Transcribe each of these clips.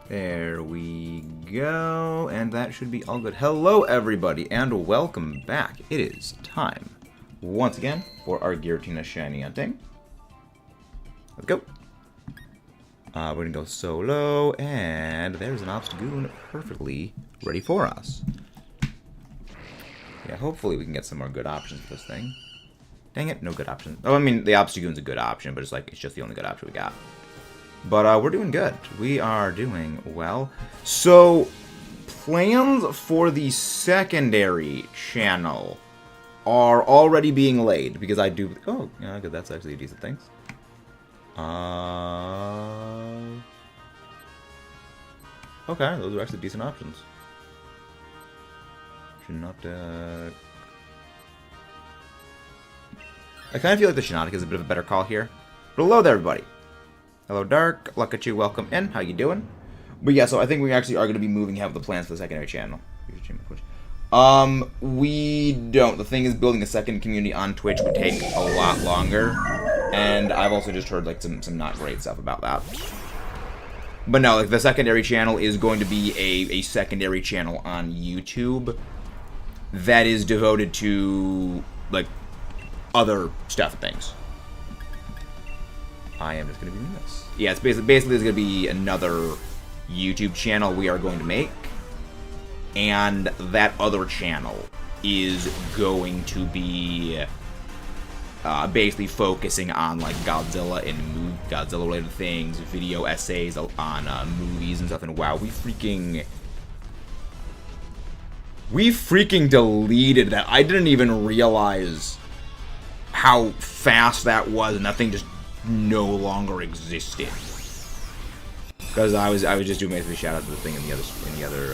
There we go, and that should be all good. Hello, everybody, and welcome back. It is time, once again, for our Giratina shiny hunting. Let's go. We're gonna go solo, and there's an Obstagoon perfectly ready for us. Yeah, hopefully we can get some more good options for this thing. Dang it, no good option. Oh, I mean, the Obstagoon's a good option, but it's just the only good option we got. But we're doing good. We are doing well. So, plans for the secondary channel are already being laid because I do. Oh, yeah, good. That's actually a decent thing. Okay, those are actually decent options. Should not. I kind of feel like the Shiinotic is a bit of a better call here. But hello there, everybody. Hello, Dark. Luck at you. Welcome in. How you doing? But yeah, so I think we actually are going to be moving have the plans for the secondary channel. We don't. The thing is, building a second community on Twitch would take a lot longer, and I've also just heard like some not great stuff about that. But no, like the secondary channel is going to be a secondary channel on YouTube that is devoted to like other stuff and things. I am just going to be doing this. Yeah, it's basically there's going to be another YouTube channel we are going to make. And that other channel is going to be basically focusing on like Godzilla and Godzilla-related things, video essays on movies and stuff. And wow, we freaking deleted that. I didn't even realize how fast that was, and that thing just no longer existed. Because I was just doing basically shout out to the thing in the other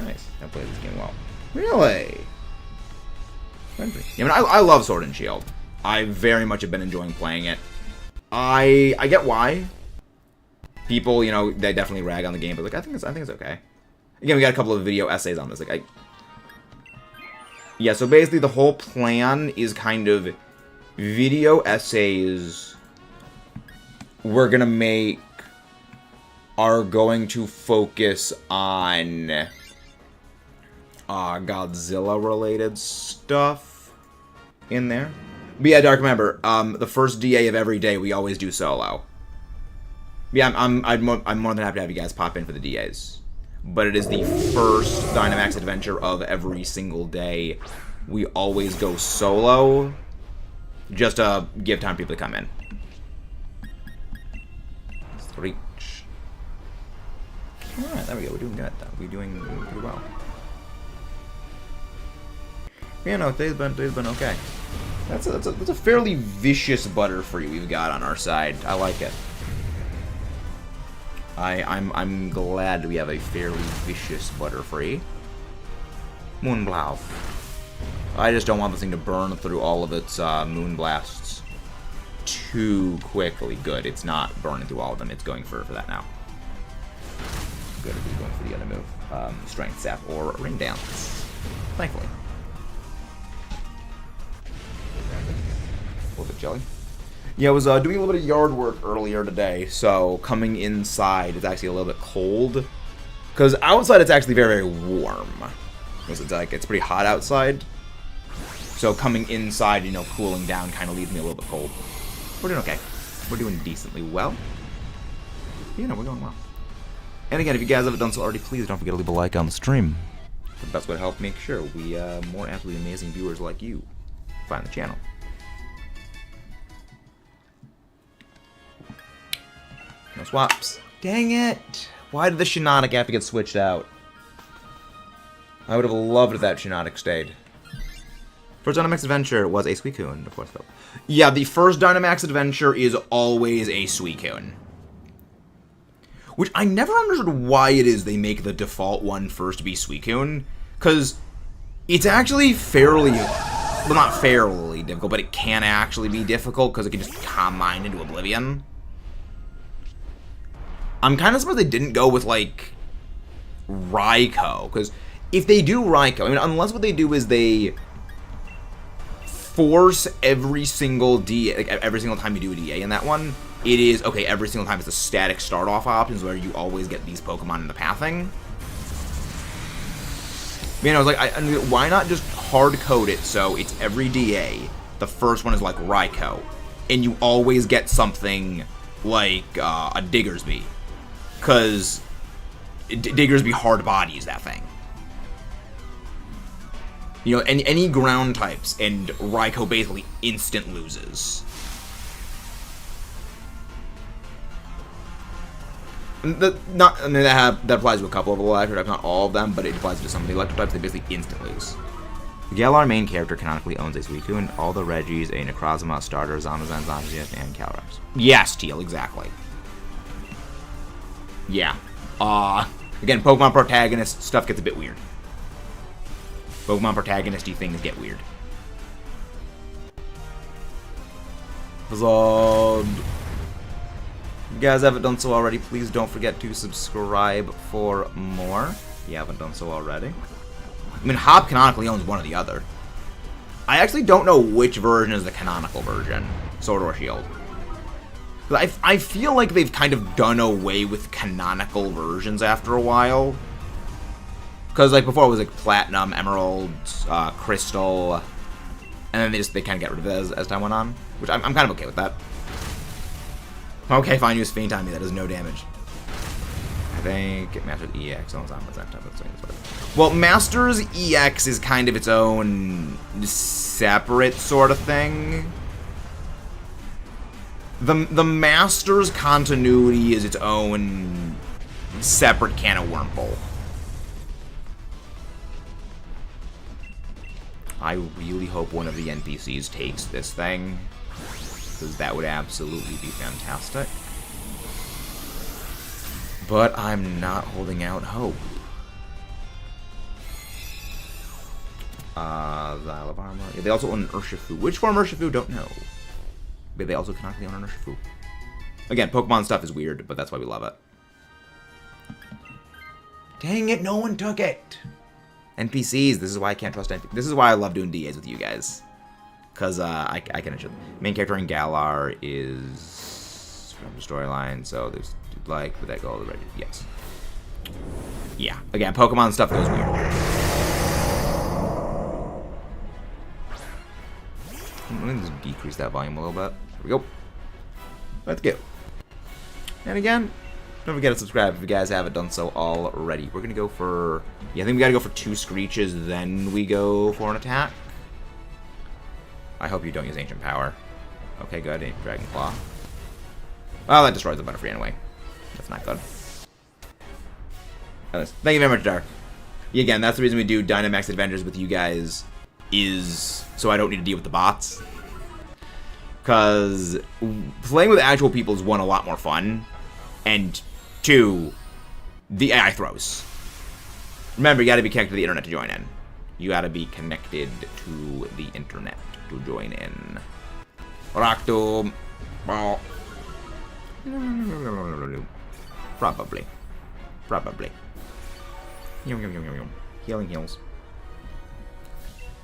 nice. I played this game well. Really? Yeah, I mean, I love Sword and Shield. I very much have been enjoying playing it. I get why people, you know, they definitely rag on the game, but like I think it's okay. Again, we got a couple of video essays on this. Yeah, so basically the whole plan is kind of video essays we're gonna make are going to focus on Godzilla-related stuff in there. But yeah, Dark, remember, the first DA of every day we always do solo. Yeah, I'm more than happy to have you guys pop in for the DAs. But it is the first Dynamax Adventure of every single day. We always go solo, just to give time for people to come in. Reach. Alright, there we go. We're doing good, though. We're doing pretty well. Yeah, no, today's been okay. That's a fairly vicious Butterfree we've got on our side. I like it. I'm glad we have a fairly vicious Butterfree. Moonblow. I just don't want this thing to burn through all of its Moonblasts too quickly. Good, it's not burning through all of them. It's going for that now. Good, it's going for the other move. Strength Sap or Ring Dance. Thankfully. A little bit jelly. Yeah, I was doing a little bit of yard work earlier today, so coming inside it's actually a little bit cold. Because outside it's actually very, very warm. Because it's pretty hot outside. So coming inside, you know, cooling down kind of leaves me a little bit cold. We're doing okay. We're doing decently well. You know, we're going well. And again, if you guys haven't done so already, please don't forget to leave a like on the stream. The best way to help make sure we more absolutely amazing viewers like you find the channel. No swaps. Dang it! Why did the Shiinotic have to get switched out? I would have loved if that Shiinotic stayed. First Dynamax Adventure was a Suicune, of course, though. Yeah, the first Dynamax Adventure is always a Suicune. Which I never understood why it is they make the default one first be Suicune. Because it's actually fairly... Well, not fairly difficult, but it can actually be difficult because it can just calm mine into oblivion. I'm kind of surprised they didn't go with, like, Raikou. Because if they do Raikou, I mean, unless what they do is they force every single DA, like every single time you do a DA in that one, it is, okay, every single time it's a static start-off options where you always get these Pokemon in the pathing. Man, I was like, why not just hard-code it so it's every DA, the first one is like Raikou, and you always get something like a Diggersby. Because Diggersby hard bodies that thing. You know, any ground types, and Raikou basically instant loses. That applies to a couple of the electric types, not all of them, but it applies to some of the electric types. They basically instant lose. The Galar main character canonically owns a Suicune, and all the Regis, a Necrozma, Starter, Zamazan, Zamazan, and Calyrex. Yes, Teal, exactly. Yeah. Again, Pokemon protagonist stuff gets a bit weird. Pokemon protagonist-y things get weird. So, if you guys haven't done so already, please don't forget to subscribe for more. If you haven't done so already. I mean, Hop canonically owns one or the other. I actually don't know which version is the canonical version. Sword or Shield. I feel like they've kind of done away with canonical versions after a while. Because, like, before it was, like, Platinum, Emerald, Crystal, and then they kind of got rid of it as time went on. Which I'm kind of okay with that. Okay, fine, use Faint on me, that does no damage. I think Masters EX owns on that type of thing. Well, Masters EX is kind of its own separate sort of thing. The Masters continuity is its own separate can of wormhole. I really hope one of the NPCs takes this thing, because that would absolutely be fantastic. But I'm not holding out hope. Xyle of Armor. Yeah, they also own an Urshifu. Which form Urshifu? Don't know. But they also canonically own an Urshifu. Again, Pokemon stuff is weird, but that's why we love it. Dang it, no one took it! NPCs, this is why I can't trust NPCs. This is why I love doing DAs with you guys. Because I can ensure. Main character in Galar is from the storyline, so there's like, would that go already? Yes. Yeah. Again, Pokemon stuff goes weird. Let me just decrease that volume a little bit. There we go. Let's go. And again, don't forget to subscribe if you guys haven't done so already. We're gonna go for, yeah, I think we gotta go for 2 Screeches, then we go for an attack. I hope you don't use Ancient Power. Okay, good. Dragon Claw. Well, that destroys the Butterfree anyway. That's not good. Thank you very much, Dark. Yeah, again, that's the reason we do Dynamax Adventures with you guys, is so I don't need to deal with the bots. Because playing with actual people is, 1, a lot more fun, and 2, the AI throws. Remember, you gotta be connected to the internet to join in. You gotta be connected to the internet to join in. Raktum. Probably. Healing heals.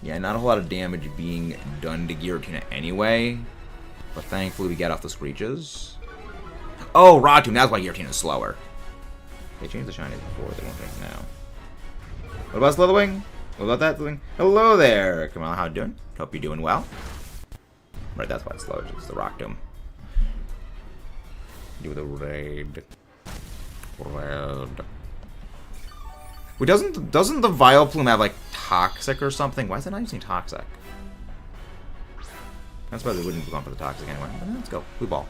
Yeah, not a whole lot of damage being done to Giratina anyway. But thankfully we got off the Screeches. Oh, Raktum, that's why Giratina's slower. They changed the shinies before, they won't change it now. What about Slitherwing? What about that thing? Hello there! Come on, how you doing? Hope you're doing well. Right, that's why it's slow. It's the Raktum. Do the raid. Wait, doesn't the Vileplume have like Toxic or something? Why is it not using Toxic? That's why they wouldn't have gone for the Toxic anyway. But let's go. Blue Ball.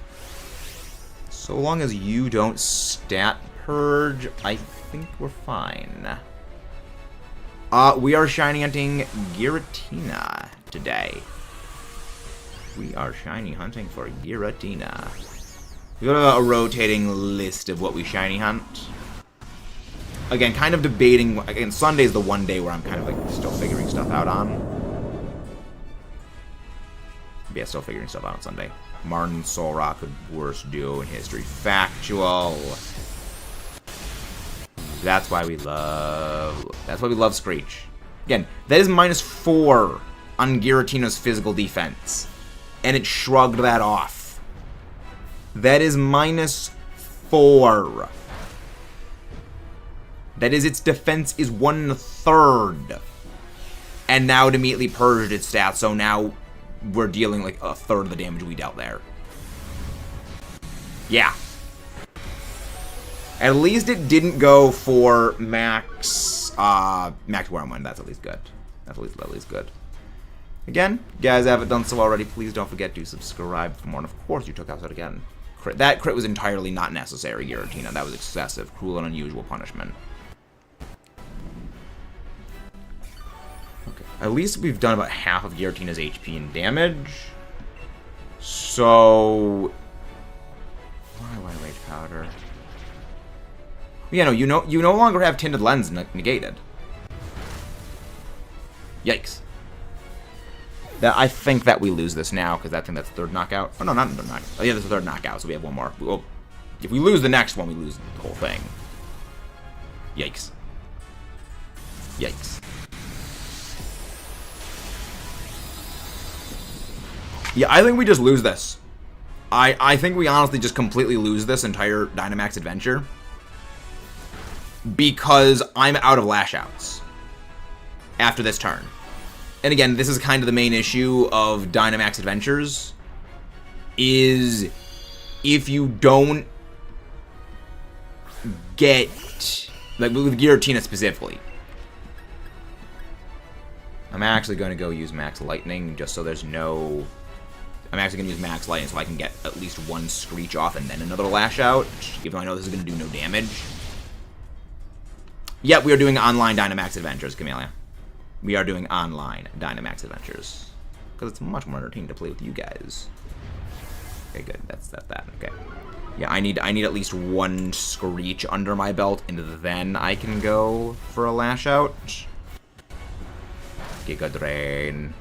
So long as you don't stat purge, I think we're fine. We are shiny hunting Giratina today. We are shiny hunting for Giratina. We got a rotating list of what we shiny hunt. Again, kind of debating. Again, Sunday's the one day where I'm kind of like still figuring stuff out on. But yeah, still figuring stuff out on Sunday. Martin Solrock, the worst duo in history. Factual. That's why we love Screech. Again, that is -4 on Giratina's physical defense. And it shrugged that off. That is -4. That is, its defense is 1/3. And now it immediately purged its stats, so now we're dealing like 1/3 of the damage we dealt there. Yeah. At least it didn't go for max where I'm winning. That's at least good. That's at least good. Again, guys, haven't done so already, please don't forget to subscribe for more. And of course, you took out that again. That crit was entirely not necessary, Giratina. That was excessive, cruel, and unusual punishment. Okay. At least we've done about half of Giratina's HP and damage. So, why Rage Powder? Yeah, no, you no longer have Tinted Lens negated. Yikes. I think that we lose this now, because I think that's third knockout. Oh, no, not third knockout. Oh, yeah, that's the third knockout, so we have one more. Well, if we lose the next one, we lose the whole thing. Yikes. Yikes. Yeah, I think we just lose this. I think we honestly just completely lose this entire Dynamax Adventure. Because I'm out of Lash Outs after this turn. And again, this is kind of the main issue of Dynamax Adventures, is if you don't get, like with Giratina specifically. I'm actually going to go use Max Lightning just so there's no, I'm actually going to use Max Lightning so I can get at least one Screech off and then another Lash Out, even though I know this is going to do no damage. Yep, we are doing online Dynamax Adventures, Camellia. We are doing online Dynamax Adventures. Because it's much more entertaining to play with you guys. Okay, good. That's that. Okay. Yeah, I need at least one Screech under my belt, and then I can go for a Lash Out. Giga Drain.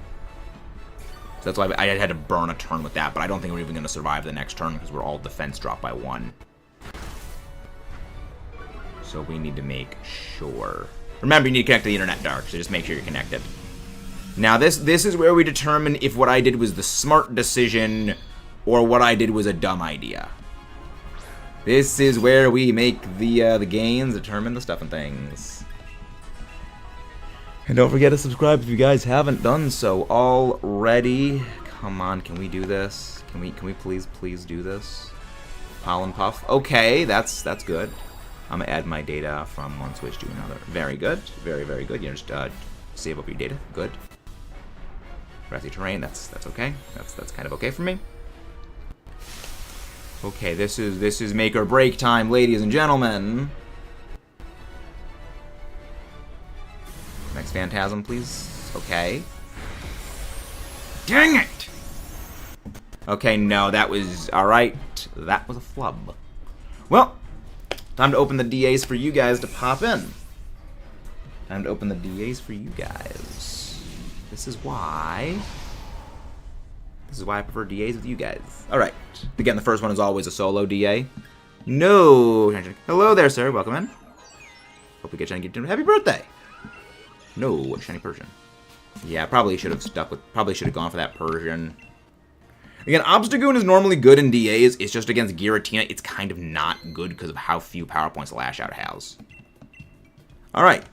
So that's why I had to burn a turn with that, but I don't think we're even going to survive the next turn because we're all defense dropped by 1. So we need to make sure. Remember, you need to connect to the internet, Dark, so just make sure you're connected. Now, this is where we determine if what I did was the smart decision or what I did was a dumb idea. This is where we make the gains, determine the stuff and things. And don't forget to subscribe if you guys haven't done so already. Come on, can we do this? Can we please do this? Pollen Puff. Okay, that's good. I'm gonna add my data from one switch to another. Very good. Very, very good. You just save up your data. Good. Grassy terrain. That's okay. That's kind of okay for me. Okay, this is make or break time, ladies and gentlemen. Next Phantasm, please. Okay. Dang it! Okay, no, that was alright. That was a flub. Well. Time to open the DAs for you guys to pop in. Time to open the DAs for you guys. This is why I prefer DAs with you guys. Alright. Again, the first one is always a solo DA. No. Hello there, sir. Welcome in. Hope we get Shiny Gift. Happy birthday. No, Shiny Persian. Yeah, probably should have gone for that Persian. Again, Obstagoon is normally good in DAs. It's just against Giratina, it's kind of not good because of how few power points Lash Out has. Alright.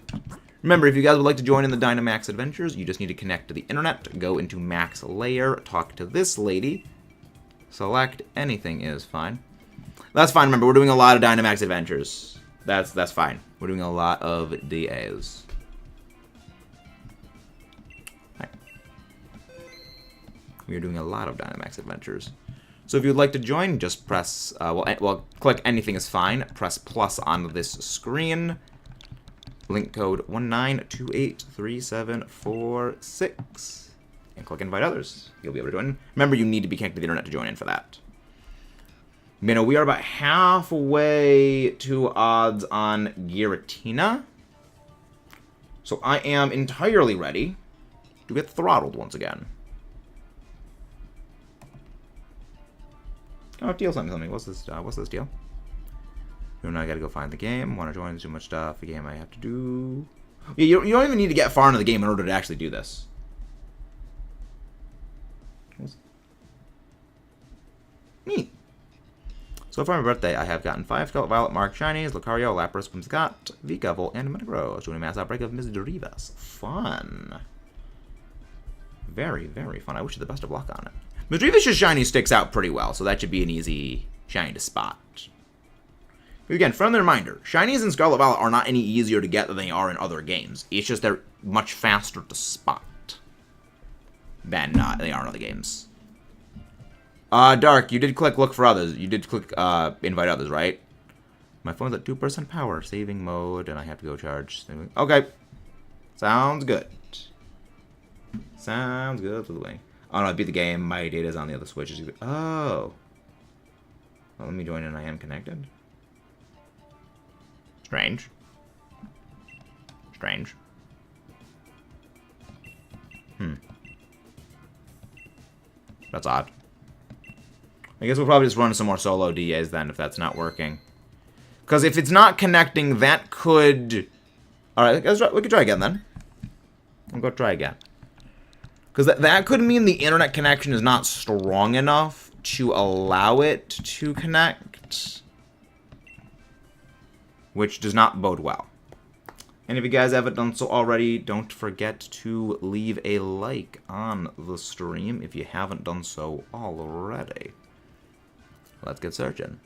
Remember, if you guys would like to join in the Dynamax Adventures, you just need to connect to the internet, go into Max Layer, talk to this lady, select anything is fine. That's fine. Remember, we're doing a lot of Dynamax Adventures. That's fine. We're doing a lot of DAs. We are doing a lot of Dynamax Adventures. So if you'd like to join, just press, well, click anything is fine. Press plus on this screen. Link code 19283746. And click invite others. You'll be able to join. Remember, you need to be connected to the internet to join in for that. You know, we are about halfway to odds on Giratina. So I am entirely ready to get throttled once again. Oh, deal something. What's this deal? You know, I gotta go find the game. Want to join too much stuff. The game I have to do. Yeah, you don't even need to get far into the game in order to actually do this. Neat. So for my birthday, I have gotten 5 Scarlet Violet Mark Shinies, Lucario, Lapras, Whimsicott, Vikavolt, and Metagross. Doing a mass outbreak of Ms. Dorivas. Fun. Very, very fun. I wish you the best of luck on it. Ms. Dorivas' shiny sticks out pretty well, so that should be an easy shiny to spot. But again, friendly reminder, shinies in Scarlet Violet are not any easier to get than they are in other games. It's just they're much faster to spot than they are in other games. Dark, you did click look for others. You did click invite others, right? My phone's at 2% power, saving mode, and I have to go charge. Okay. Sounds good. Sounds good to the way. Oh no, I beat the game. My data's on the other switch. Oh. Well, let me join in. I am connected. Strange. Strange. That's odd. I guess we'll probably just run some more solo DAs then if that's not working. Because if it's not connecting, that could... Alright, we could try again then. I'll go try again. Because that could mean the internet connection is not strong enough to allow it to connect. Which does not bode well. And if you guys haven't done so already, don't forget to leave a like on the stream if you haven't done so already. Let's get searching.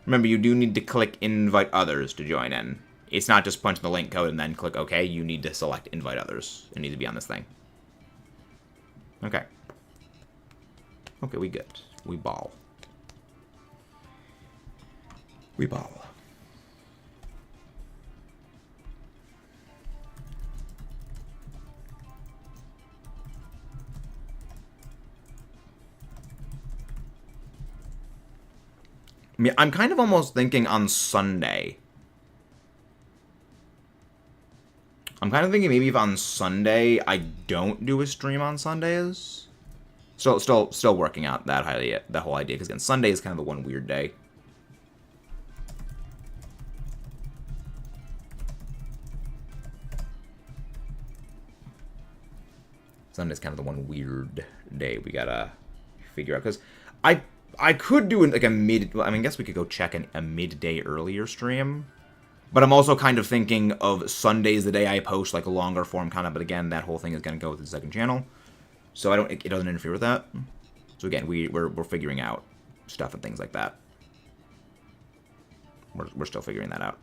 Remember, you do need to click invite others to join in. It's not just punch the link code and then click OK. You need to select invite others. It needs to be on this thing. Okay. Okay, we good. We ball. We ball. I mean, I'm kind of almost thinking on Sunday. I'm kind of thinking maybe if on Sunday I don't do a stream on Sundays. Still working out that whole idea, because again, Sunday is kind of the one weird day. Sunday's kind of the one weird day we gotta figure out, because I could do like a I guess we could go check a midday earlier stream. But I'm also kind of thinking of Sundays the day I post like a longer form content. But again, that whole thing is going to go with the second channel. So it doesn't interfere with that. So again, we're figuring out stuff and things like that. We're still figuring that out.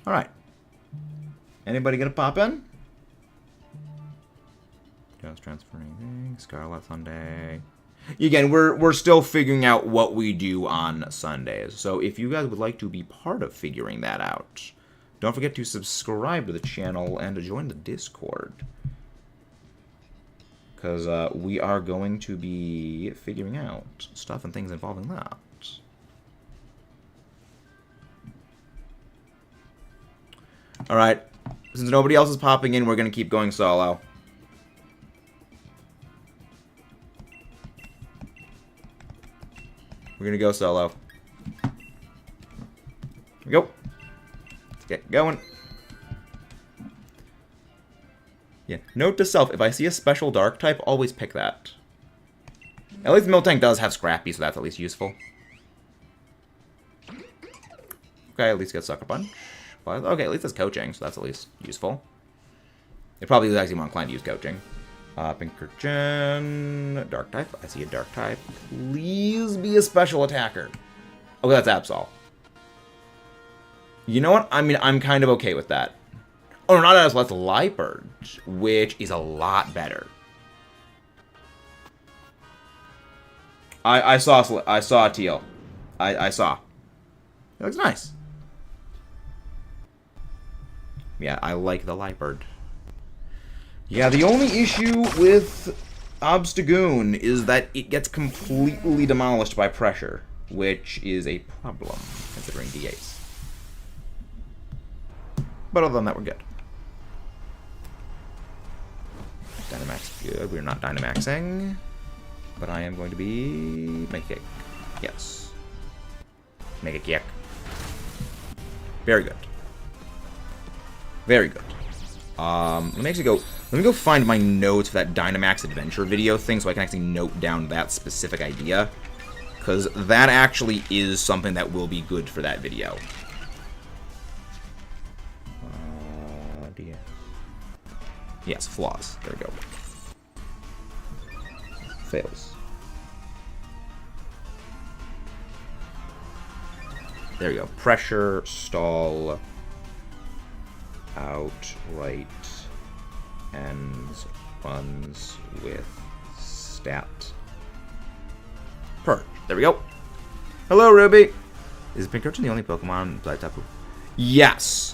Alright. Anybody gonna pop in? Just transferring things. Scarlet Sunday. Again, we're still figuring out what we do on Sundays. So if you guys would like to be part of figuring that out, don't forget to subscribe to the channel and to join the Discord. Because we are going to be figuring out stuff and things involving that. Alright, since nobody else is popping in, we're going to keep going solo. We're going to go solo. Here we go. Let's get going. Yeah, note to self, if I see a special dark type, always pick that. At least Miltank does have Scrappy, so that's at least useful. Okay, at least get Sucker Punch. Okay, at least it's coaching, so that's at least useful. It probably is actually more inclined to use coaching. Pinkerton, Dark type. I see a Dark type. Please be a special attacker. Oh, that's Absol. You know what? I mean, I'm kind of okay with that. Oh, no, not Absol, that's Liepard, which is a lot better. I saw Teal. I saw. It looks nice. Yeah, I like the Liepard. Yeah, the only issue with Obstagoon is that it gets completely demolished by pressure, which is a problem, considering DAs. But other than that, we're good. Dynamax, good. We're not Dynamaxing. But I am going to be... Make kick. Yes. Make a kick. Very good. Very good. Let me actually go Let me go find my notes for that Dynamax Adventure video thing so I can actually note down that specific idea. Because that actually is something that will be good for that video. Dear. Yes, flaws. There we go. Fails. There we go. Pressure, stall, outright, ends, runs with stat. Purge. There we go. Hello, Ruby. Is Pinkerton the only Pokemon besides Tapu? Yes.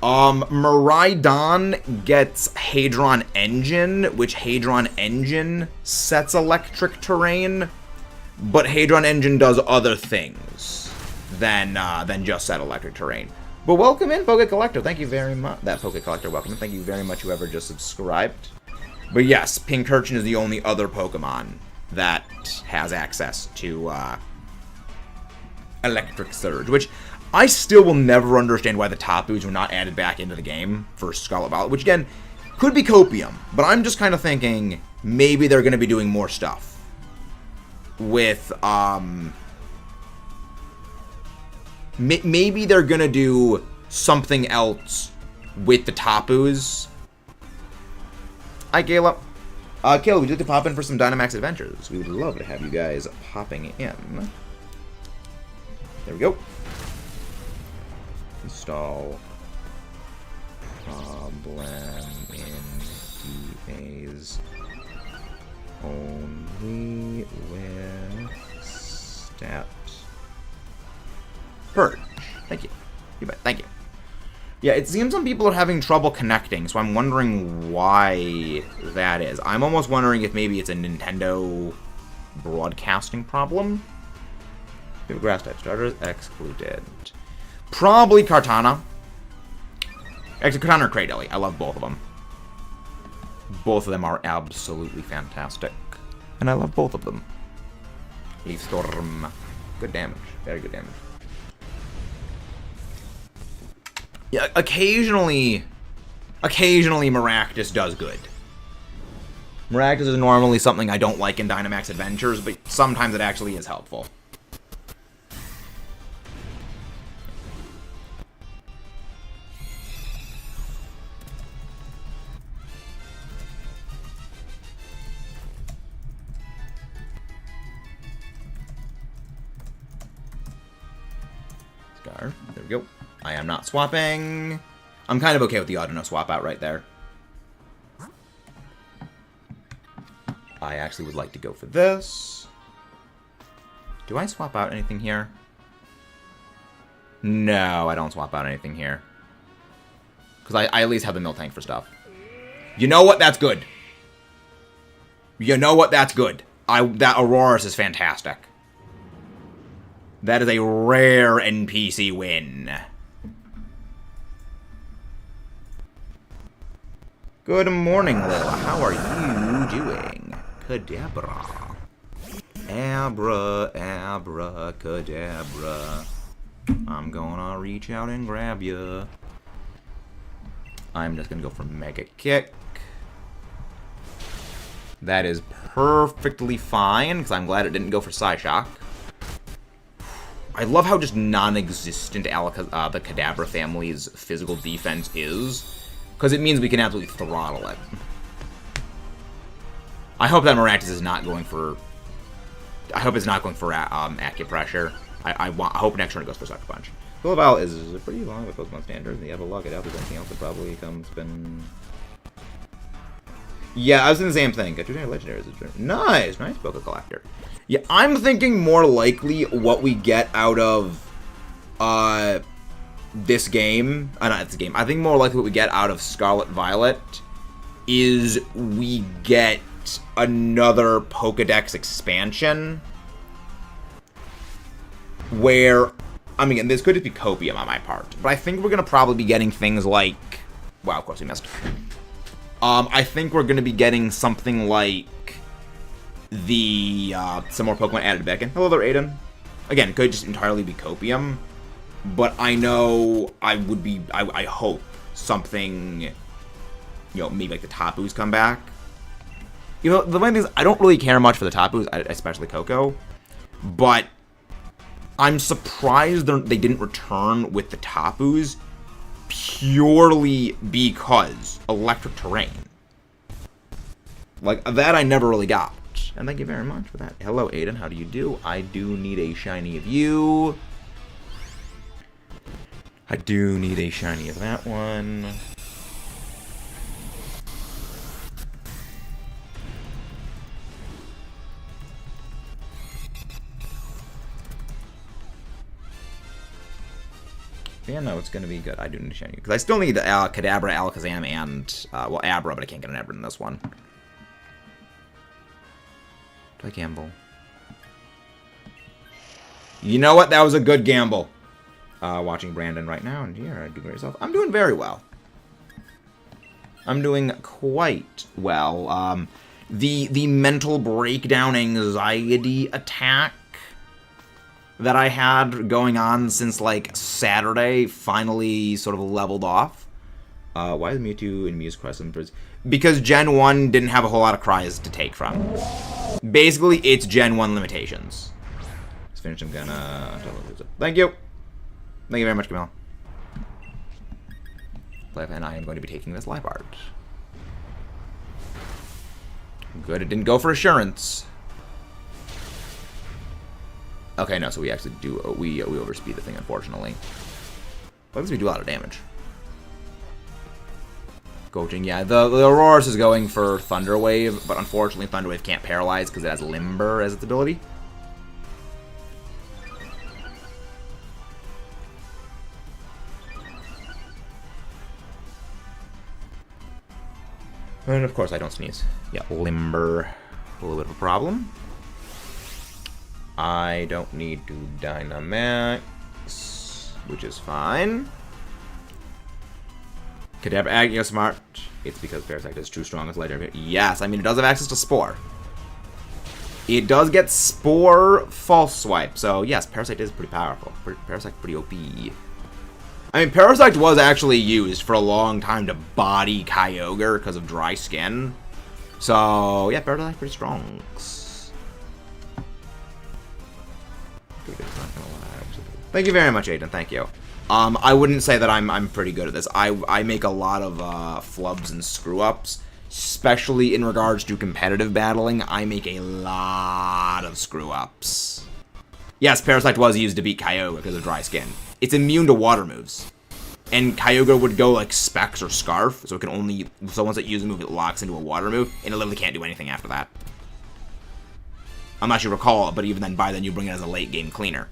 Miraidon gets Hadron Engine, which Hadron Engine sets electric terrain, but Hadron Engine does other things than just set electric terrain. But welcome in, Poké Collector. Thank you very much. That Poké Collector, welcome in. Thank you very much, whoever just subscribed. But yes, Pinkerton is the only other Pokemon that has access to Electric Surge, which I still will never understand why the Tapus were not added back into the game for Scarlet Violet, which again, could be copium, but I'm just kind of thinking maybe they're going to be doing more stuff with, maybe they're going to do something else with the Tapus. Hi, Caleb. Caleb, would you like to pop in for some Dynamax Adventures? We would love to have you guys popping in. There we go. Install problem in maze only with stat purge. Thank you. You bet. Thank you. Yeah, it seems some people are having trouble connecting, so I'm wondering why that is. I'm almost wondering if maybe it's a Nintendo broadcasting problem. Grass type starters excluded. Probably Kartana. Actually, Kartana or Cradily. I love both of them. Both of them are absolutely fantastic. And I love both of them. Leaf Storm. Good damage. Very good damage. Yeah, occasionally Maractus does good. Maractus is normally something I don't like in Dynamax Adventures, but sometimes it actually is helpful. Scar, there we go. I am not swapping. I'm kind of okay with the auto no swap out right there. I actually would like to go for this. Do I swap out anything here? No, I don't swap out anything here. Because I at least have the Miltank for stuff. You know what? That's good. You know what? That's good. That Aurorus is fantastic. That is a rare NPC win. Good morning, Lil. How are you doing? Kadabra. Abra, abra, cadabra. I'm gonna reach out and grab ya. I'm just gonna go for Mega Kick. That is perfectly fine, because I'm glad it didn't go for Psyshock. I love how just non-existent the Kadabra family's physical defense is. Because it means we can absolutely throttle it. I hope that Maractus is not going for... I hope it's not going for Acupressure. I hope next turn it goes for Sucker Punch. Philibal is pretty long with Pokemon Standard. You have a lock it out. There's anything else that probably comes spin... Yeah, I was in the same thing. Got 2 legendaries. Nice! Nice Poké Collector. Yeah, I'm thinking more likely what we get out of... this game, not this game, I think more likely what we get out of Scarlet Violet is we get another Pokedex expansion where, I mean, this could just be copium on my part, but I think we're going to probably be getting things like, wow, of course we missed. I think we're going to be getting something like some more Pokemon added back in. Hello there, Aiden. Again, it could just entirely be copium. But I know I would be, I hope something you know, maybe like the Tapus come back. You know, the one thing is, I don't really care much for the Tapus, especially Coco, but I'm surprised they didn't return with the Tapus purely because electric terrain. Like, that I never really got. And thank you very much for that. Hello, Aiden. How do you do? I do need a shiny of you. I do need a shiny of that one. Yeah, no, it's going to be good. I do need a shiny. Because I still need Kadabra, Alakazam, and, well, Abra, but I can't get an Abra in this one. Do I gamble? You know what? That was a good gamble. Watching Brandon right now, and here, do yourself. I'm doing very well. I'm doing quite well. The mental breakdown anxiety attack that I had going on since, like, Saturday finally sort of leveled off. Why is Mewtwo and Mew's Crescent? Because Gen 1 didn't have a whole lot of cries to take from. Basically, it's Gen 1 limitations. Let's finish. I'm gonna... Thank you. Thank you very much, Camille. And I am going to be taking this live art. Good, it didn't go for assurance. Okay, no, so we actually do, we overspeed the thing, unfortunately. But at least we do a lot of damage. Coaching, yeah, the Aurorus is going for Thunder Wave, but unfortunately Thunder Wave can't paralyze because it has Limber as its ability. And of course I don't sneeze. Yeah, Limber, a little bit of a problem. I don't need to Dynamax, which is fine. Kadabra Agio Smart. It's because Parasect is too strong as legendary. Yes, I mean it does have access to Spore. It does get Spore False Swipe, so yes, Parasect is pretty powerful. Parasect pretty OP. I mean, Parasect was actually used for a long time to body Kyogre because of dry skin. So yeah, Parasect's pretty strong. Thank you very much, Aiden. Thank you. I wouldn't say that I'm pretty good at this. I make a lot of flubs and screw-ups, especially in regards to competitive battling. I make a lot of screw-ups. Yes, Parasect was used to beat Kyogre because of dry skin. It's immune to water moves. And Kyogre would go like Specs or Scarf, so it can only... So once it uses a move, it locks into a water move, and it literally can't do anything after that. Unless you recall, but even then, by then, you bring it as a late-game cleaner.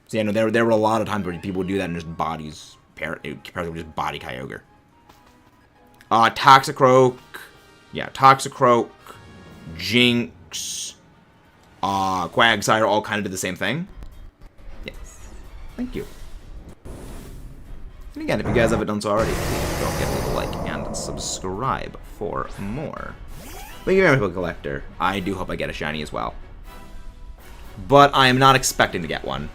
So yeah, no, there were a lot of times where people would do that and just bodies... Parasect would just body Kyogre. Toxicroak... Yeah, Toxicroak... Jinx... Quagsire all kind of did the same thing. Yes. Thank you. And again, if you guys haven't done so already, please don't forget to leave a like and subscribe for more. Thank you very much, Book Collector. I do hope I get a shiny as well. But I am not expecting to get one.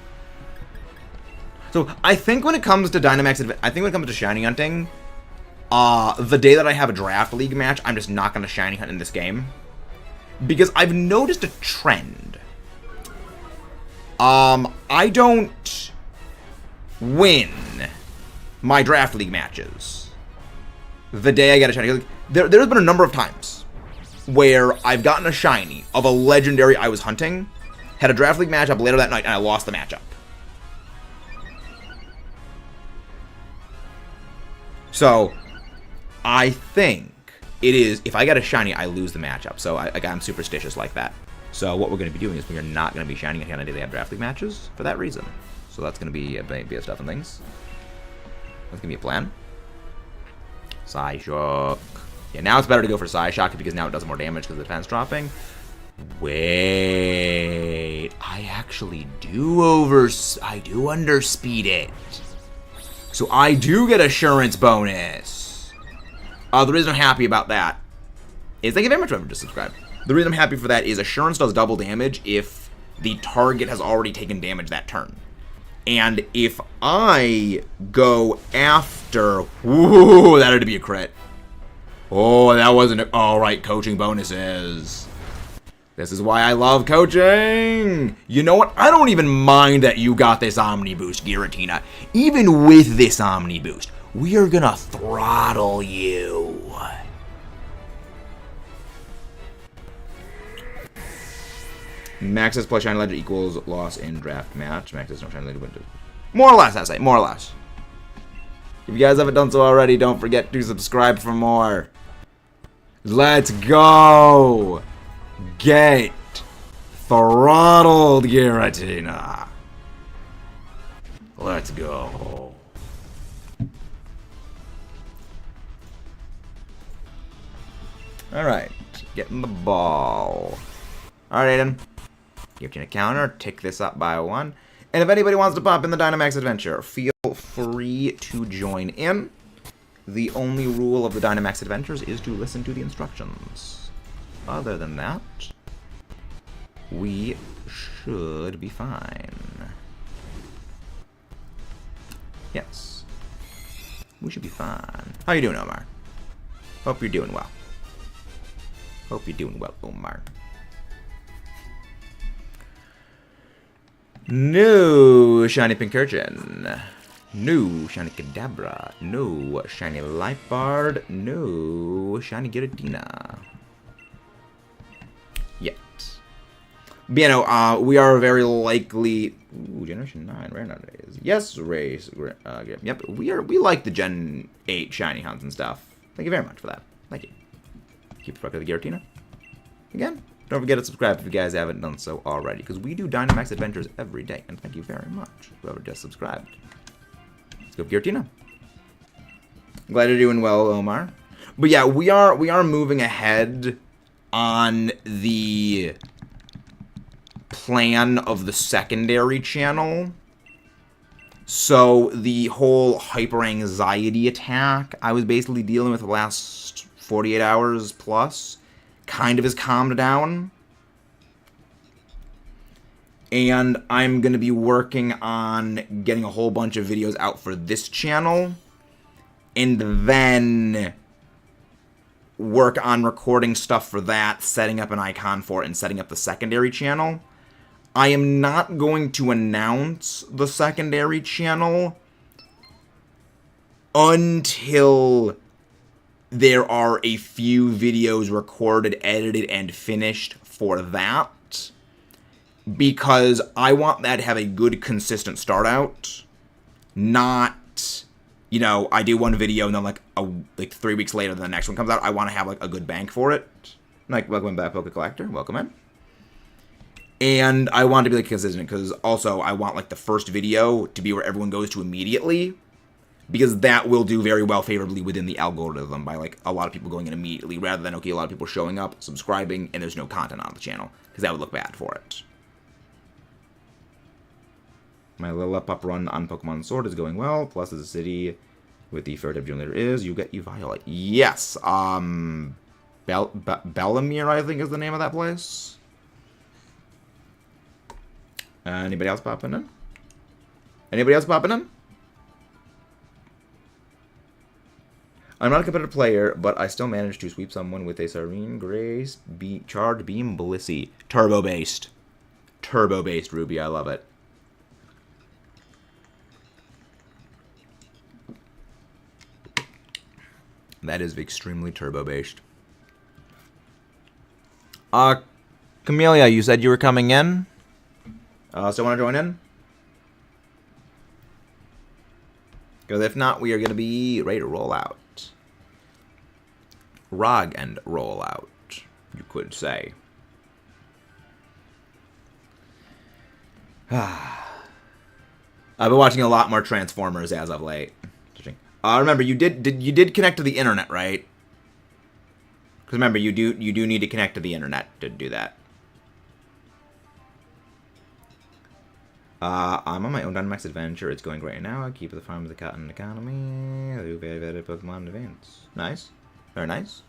So, I think when it comes to Dynamax Adventure, I think when it comes to shiny hunting, the day that I have a Draft League match, I'm just not going to shiny hunt in this game. Because I've noticed a trend. I don't win my Draft League matches the day I get a shiny. There's been a number of times where I've gotten a shiny of a legendary I was hunting, had a Draft League matchup later that night, and I lost the matchup. So, I think it is, if I get a shiny, I lose the matchup. So, I'm superstitious like that. So, what we're going to be doing is we are not going to be shining on a day they have Draft League matches for that reason. So, that's going to be a stuff and things. That's going to be a plan. Psyshock. Yeah, now it's better to go for Psyshock because now it does more damage because the defense dropping. Wait. I actually do underspeed it. So I do get assurance bonus. The reason I'm happy about that is, thank you very much for just subscribe. The reason I'm happy for that is assurance does double damage if the target has already taken damage that turn. And if I go after... Ooh, that had to be a crit. Oh, that wasn't... Alright, coaching bonuses. This is why I love coaching. You know what? I don't even mind that you got this Omni Boost, Giratina. Even with this Omni Boost, we are gonna throttle you. Max's plus Shiny Legend equals loss in draft match. Max's no Shiny Legend wins. More or less, I say. More or less. If you guys haven't done so already, don't forget to subscribe for more. Let's go. Get throttled, Giratina. Let's go. Alright. Getting the ball. Alright, Aiden. Give you a counter, tick this up by 1. And if anybody wants to pop in the Dynamax Adventure, feel free to join in. The only rule of the Dynamax Adventures is to listen to the instructions. Other than that, we should be fine. Yes. We should be fine. How you doing, Omar? Hope you're doing well. Hope you're doing well, Omar. No shiny Pincurchin. No shiny Kadabra. No shiny Lifebard. No shiny Giratina. Yet. But, you know, we are very likely... Ooh, Generation 9, rare nowadays. Yes, race. Yep, we like the Gen 8 shiny hunts and stuff. Thank you very much for that. Thank you. Keep track of the Giratina. Again. Don't forget to subscribe if you guys haven't done so already, because we do Dynamax Adventures every day, and thank you very much, whoever just subscribed. Let's go, Giratina. Glad you're doing well, Omar. But yeah, we are moving ahead on the plan of the secondary channel. So the whole hyper anxiety attack I was basically dealing with the last 48 hours plus kind of has calmed down. And I'm going to be working on getting a whole bunch of videos out for this channel. And then work on recording stuff for that, setting up an icon for it, and setting up the secondary channel. I am not going to announce the secondary channel until there are a few videos recorded, edited, and finished for that, because I want that to have a good, consistent start out, not, you know, I do one video and then like 3 weeks later the next one comes out. I want to have like a good bank for it. Like, welcome back, Poke Collector. Welcome in. And I want to be like consistent, because also I want like the first video to be where everyone goes to immediately, because that will do very well favorably within the algorithm by, like, a lot of people going in immediately, rather than, okay, a lot of people showing up, subscribing, and there's no content on the channel, because that would look bad for it. My little up run on Pokemon Sword is going well, plus as a city with the fur-type gym leader is, you get Violet. Yes, Bellamere, I think is the name of that place. Anybody else popping in? Anybody else popping in? I'm not a competitive player, but I still managed to sweep someone with a Serene Grace Charged Beam Blissey. Turbo-based. Turbo-based, Ruby. I love it. That is extremely turbo-based. Camellia, you said you were coming in? Still want to join in? Because if not, we are going to be ready to roll out. Rog and roll out, you could say. I've been watching a lot more Transformers as of late. Remember, you did connect to the internet, right? Because remember, you do need to connect to the internet to do that. I'm on my own Dynamax Adventure. It's going great now. I keep the farm of the cotton economy. I do very, very Pokemon events. Nice. Very nice.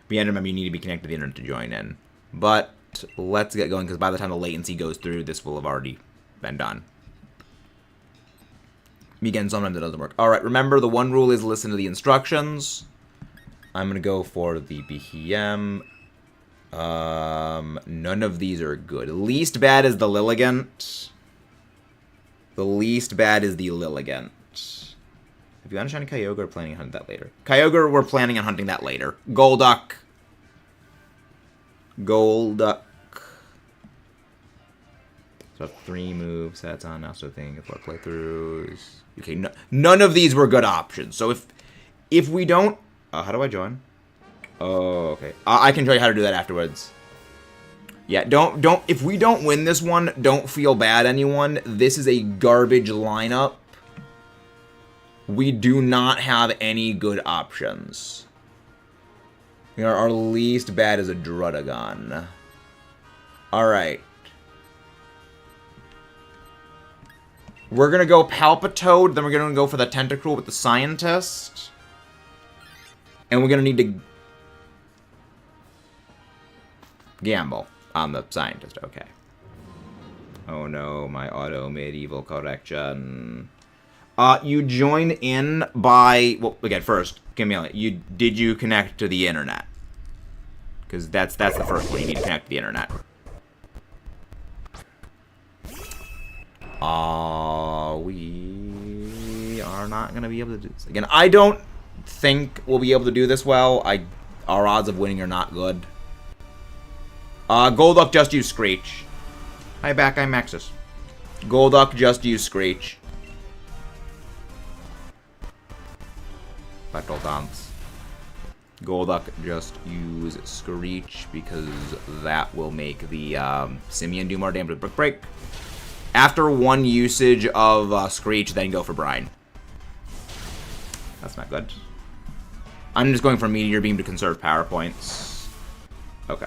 But yeah, remember, you need to be connected to the internet to join in. But let's get going, because by the time the latency goes through, this will have already been done. Again, sometimes it doesn't work. Alright, remember, the one rule is listen to the instructions. I'm going to go for the BPM. None of these are good. Least bad is the Lilligant. The least bad is the Lilligant. If you want to shiny Kyogre, we're planning on hunting that later. Kyogre, we're planning on hunting that later. Golduck. Golduck. So 3 move sets on now, so thing 4 playthroughs. Okay, none of these were good options. So if we don't, how do I join? Oh, okay. I can show you how to do that afterwards. Yeah, don't. If we don't win this one, don't feel bad, anyone. This is a garbage lineup. We do not have any good options. Our least bad is a Druddigon. Alright. We're going to go Palpitoad, then we're going to go for the Tentacruel with the Scientist. And we're going to need to gamble on the Scientist. Okay. Oh no, my auto medieval correction. You join in by, well, again, first, Camille, did you connect to the internet? Because that's the first one. You need to connect to the internet. We are not going to be able to do this. Again, I don't think we'll be able to do this well. Our odds of winning are not good. Golduck just used Screech. Hi back, I'm Maxis. Golduck just used Screech. Spectral Dance. Golduck just use Screech because that will make the Simian do more damage with Brick Break. After one usage of Screech, then go for Brine. That's not good. I'm just going for Meteor Beam to conserve power points. Okay.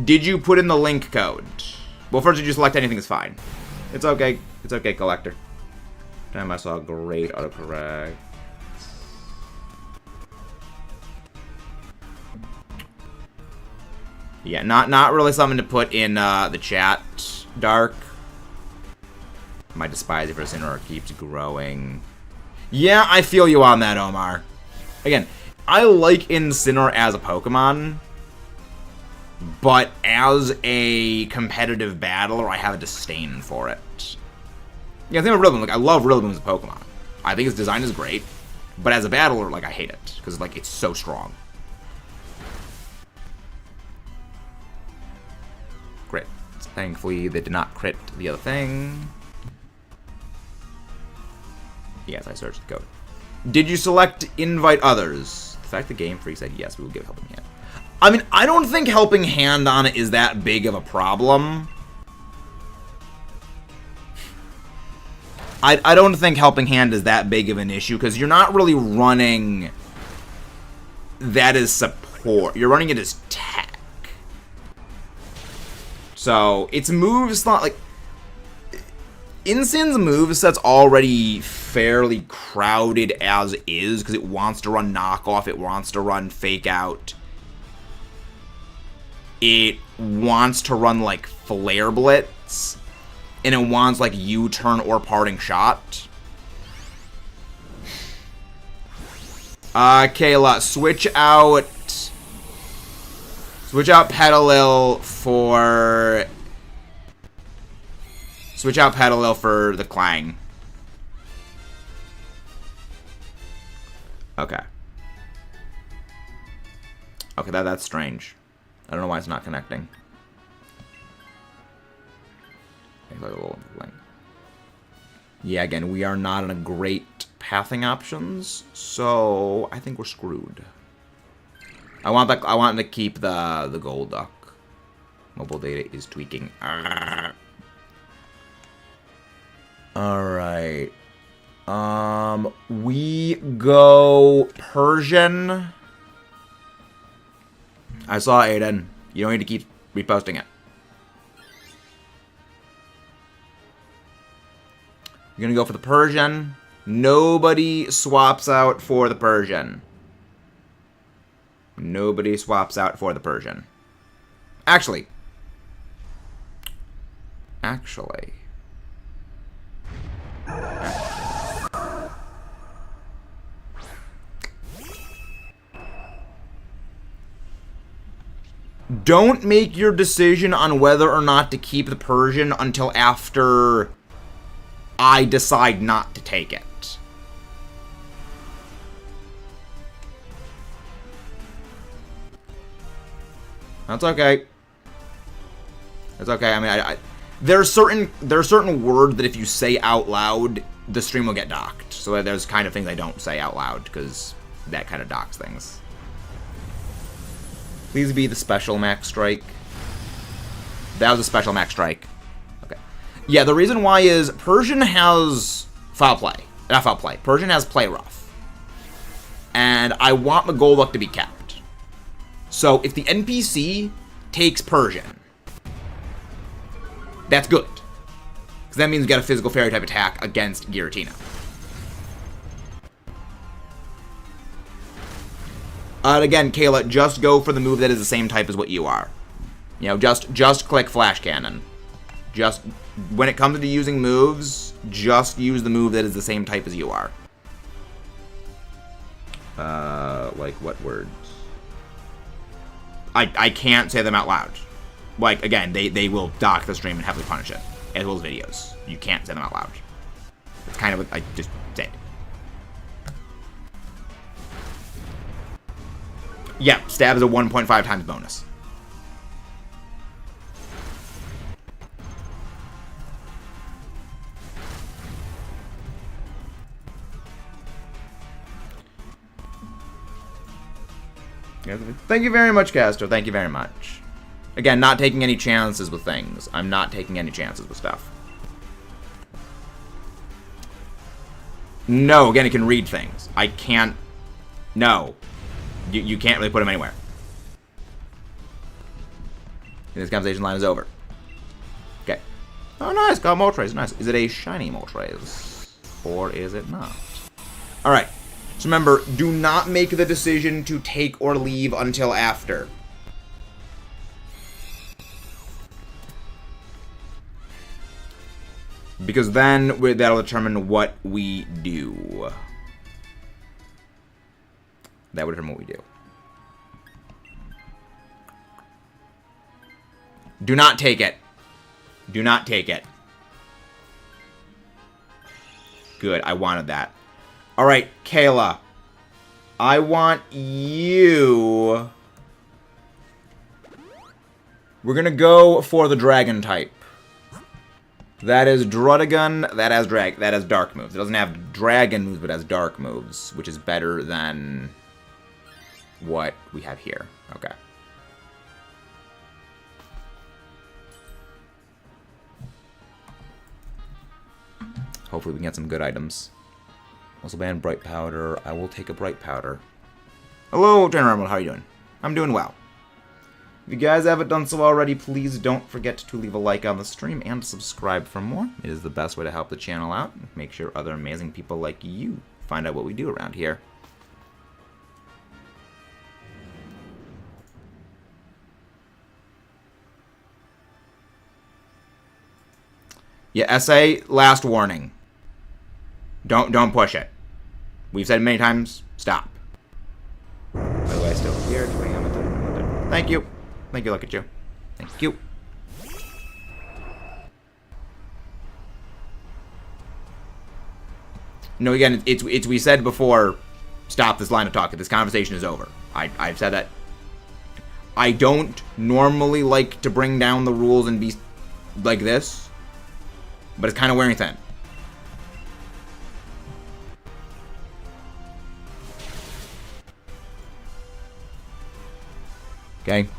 Did you put in the link code? Well, first, did you select anything is fine. It's okay. It's okay, Collector. Time I saw great autocorrect. Yeah, not really something to put in the chat, Dark. My despise for Incineroar keeps growing. Yeah, I feel you on that, Omar. Again, I like Incineroar as a Pokemon, but as a competitive battler, I have a disdain for it. Yeah, I think of Rillaboom, like, I love Rillaboom as a Pokemon. I think its design is great, but as a battler, like, I hate it, because, like, it's so strong. Crit. Thankfully, they did not crit the other thing. Yes, I searched the code. Did you select invite others? The fact the Game Freak said yes, we will give Helping Hand. I mean, I don't think Helping Hand on it is that big of a problem. I don't think Helping Hand is that big of an issue, because you're not really running that as support. You're running it as tech. So, its moves, not like... Incin's moveset's already fairly crowded as is, because it wants to run Knockoff, it wants to run Fake Out. It wants to run, like, Flare Blitz. And it wants, like, U-turn or Parting Shot. Kayla, switch out Petalil for... Switch out Petalil for the Clang. Okay. Okay, that's strange. I don't know why it's not connecting. Yeah, again, we are not in a great pathing options, so I think we're screwed. I want to keep the Golduck. Mobile data is tweaking. Alright. We go Persian. I saw Aiden. You don't need to keep reposting it. You're gonna go for the Persian. Nobody swaps out for the Persian. Nobody swaps out for the Persian. Actually. Don't make your decision on whether or not to keep the Persian until after I decide not to take it. That's okay. That's okay. I mean, there are certain words that if you say out loud, the stream will get docked. So there's kind of things I don't say out loud because that kind of docks things. Please be the special max strike. That was a special max strike. Okay. Yeah, the reason why is Persian has foul play. Not foul play. Persian has play rough. And I want Magoluk to be kept. So if the NPC takes Persian, that's good. Because that means we got a physical fairy type attack against Giratina. Again, Kayla, just go for the move that is the same type as what you are. You know, just click Flash Cannon. Just, when it comes to using moves, just use the move that is the same type as you are. Like what words? I can't say them out loud. Like, again, they will dock the stream and heavily punish it, as well as videos. You can't say them out loud. It's kind of what I just said. Yeah, stab is a 1.5 times bonus. Thank you very much, Castro. Thank you very much. Again, not taking any chances with things. I'm not taking any chances with stuff. No, again, it can read things. I can't... No. You can't really put them anywhere. And this conversation line is over. Okay. Oh, nice. Got Moltres. Nice. Is it a shiny Moltres? Or is it not? Alright. So remember, do not make the decision to take or leave until after. Because then that'll determine what we do. That would determine what we do. Do not take it. Do not take it. Good, I wanted that. Alright, Kayla. I want you... We're gonna go for the dragon type. That is Druddigun, that has dark moves. It doesn't have dragon moves, but has dark moves, which is better than what we have here. Okay. Hopefully we can get some good items. Also ban Bright Powder. I will take a Bright Powder. Hello, General. How are you doing? I'm doing well. If you guys haven't done so already, please don't forget to leave a like on the stream and subscribe for more. It is the best way to help the channel out and make sure other amazing people like you find out what we do around here. Yeah, SA, last warning. Don't push it. We've said many times, stop. By the way, still here. Thank you. Thank you, look at you. Thank you. No, again, it's we said before, stop this line of talk. This conversation is over. I've said that. I don't normally like to bring down the rules and be like this, but it's kind of wearing thin. Okay.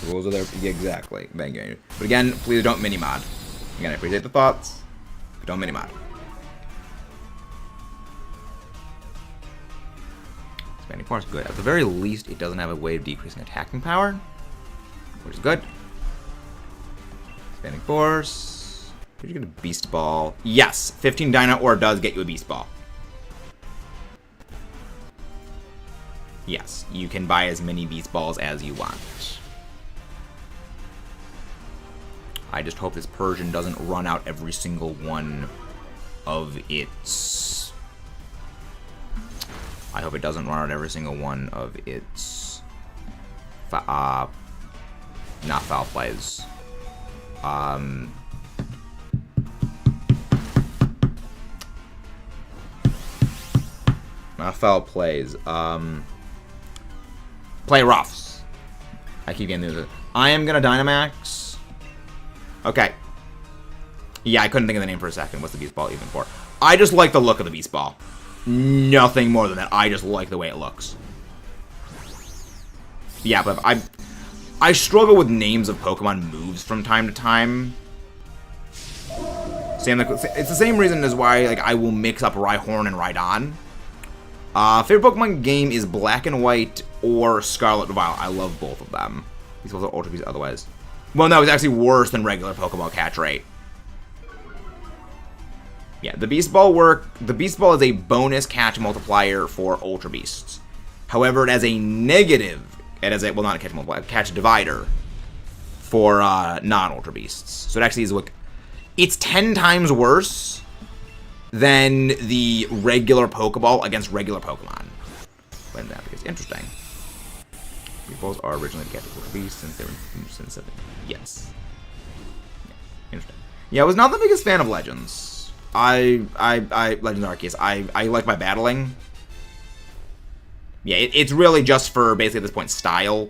The rules are there. Yeah, exactly. Thank you. But again, please don't mini-mod. Again, I appreciate the thoughts, but don't mini-mod. Expanding force, good. At the very least, it doesn't have a way of decreasing attacking power, which is good. Expanding Force. Did you get a Beast Ball? Yes, 15 Dyna Ore does get you a Beast Ball. Yes, you can buy as many Beast Balls as you want. I just hope this Persian doesn't run out every single one of its... I hope it doesn't run out every single one of its... not foul plays. Not foul plays. Play roughs. I keep getting these. I am gonna Dynamax. Okay. Yeah, I couldn't think of the name for a second. What's the Beast Ball even for? I just like the look of the Beast Ball. Nothing more than that. I just like the way it looks. Yeah, but I struggle with names of Pokemon moves from time to time. It's the same reason as why like I will mix up Rhyhorn and Rhydon. Favorite Pokemon game is Black and White or Scarlet and Violet. I love both of them. These both are Ultra Beasts otherwise. Well, no, it's actually worse than regular Pokemon catch rate. Yeah, the Beast Ball The Beast Ball is a bonus catch multiplier for Ultra Beasts. However, it has a negative. It has a, well, not a catch multiplier, catch divider for non-Ultra Beasts. So it actually is like, it's 10 times worse than the regular Pokeball against regular Pokemon. When that is interesting. Beast Balls are originally to catch Ultra Beasts since they were since yes. Yeah, interesting. Yeah, I was not the biggest fan of Legends. Legends Arceus. I like my battling. Yeah, it's really just for, basically at this point, style.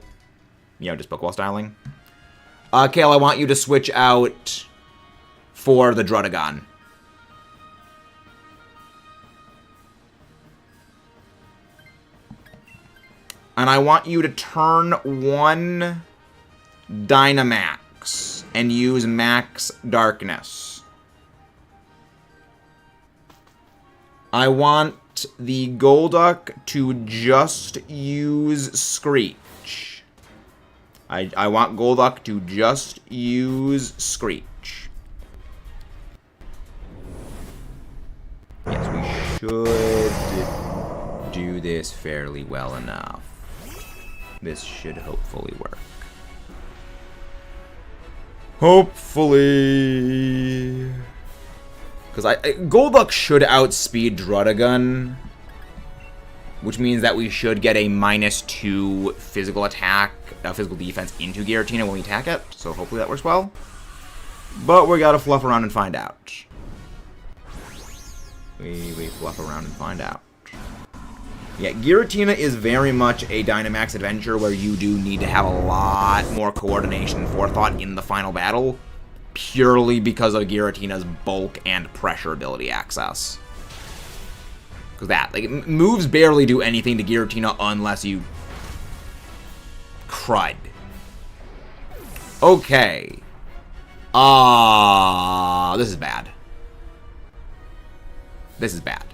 You know, just Pokeball styling. Kale, I want you to switch out for the Druddigon. And I want you to turn 1 Dynamax and use Max Darkness. I want the Golduck to just use Screech. I want Golduck to just use Screech. Yes, we should do this fairly well enough. This should hopefully work. Hopefully. Because Golduck should outspeed Druddigon, which means that we should get a -2 physical attack, physical defense into Giratina when we attack it. So hopefully that works well. But we gotta fluff around and find out. We fluff around and find out. Yeah, Giratina is very much a Dynamax Adventure where you do need to have a lot more coordination and forethought in the final battle, purely because of Giratina's bulk and pressure ability access. Because that, like, moves barely do anything to Giratina unless you crud. Okay. This is bad. This is bad.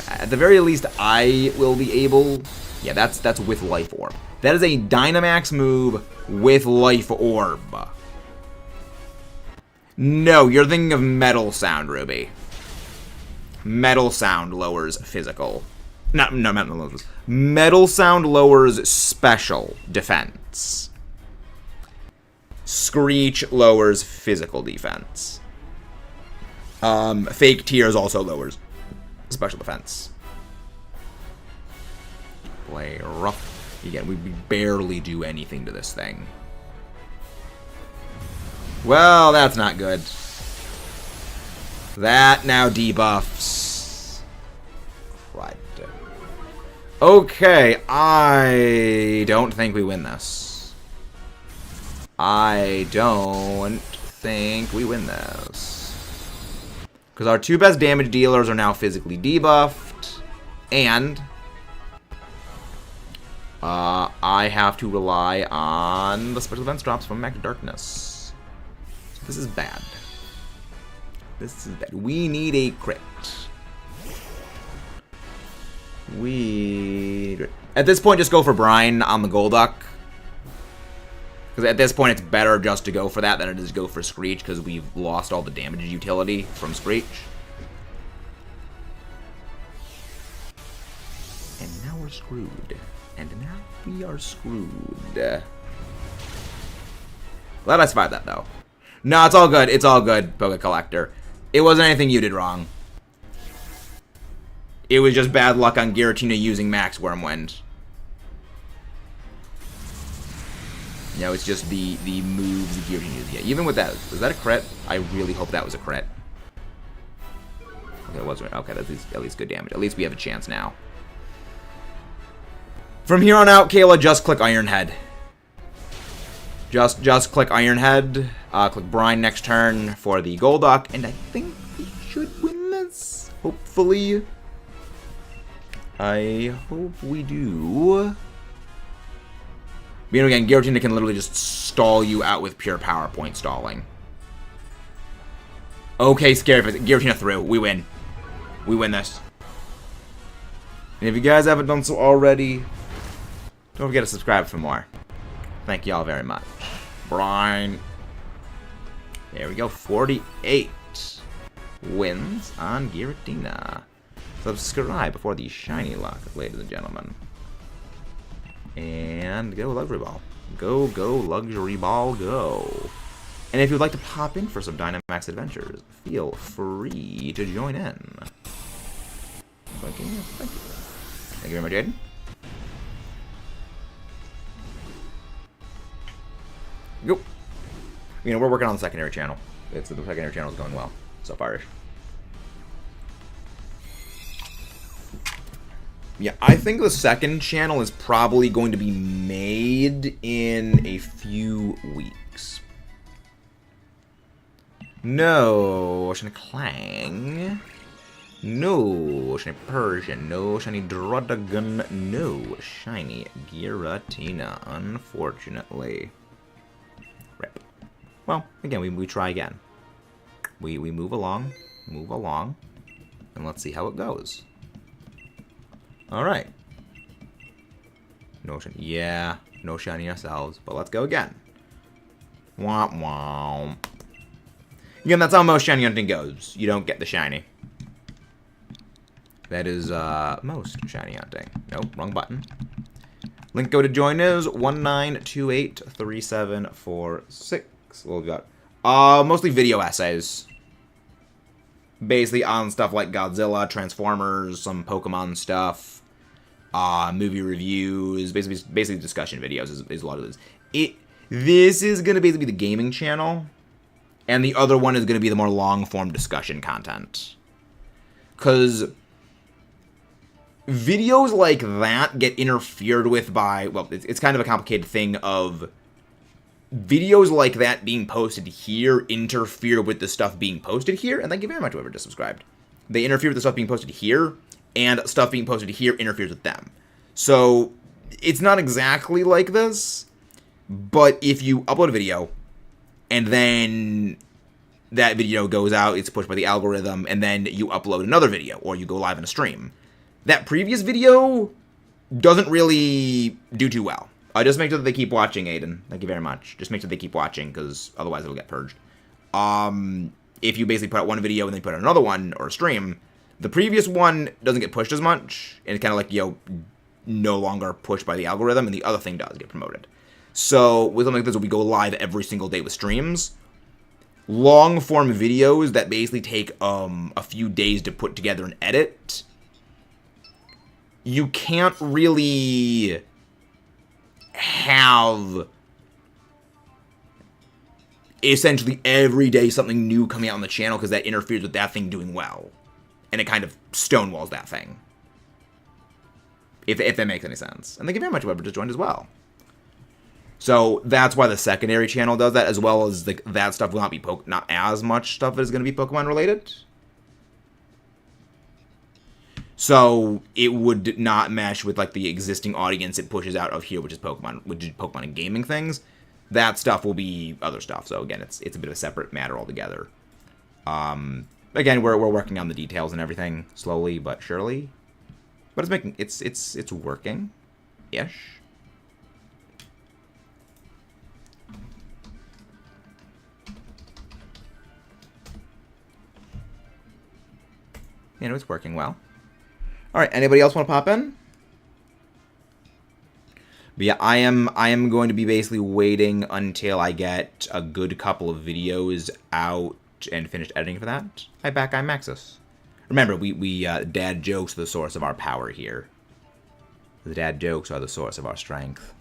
At the very least, I will be able... Yeah, that's with Life Orb. That is a Dynamax move with Life Orb. No, you're thinking of Metal Sound, Ruby. Metal Sound lowers physical. No, Metal Sound lowers special defense. Screech lowers physical defense. Fake Tears also lowers special defense. Play rough. Again, we barely do anything to this thing. Well, that's not good. That now debuffs. Crud. Okay, I don't think we win this. I don't think we win this. Because our 2 best damage dealers are now physically debuffed. And I have to rely on the special defense drops from Max Darkness. So this is bad. This is bad. We need a crit. At this point, just go for Brine on the Golduck. Because at this point, it's better just to go for that than it is to go for Screech, because we've lost all the damage utility from Screech. And now we're screwed. And now we are screwed. Glad I survived that, though. No, it's all good. It's all good, Poké Collector. It wasn't anything you did wrong. It was just bad luck on Giratina using Max Wormwind. You know, it's just the moves the Giratina uses. Yeah, even with that, was that a crit? I really hope that was a crit. Okay, it wasn't. Okay, that's at least good damage. At least we have a chance now. From here on out, Kayla, just click Iron Head. Just click Iron Head. Click Brine next turn for the Golduck, and I think we should win this. Hopefully. I hope we do. You know, again, Giratina can literally just stall you out with pure power point stalling. Okay, scary. Giratina through. We win. We win this. And if you guys haven't done so already, don't forget to subscribe for more. Thank y'all very much. Brine. There we go. 48 wins on Giratina. Subscribe before the shiny luck, ladies and gentlemen. And go Luxury Ball. Go, Luxury Ball, go. And if you'd like to pop in for some Dynamax Adventures, feel free to join in. Thank you. Thank you very much, Aiden. Go. You know, we're working on the secondary channel. The secondary channel is going well so far. Yeah, I think the second channel is probably going to be made in a few weeks. No shiny Clang. No shiny Persian. No shiny Druddigon. No shiny Giratina, unfortunately. Rip. Well, again, we try again. We move along, and let's see how it goes. Alright. No shiny. Yeah, no shiny ourselves, but let's go again. Womp womp. Again, that's how most shiny hunting goes. You don't get the shiny. That is, most shiny hunting. Nope, wrong button. Link go to join is 19283746. What we got? Mostly video essays. Basically on stuff like Godzilla, Transformers, some Pokemon stuff. Movie reviews, basically discussion videos is a lot of this. This is going to basically be the gaming channel, and the other one is going to be the more long-form discussion content. Because videos like that get interfered with by, well, it's kind of a complicated thing of videos like that being posted here interfere with the stuff being posted here, and thank you very much whoever just subscribed. They interfere with the stuff being posted here, and stuff being posted here interferes with them. So, it's not exactly like this, but if you upload a video, and then that video goes out, it's pushed by the algorithm, and then you upload another video, or you go live in a stream, that previous video doesn't really do too well. Just make sure that they keep watching, Aiden. Thank you very much. Just make sure they keep watching, because otherwise it'll get purged. If you basically put out one video and then put out another one, or a stream, the previous one doesn't get pushed as much, and it's kind of like, no longer pushed by the algorithm, and the other thing does get promoted. So, with something like this, where we go live every single day with streams, long-form videos that basically take a few days to put together and edit, you can't really have essentially every day something new coming out on the channel, because that interferes with that thing doing well. And it kind of stonewalls that thing. If that makes any sense. And thank you very much, whoever just joined as well. So that's why the secondary channel does that, as well as that stuff will not be not as much stuff is going to be Pokemon related. So it would not mesh with like the existing audience it pushes out of here, which is Pokemon and gaming things. That stuff will be other stuff. So again, it's a bit of a separate matter altogether. Again, we're working on the details and everything slowly but surely. But it's working ish. You know, it's working well. Alright, anybody else want to pop in? But yeah, I am going to be basically waiting until I get a good couple of videos out and finished editing for that. Hi back, I'm Maxis. Remember, we dad jokes are the source of our power here. The dad jokes are the source of our strength.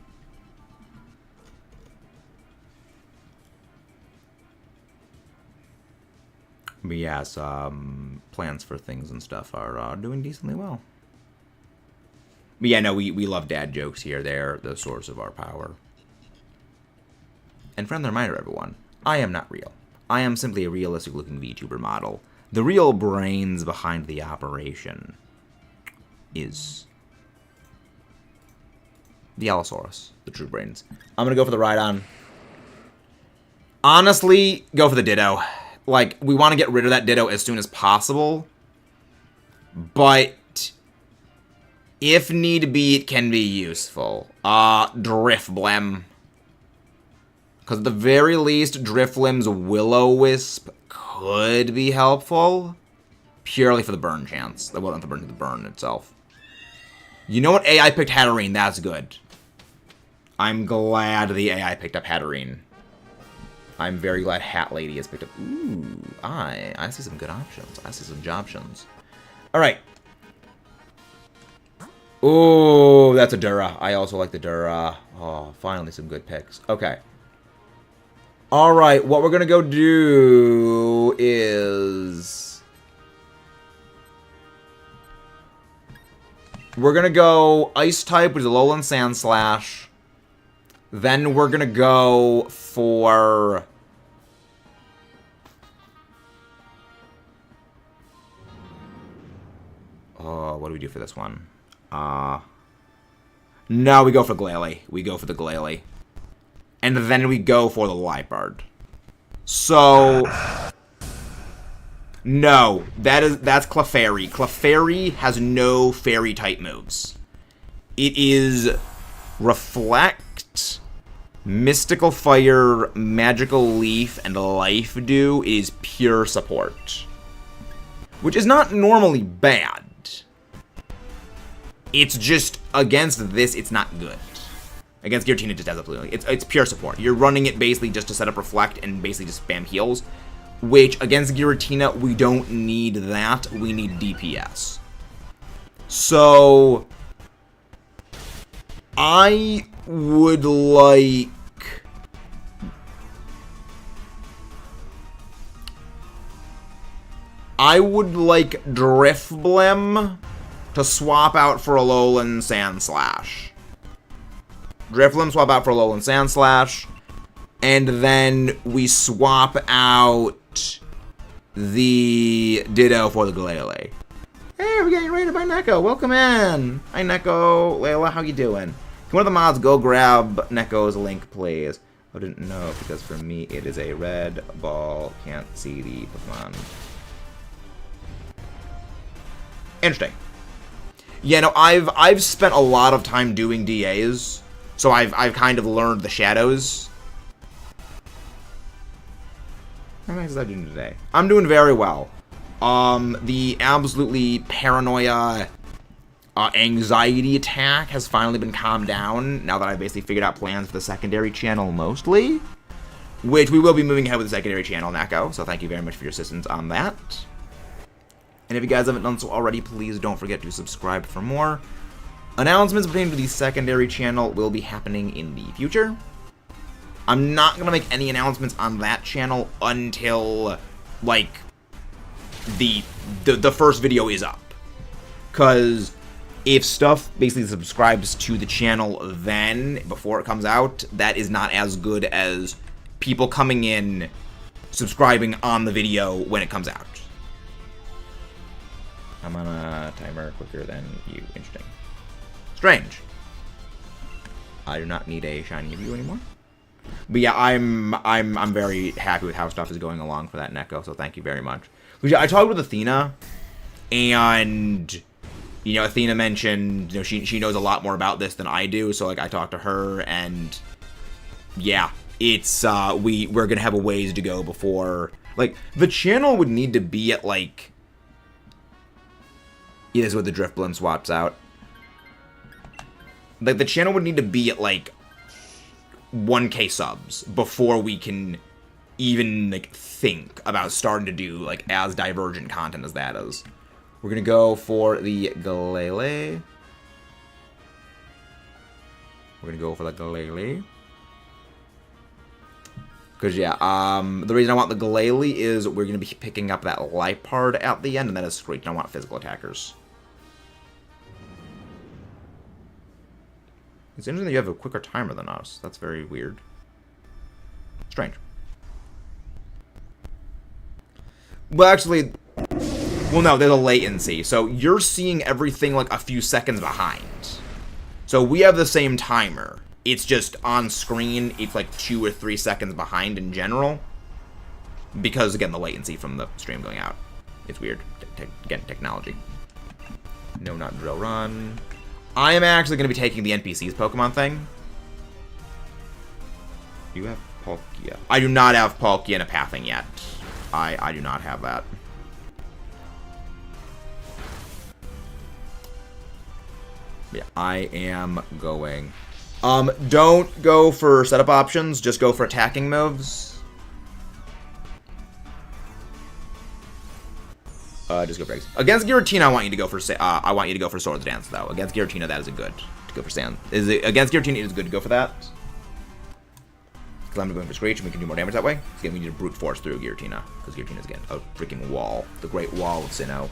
But yes, plans for things and stuff are doing decently well. But yeah, no, we love dad jokes here. They're the source of our power. And friendly reminder, everyone, I am not real. I am simply a realistic-looking VTuber model. The real brains behind the operation is the Allosaurus, the true brains. I'm gonna go for the Rhydon. Honestly, go for the Ditto. Like, we want to get rid of that Ditto as soon as possible. But if need be, it can be useful. Drifblim. Because at the very least, Drifblim's Will-O-Wisp could be helpful. Purely for the burn chance. Well, not the burn itself. You know what? AI picked Hatterene. That's good. I'm glad the AI picked up Hatterene. I'm very glad Hat Lady has picked up... Ooh, I see some good options. I see some jobtions. Alright. Ooh, that's a Dura. I also like the Dura. Oh, finally some good picks. Okay. Alright, what we're gonna go do is... we're gonna go Ice type with Alolan Sandslash. Then we're gonna go for... oh, what do we do for this one? No, we go for Glalie. We go for the Glalie. And then we go for the Liepard. So... no, that's Clefairy. Clefairy has no fairy-type moves. It is Reflect, Mystical Fire, Magical Leaf, and Life Dew. It is pure support. Which is not normally bad. It's just, against this, it's not good. Against Giratina, it just has absolutely... it's pure support. You're running it basically just to set up Reflect and basically just spam heals. Which, against Giratina, we don't need that. We need DPS. So... I would like... Drifblim to swap out for Alolan Sandslash. Drifblim swap out for Alolan Sandslash. And then we swap out the Ditto for the Glalie. Hey, we're getting raided by Neko. Welcome in. Hi, Neko. Layla, how you doing? Can one of the mods go grab Neko's link, please? I didn't know, because for me, it is a red ball. Can't see the Pokemon. Interesting. Yeah, no, I've spent a lot of time doing DAs, so I've kind of learned the shadows. How am I doing today? I'm doing very well. The absolutely paranoia, anxiety attack has finally been calmed down now that I've basically figured out plans for the secondary channel mostly, which we will be moving ahead with the secondary channel, Neko, so thank you very much for your assistance on that. And if you guys haven't done so already, please don't forget to subscribe for more. Announcements pertaining to the secondary channel will be happening in the future. I'm not going to make any announcements on that channel until, like, the first video is up. Because if stuff basically subscribes to the channel then, before it comes out, that is not as good as people coming in, subscribing on the video when it comes out. I'm on a timer quicker than you. Interesting. Strange. I do not need a shiny view anymore. But yeah, I'm very happy with how stuff is going along for that Neko, so thank you very much. I talked with Athena, and you know, Athena mentioned, you know, she knows a lot more about this than I do, so like I talked to her, and yeah, it's we're gonna have a ways to go before, like, the channel would need to be at like Yeah, this is what the Driftbloom swaps out. Like, the channel would need to be at, like, 1K subs before we can even, like, think about starting to do, like, as divergent content as that is. We're gonna go for the Glalie. We're gonna go for the Glalie. Because, yeah, the reason I want the Glalie is we're gonna be picking up that Lipard at the end, and that is Screech, and I want physical attackers. It's interesting that you have a quicker timer than us. That's very weird. Strange. Well, actually, well, no, there's a latency. So you're seeing everything like a few seconds behind. So we have the same timer. It's just on screen, it's like 2 or 3 seconds behind in general. Because, again, the latency from the stream going out. It's weird. Again, technology. No, not drill run. I am actually going to be taking the NPC's Pokemon thing. You have Palkia. I do not have Palkia in a pathing yet. I do not have that. Yeah, I am going. Don't go for setup options. Just go for attacking moves. Just go for eggs. Against Giratina, I want you to go for Swords Dance though. Against Giratina, that is a good to go for Sand. Against Giratina, it is good to go for that. Because I'm going for Screech, and we can do more damage that way. So again, we need to brute force through Giratina, because Giratina's getting a freaking wall, the Great Wall of Sinnoh.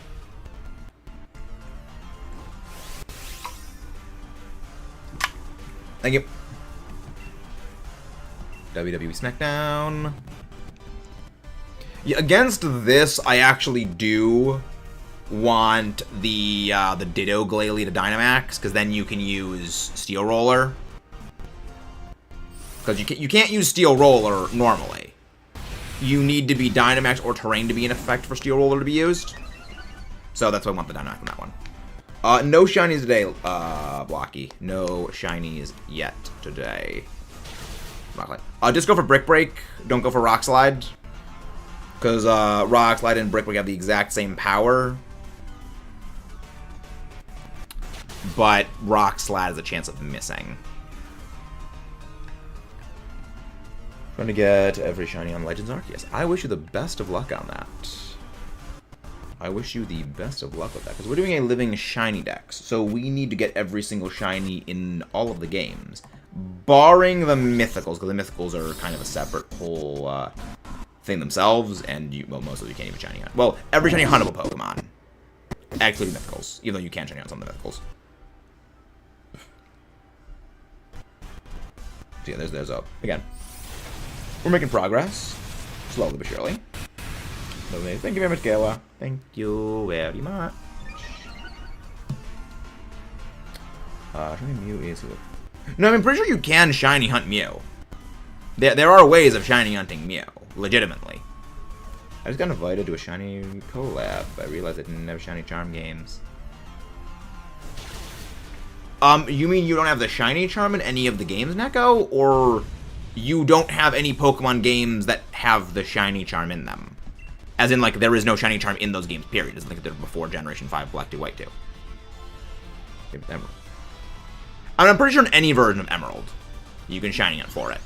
Thank you. WWE SmackDown. Yeah, against this, I actually do want the Ditto Glalie to Dynamax, because then you can use Steel Roller. Because you can't use Steel Roller normally. You need to be Dynamax or Terrain to be in effect for Steel Roller to be used. So that's why I want the Dynamax on that one. No shinies today, Blocky. No shinies yet today. Just go for Brick Break. Don't go for Rock Slide. Because Rock Slide and Brick Break have the exact same power. But Rock Slide has a chance of missing. Trying to get every shiny on Legends Arceus. I wish you the best of luck on that. I wish you the best of luck with that. Because we're doing a living shiny dex. So we need to get every single shiny in all of the games. Barring the mythicals. Because the mythicals are kind of a separate whole thing themselves. And, well, most of you can't even shiny hunt. Well, every shiny huntable Pokemon. Excluding mythicals. Even though you can shiny hunt some of the mythicals. So yeah, there's a... Again. We're making progress. Slowly but surely. Thank you very much, Gawa. Thank you very much. Shiny Mew is... No, I'm pretty sure you can shiny hunt Mew. There are ways of shiny hunting Mew. Legitimately. I just got invited to a shiny collab. I realized I didn't have shiny charm games. You mean you don't have the shiny charm in any of the games, Neko? Or you don't have any Pokemon games that have the shiny charm in them? As in, like, there is no shiny charm in those games, period. It's like they're before Generation 5, Black 2, White 2. Emerald. I mean, I'm pretty sure in any version of Emerald, you can shiny hunt for it.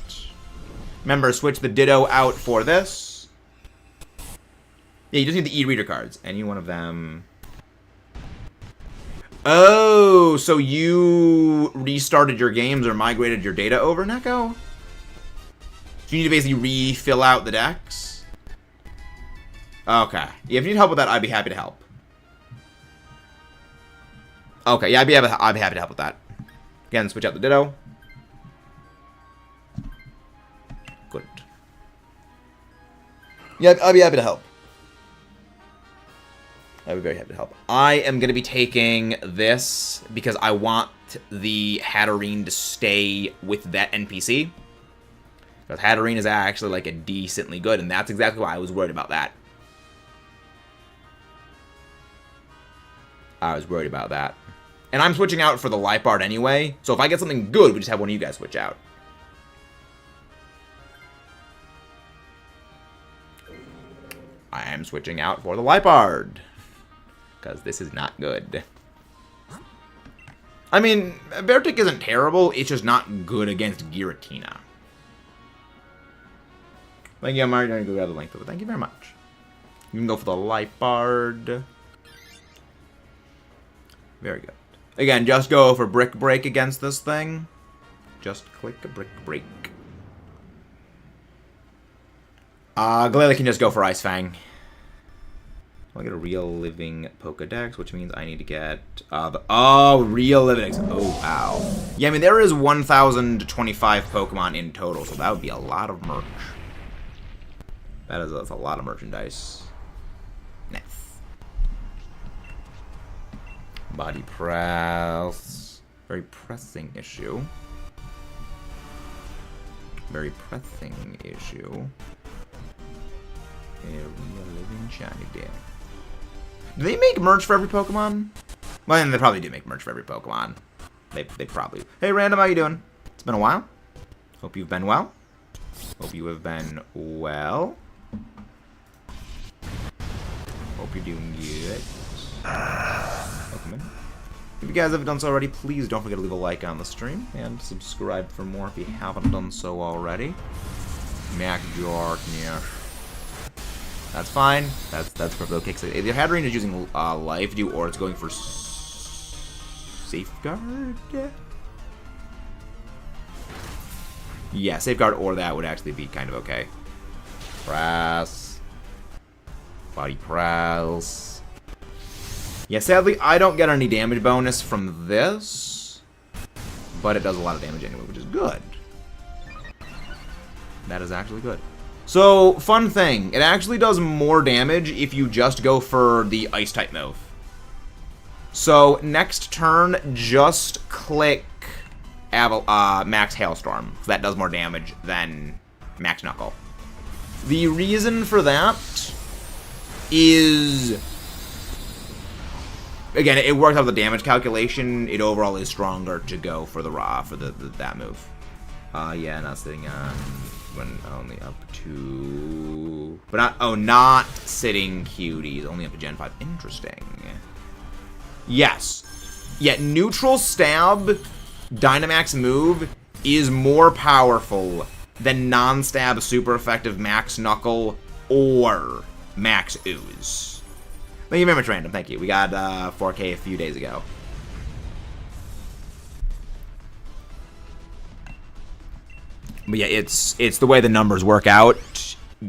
Remember, switch the Ditto out for this. Yeah, you just need the e-reader cards. Any one of them. Oh, so you restarted your games or migrated your data over, Neko? So you need to basically refill out the decks? Okay. Yeah, if you need help with that, I'd be happy to help. Okay, yeah, I'd be happy to help with that. Again, switch out the Ditto. Good. Yeah, I'd be happy to help. I'd be very happy to help. I am going to be taking this because I want the Hatterene to stay with that NPC. Because Hatterene is actually like a decently good, and that's exactly why I was worried about that. I was worried about that. And I'm switching out for the Lipard anyway, so if I get something good, we just have one of you guys switch out. I am switching out for the Lipard. because this is not good. I mean, Beartic isn't terrible, it's just not good against Giratina. Thank you, I'm already going to go grab the length of it. Thank you very much. You can go for the Life Bard. Very good. Again, just go for Brick Break against this thing. Just click a Brick Break. Glalie can just go for Ice Fang. I'll get a Real Living Pokedex, which means I need to get Real Living. Oh, wow. Yeah, I mean, there is 1,025 Pokemon in total, so that would be a lot of merch. That's a lot of merchandise. Nice. Body press. Very pressing issue. Very pressing issue. A Real Living Shiny Deck. Do they make merch for every Pokemon? Well, they probably do make merch for every Pokemon. They probably... Hey, Random, how you doing? It's been a while. Hope you've been well. Hope you have been well. Hope you're doing good. Welcome in. If you guys haven't done so already, please don't forget to leave a like on the stream and subscribe for more if you haven't done so already. Mac Jordan. That's fine. That's perfectly okay. So if your Hatterene is using Life Dew or it's going for Safeguard. Yeah, Safeguard or that would actually be kind of okay. Press. Body press. Yeah, sadly, I don't get any damage bonus from this. But it does a lot of damage anyway, which is good. That is actually good. So, fun thing. It actually does more damage if you just go for the Ice-type move. So, next turn, just click Max Hailstorm. So that does more damage than Max Knuckle. The reason for that is... Again, it works out the damage calculation. It overall is stronger to go for the that move. Yeah, not sitting on when only up to, but not sitting cuties, only up to Gen 5. Interesting. Yes. Yet neutral stab Dynamax move is more powerful than non-stab super effective Max Knuckle or Max Ooze. Thank you very much, Random. Thank you. We got 4K a few days ago. But yeah, it's the way the numbers work out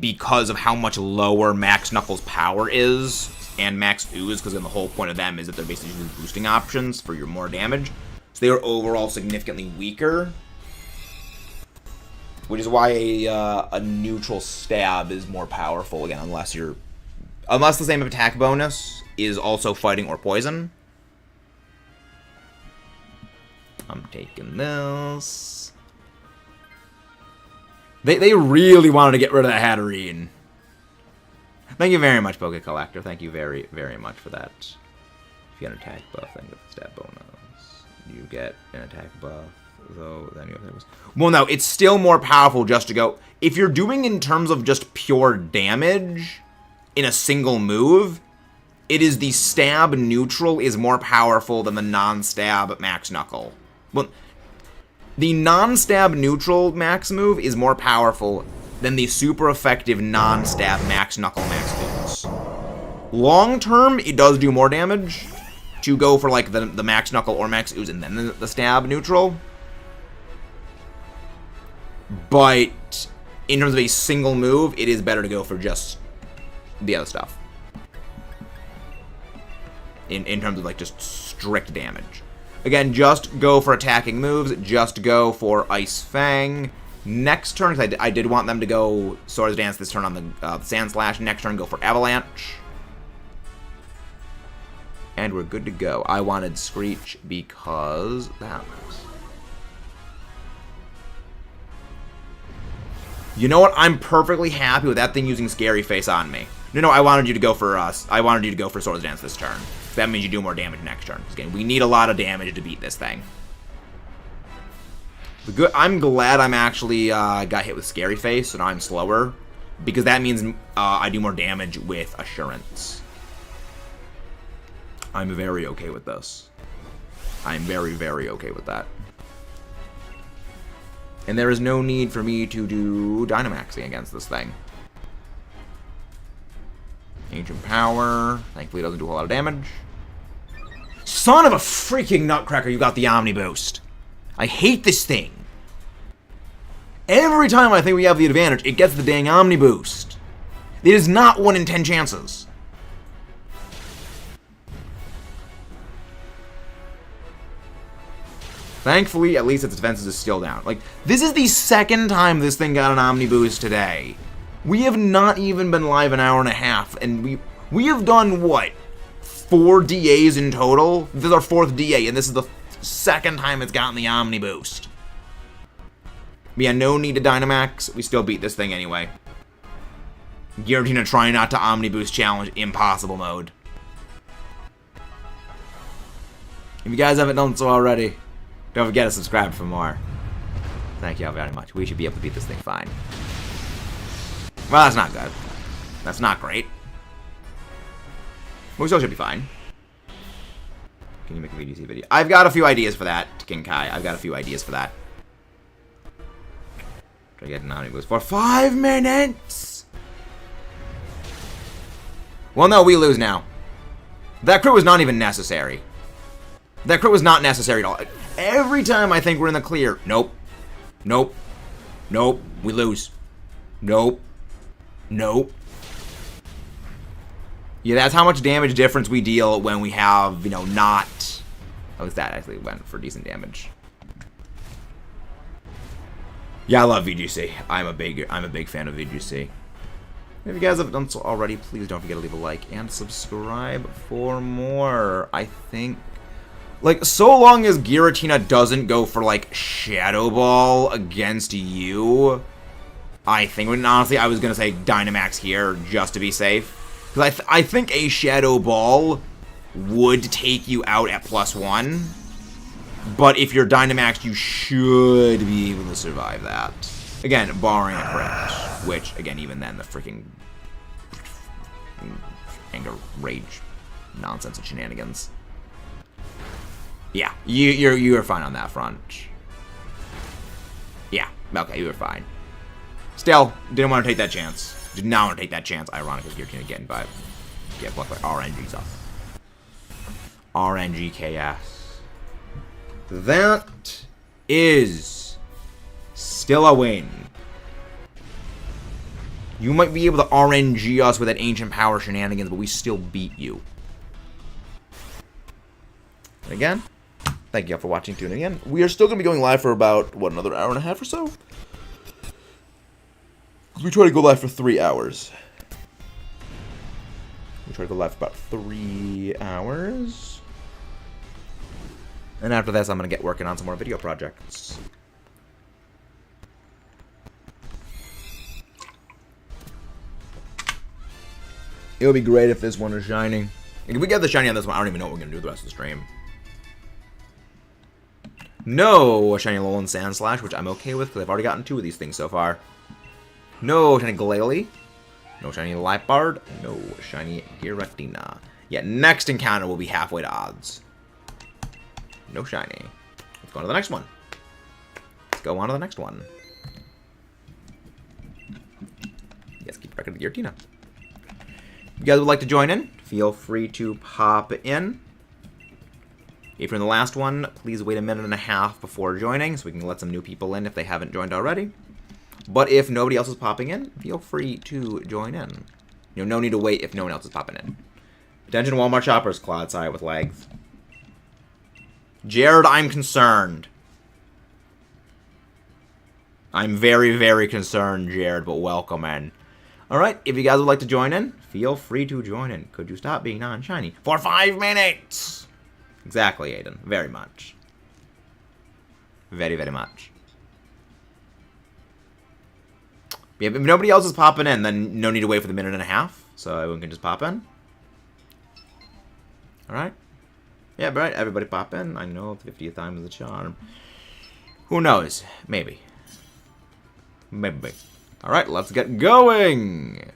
because of how much lower Max Knuckles' power is and Max Ooze, because then the whole point of them is that they're basically using boosting options for your more damage. So they are overall significantly weaker, which is why a neutral stab is more powerful, again, unless the same attack bonus is also fighting or poison. I'm taking this. They really wanted to get rid of that Hatterene. Thank you very much, Poke Collector. Thank you very, very much for that. If you get an attack buff, then get the stat bonus. You get an attack buff, though, then you have things. Well, no, it's still more powerful just to go... If you're doing in terms of just pure damage in a single move, it is the stab neutral is more powerful than the non-stab Max Knuckle. Well... The non-stab neutral Max move is more powerful than the super effective non-stab Max Knuckle Max Ooze. Long term, it does do more damage to go for like the Max Knuckle or Max Ooze and then the stab neutral. But in terms of a single move, it is better to go for just the other stuff. In terms of like just strict damage. Again, just go for attacking moves. Just go for Ice Fang. Next turn, because I did want them to go Swords Dance this turn on the Sand Slash. Next turn, go for Avalanche. And we're good to go. I wanted Screech because that was... You know what? I'm perfectly happy with that thing using Scary Face on me. No, I wanted you to go for Swords Dance this turn. That means you do more damage next turn. Again, we need a lot of damage to beat this thing. I'm glad I'm actually got hit with Scary Face, so now I'm slower. Because that means I do more damage with Assurance. I'm very okay with this. I'm very, very okay with that. And there is no need for me to do Dynamaxing against this thing. Ancient Power. Thankfully, it doesn't do a lot of damage. Son of a freaking nutcracker, you got the Omni Boost. I hate this thing. Every time I think we have the advantage, it gets the dang Omni Boost. It is not 1 in 10 chances. Thankfully, at least its defenses is still down. Like, this is the second time this thing got an Omni Boost today. We have not even been live an hour and a half, and we have done, what, 4 DAs in total? This is our 4th DA, and this is the second time it's gotten the Omni Boost. But yeah, no need to Dynamax. We still beat this thing anyway. Giratina trying not to Omni Boost challenge, impossible mode. If you guys haven't done so already, don't forget to subscribe for more. Thank you all very much. We should be able to beat this thing fine. Well, that's not good. That's not great. But we still should be fine. Can you make a VGC video? I've got a few ideas for that, King Kai. I've got a few ideas for that. Try to get an Omni Boost for 5 minutes! Well, no, we lose now. That crit was not even necessary. That crit was not necessary at all. Every time I think we're in the clear, nope. Nope. Nope. We lose. Nope. Nope. Yeah, that's how much damage difference we deal when we have, you know, not... At least that actually went for decent damage. Yeah, I love VGC. I'm a big fan of VGC. If you guys haven't done so already, please don't forget to leave a like and subscribe for more. I think... Like, so long as Giratina doesn't go for, like, Shadow Ball against you, I think, when honestly, I was going to say Dynamax here, just to be safe. Because I think a Shadow Ball would take you out at +1. But if you're Dynamax, you should be able to survive that. Again, barring a crit. Which, again, even then, the freaking anger, rage, nonsense and shenanigans. Yeah, you were fine on that front. Yeah, okay, you were fine. Still, didn't want to take that chance. Did not want to take that chance. Ironically, you're gonna get blocked by RNG stuff. RNG KS. That is still a win. You might be able to RNG us with that ancient power shenanigans, but we still beat you. And again, thank you all for watching, tuning in. We are still going to be going live for about, what, another hour and a half or so? We try to go live for 3 hours. We try to go live for about 3 hours. And after this, I'm going to get working on some more video projects. It would be great if this one is shining. If we get the shiny on this one, I don't even know what we're going to do the rest of the stream. No shiny Alolan Sandslash, which I'm okay with because I've already gotten 2 of these things so far. No shiny Glalie. No shiny Lipard. No shiny Giratina. Yeah, next encounter will be halfway to odds. No shiny. Let's go on to the next one. Let's go on to the next one. Yes, keep record of Giratina. If you guys would like to join in, feel free to pop in. If you're in the last one, please wait a minute and a half before joining so we can let some new people in if they haven't joined already. But if nobody else is popping in, feel free to join in. You know, no need to wait if no one else is popping in. Attention Walmart shoppers, Claude, sorry with lags. Jared, I'm concerned. I'm very, very concerned, Jared, but welcome in. Alright, if you guys would like to join in, feel free to join in. Could you stop being non-shiny? For 5 minutes! Exactly, Aiden. Very much. Very, very much. Yeah, if nobody else is popping in, then no need to wait for the minute and a half. So everyone can just pop in. Alright. Yeah, right. Everybody pop in. I know the 50th time is the charm. Who knows? Maybe. Maybe. Alright, let's get going!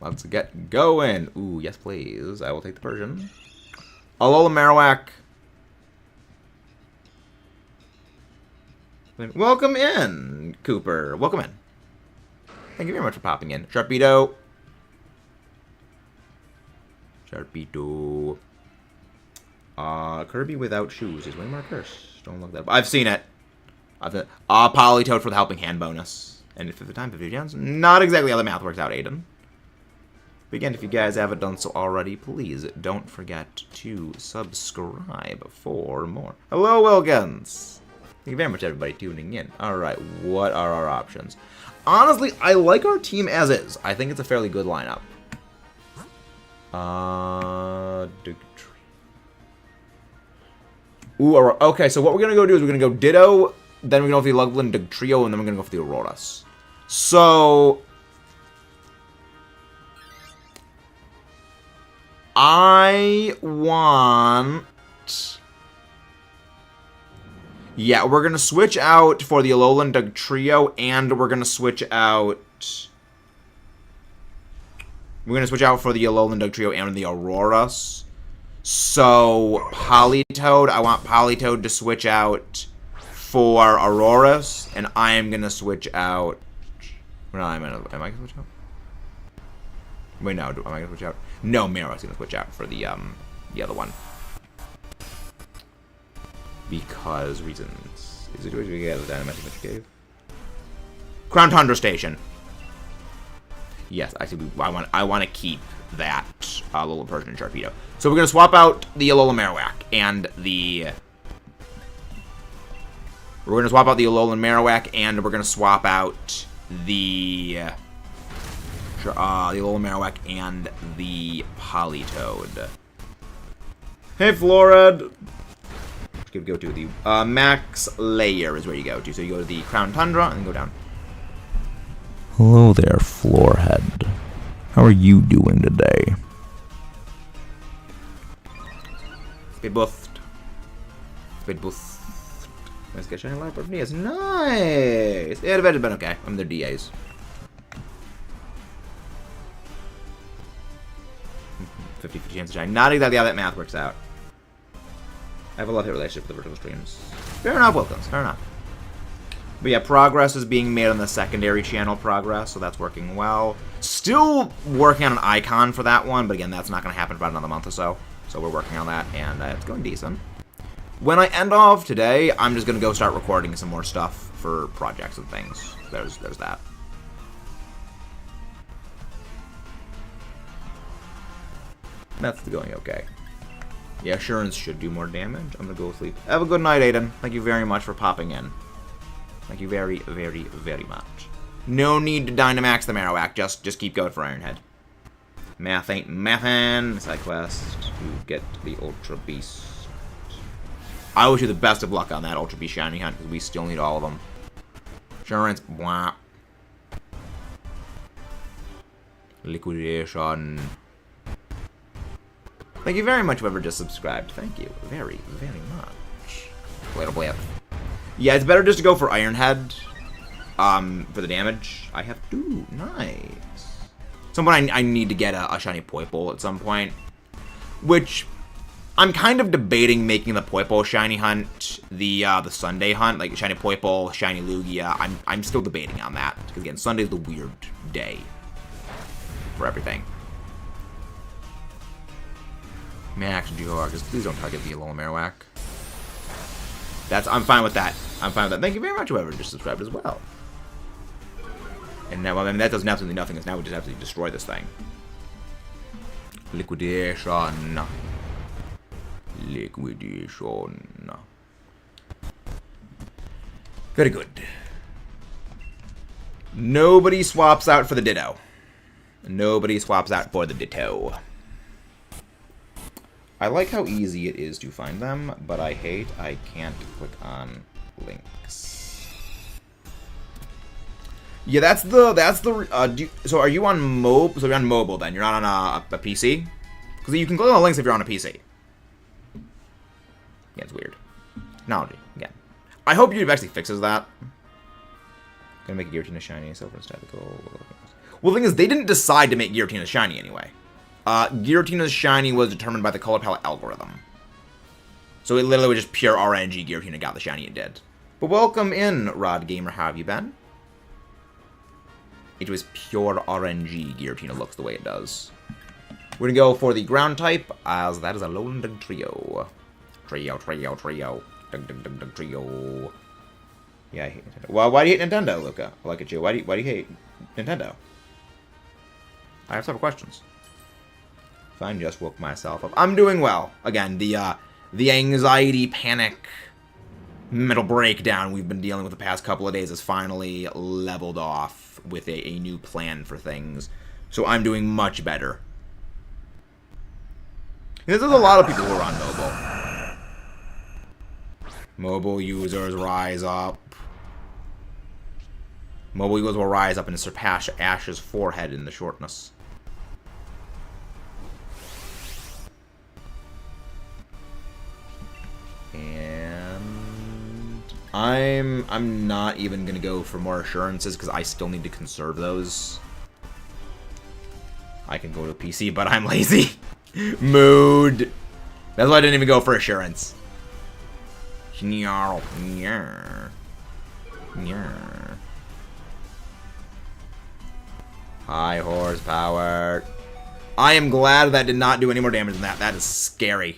Let's get going. Ooh, yes, please. I will take the Persian. Alola Marowak. Welcome in, Cooper. Welcome in. Thank you very much for popping in. Sharpedo. Sharpedo. Kirby without shoes is way more cursed. Don't look that up. I've seen it. Politoed for the helping hand bonus. And if at the time 50 gems, not exactly how the math works out, Aiden. But again, if you guys haven't done so already, please don't forget to subscribe for more. Hello, Wilkins. Thank you very much, everybody, tuning in. Alright, what are our options? Honestly, I like our team as is. I think it's a fairly good lineup. Ooh, okay, so what we're going to go do is we're going to go Ditto, then we're going to go for the Luglin Dugtrio, and then we're going to go for the Auroras. So I want... Yeah, we're going to switch out for the Alolan Dugtrio, and we're going to switch out... We're going to switch out for the Alolan Dugtrio and the Auroras. So, Politoed, I want Politoed to switch out for Auroras, and I am going to switch out... No, am I going to switch out? Wait, no, am I going to switch out? No, Marowak's going to switch out for the other one. Because reasons. Is it what we get the Dynamax Adventure Cave? Crown Tundra Station. Yes, actually, I want to keep that little Persian and Sharpedo. So we're going to swap out the Alola Marowak and the... We're going to swap out the Alolan Marowak, and we're going to swap out the Alolan Marowak and the Politoed. Hey, Florid. Go to the Max Layer is where you go to. So you go to the Crown Tundra and then go down. Hello there, Floorhead. How are you doing today? Speed boost. Speed boost. Let's get shiny light. Nice. Nice. Yeah, the vet has been okay. I'm their DAs. 50-50 chance of shine. Not exactly how that math works out. I have a love-hate relationship with the vertical streams. Fair enough, Wilkins. Fair enough. But yeah, progress is being made on the secondary channel progress, so that's working well. Still working on an icon for that one, but again, that's not going to happen for about another month or so. So we're working on that, and it's going decent. When I end off today, I'm just going to go start recording some more stuff for projects and things. There's that. That's going okay. Yeah, Assurance should do more damage. I'm gonna go to sleep. Have a good night, Aiden. Thank you very much for popping in. Thank you very, very, very much. No need to Dynamax the Marowak. Just keep going for Ironhead. Math ain't mathin'. Side quest to get the Ultra Beast. I wish you the best of luck on that Ultra Beast Shiny Hunt, because we still need all of them. Assurance. Blah. Liquidation. Thank you very much, whoever just subscribed. Thank you very, very much. Little blip. Yeah, it's better just to go for Ironhead. For the damage. I have two. Nice. Some point I need to get a shiny Poipole at some point. Which I'm kind of debating making the Poipole shiny hunt the Sunday hunt, like shiny Poipole, shiny Lugia. I'm still debating on that because again, Sunday's the weird day for everything. Max Georges, please don't target the Alola Marowak. I'm fine with that. I'm fine with that. Thank you very much, whoever just subscribed as well. And now, I mean, that does absolutely nothing, because now we just have to destroy this thing. Liquidation. Liquidation. Very good. Nobody swaps out for the Ditto. Nobody swaps out for the Ditto. I like how easy it is to find them, but I hate I can't click on links. Yeah, that's the. So are you on mobile? So you're on mobile then. You're not on a PC, because you can click on the links if you're on a PC. Yeah, it's weird. Technology again. I hope YouTube actually fixes that. Gonna make Giratina shiny, so for instead go. Well, the thing is, they didn't decide to make Giratina shiny anyway. Giratina's shiny was determined by the color palette algorithm. So it literally was just pure RNG. Giratina got the shiny it did. But welcome in, Rod Gamer. How have you been? It was pure RNG. Giratina looks the way it does. We're gonna go for the ground type, as that is a Alolan Trio. Trio. Trio. Yeah, I hate Nintendo. Well, why do you hate Nintendo, Luca? I look at you. Why do you hate Nintendo? I have several questions. Fine, just woke myself up. I'm doing well. Again, the anxiety, panic, mental breakdown we've been dealing with the past couple of days has finally leveled off with a new plan for things. So I'm doing much better. There's a lot of people who are on mobile. Mobile users rise up. Mobile users will rise up and surpass Ash's forehead in the shortness. And I'm not even gonna go for more assurances because I still need to conserve those. I can go to PC, but I'm lazy. Mood. That's why I didn't even go for assurance. High horsepower. I am glad that did not do any more damage than that. That is scary.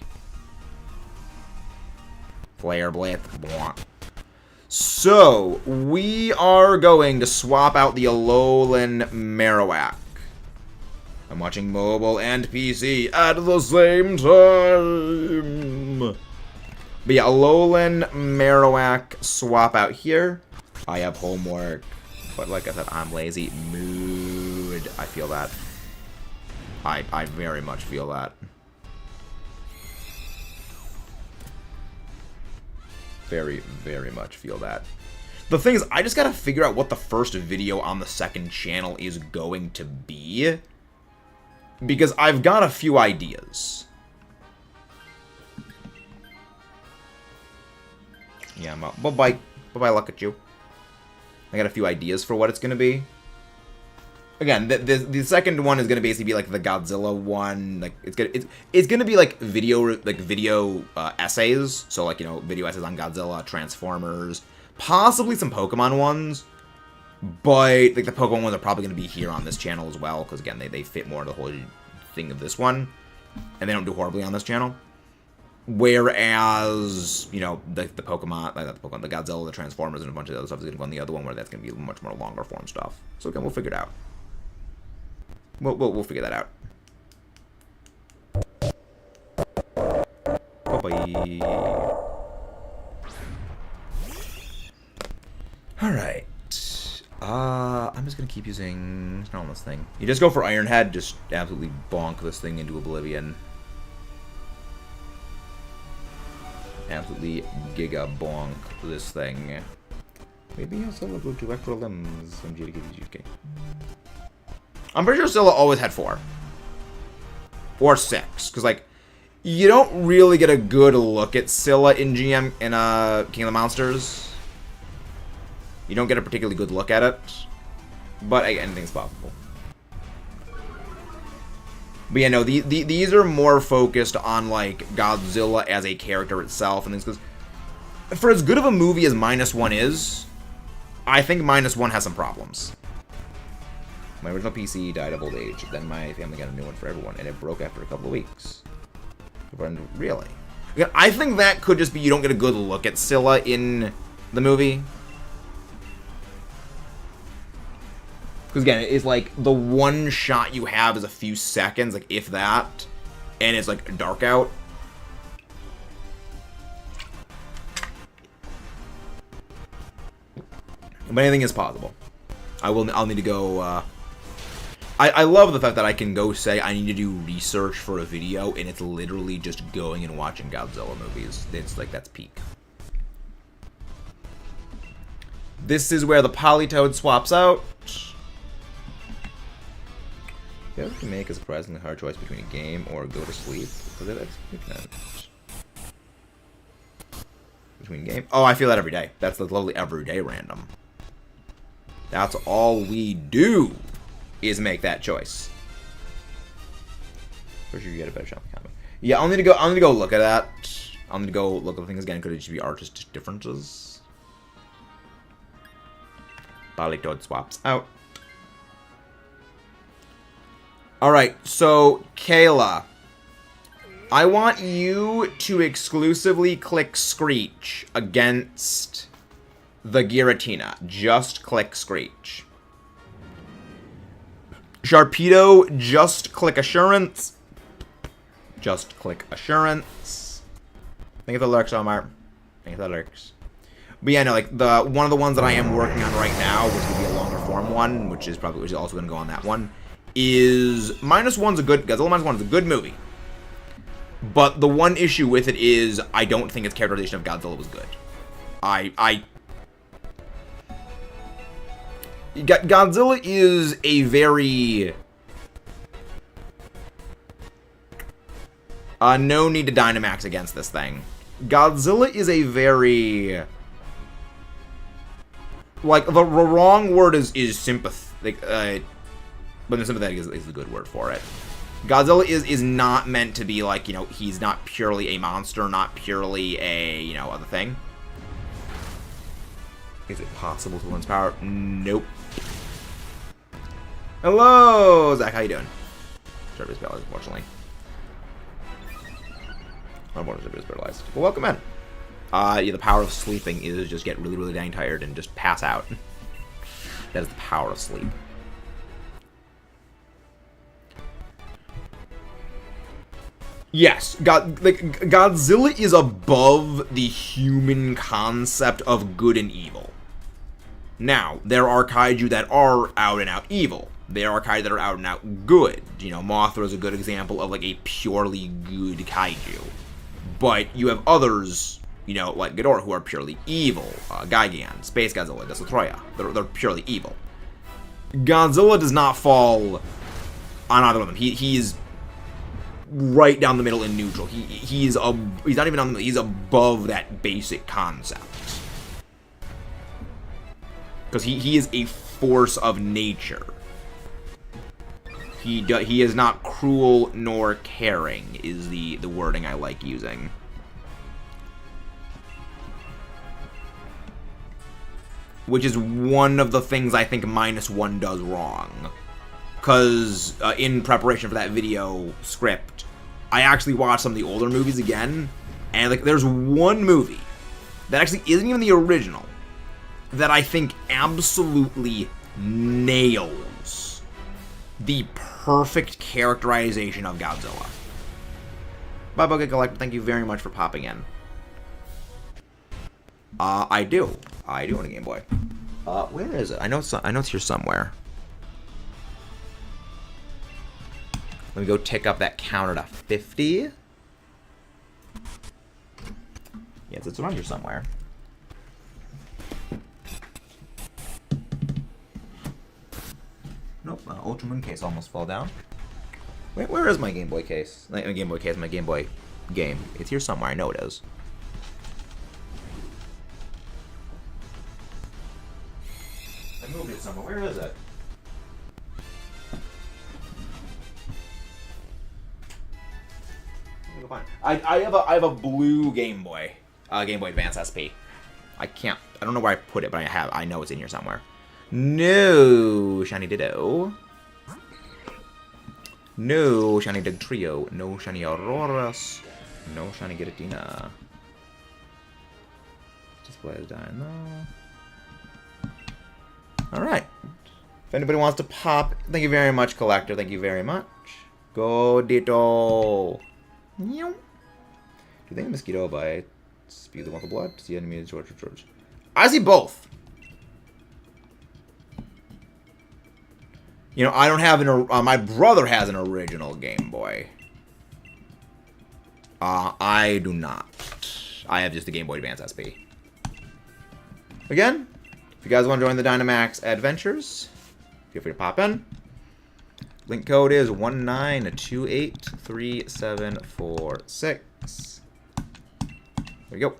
Flare Blade. So, we are going to swap out the Alolan Marowak. I'm watching mobile and PC at the same time. But yeah, Alolan Marowak swap out here. I have homework. But like I said, I'm lazy. Mood. I feel that. I very much feel that. Very, very much feel that. The thing is, I just gotta figure out what the first video on the second channel is going to be. Because I've got a few ideas. Yeah, I'm out. Bye-bye. Bye-bye, look at you. I got a few ideas for what it's gonna be. Again, the second one is gonna basically be like the Godzilla one. Like it's gonna be like video essays. So like, you know, video essays on Godzilla, Transformers, possibly some Pokemon ones. But like the Pokemon ones are probably gonna be here on this channel as well, because again they fit more into the whole thing of this one, and they don't do horribly on this channel. Whereas, you know, the Pokemon, like the Pokemon, the Godzilla, the Transformers, and a bunch of other stuff is gonna go on the other one, where that's gonna be much more longer form stuff. So again, we'll figure it out. We'll figure that out. Bye-bye. Alright. I'm just gonna keep using on this thing. You just go for Iron Head, just absolutely bonk this thing into oblivion. Absolutely giga bonk this thing. Maybe I'll still go to extra limbs. I'm pretty sure Scylla always had 4. Or 6. Because, like, you don't really get a good look at Scylla in GM in King of the Monsters. You don't get a particularly good look at it. But, again, anything's possible. But yeah, no, these are more focused on, like, Godzilla as a character itself and things. Because for as good of a movie as -1 is, I think -1 has some problems. My original PC died of old age. Then my family got a new one for everyone, and it broke after a couple of weeks. Really? Yeah, I think that could just be you don't get a good look at Scylla in the movie. Because again, it's like the one shot you have is a few seconds, like if that, and it's like dark out. But anything is possible. I'll need to go. I love the fact that I can go say I need to do research for a video, and it's literally just going and watching Godzilla movies. It's like that's peak. This is where the Politoed swaps out. You have to make a surprisingly hard choice between a game or go to sleep. Between game. Oh, I feel that every day. That's the lovely everyday random. That's all we do is make that choice. For sure you get a better shot in the comment. Yeah, I'm gonna go look at that. I'm gonna go look at the things again. Could it just be artist differences? Politoad swaps out. Alright, so Kayla, I want you to exclusively click Screech against the Giratina. Just click Screech. Sharpedo, just click Assurance. Just click Assurance. Think of the lurks, Omar. Think of the lurks. But yeah, no, like one of the ones that I am working on right now, which will be a longer form one, which is also going to go on that one, is Godzilla -1 is a good movie. But the one issue with it is I don't think its characterization of Godzilla was good. Godzilla is a very... no need to Dynamax against this thing. Godzilla is a very... Like, the wrong word is sympathetic, but the sympathetic is a good word for it. Godzilla is not meant to be, like, you know, he's not purely a monster, not purely a, you know, other thing. Is it possible to lose power? Nope. Hello, Zach, how you doing? Service paralyzed, unfortunately. Unfortunately, service paralyzed. Well, welcome in. Yeah, the power of sleeping is just get really, really dang tired and just pass out. That is the power of sleep. Yes, Godzilla is above the human concept of good and evil. Now, there are kaiju that are out and out evil. There are kaiju that are out and out good. You know, Mothra is a good example of, like, a purely good kaiju. But you have others, you know, like Ghidorah, who are purely evil. Gigan, Space Godzilla, Destroya. They're purely evil. Godzilla does not fall on either of them. He's right down the middle in neutral. He's not even on the middle. He's above that basic concept. Because he is a force of nature. He is not cruel nor caring, is the wording I like using. Which is one of the things I think -1 does wrong. Because in preparation for that video script, I actually watched some of the older movies again, and like there's one movie that actually isn't even the original that I think absolutely nails the perfect characterization of Godzilla. Bye, Bucket Collector. Thank you very much for popping in. I do on a Game Boy. Where is it? I know it's here somewhere. Let me go tick up that counter to 50. Yes, it's around here somewhere. Nope, my Ultraman case almost fell down. Wait, where is my Game Boy case? My Game Boy case, my Game Boy game. It's here somewhere, I know it is. I moved it somewhere, where is it? I have a blue Game Boy, Game Boy Advance SP. I don't know where I put it, but I know it's in here somewhere. No shiny Ditto. No shiny Dig Trio. No shiny Auroras. No shiny Giratina. Display is dying though. Alright. If anybody wants to pop, thank you very much, Collector. Thank you very much. Go Ditto. Do you think a mosquito bites? Spew the month of blood? See enemy George. I see both. You know, I don't have my brother has an original Game Boy. I do not. I have just the Game Boy Advance SP. Again, if you guys want to join the Dynamax Adventures, feel free to pop in. Link code is 19283746. There we go.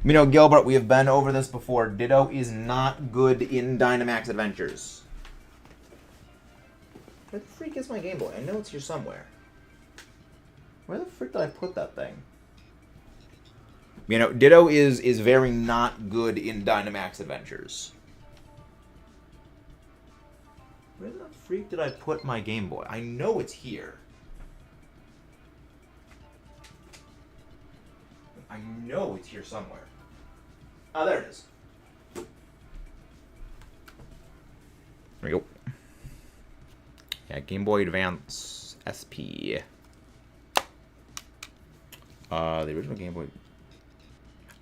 You know, Gilbert, we have been over this before. Ditto is not good in Dynamax Adventures. Where the freak is my Game Boy? I know it's here somewhere. Where the frick did I put that thing? You know, Ditto is very not good in Dynamax Adventures. Where the freak did I put my Game Boy? I know it's here. I know it's here somewhere. Oh, there it is. There we go. Yeah, Game Boy Advance SP. The original Game Boy...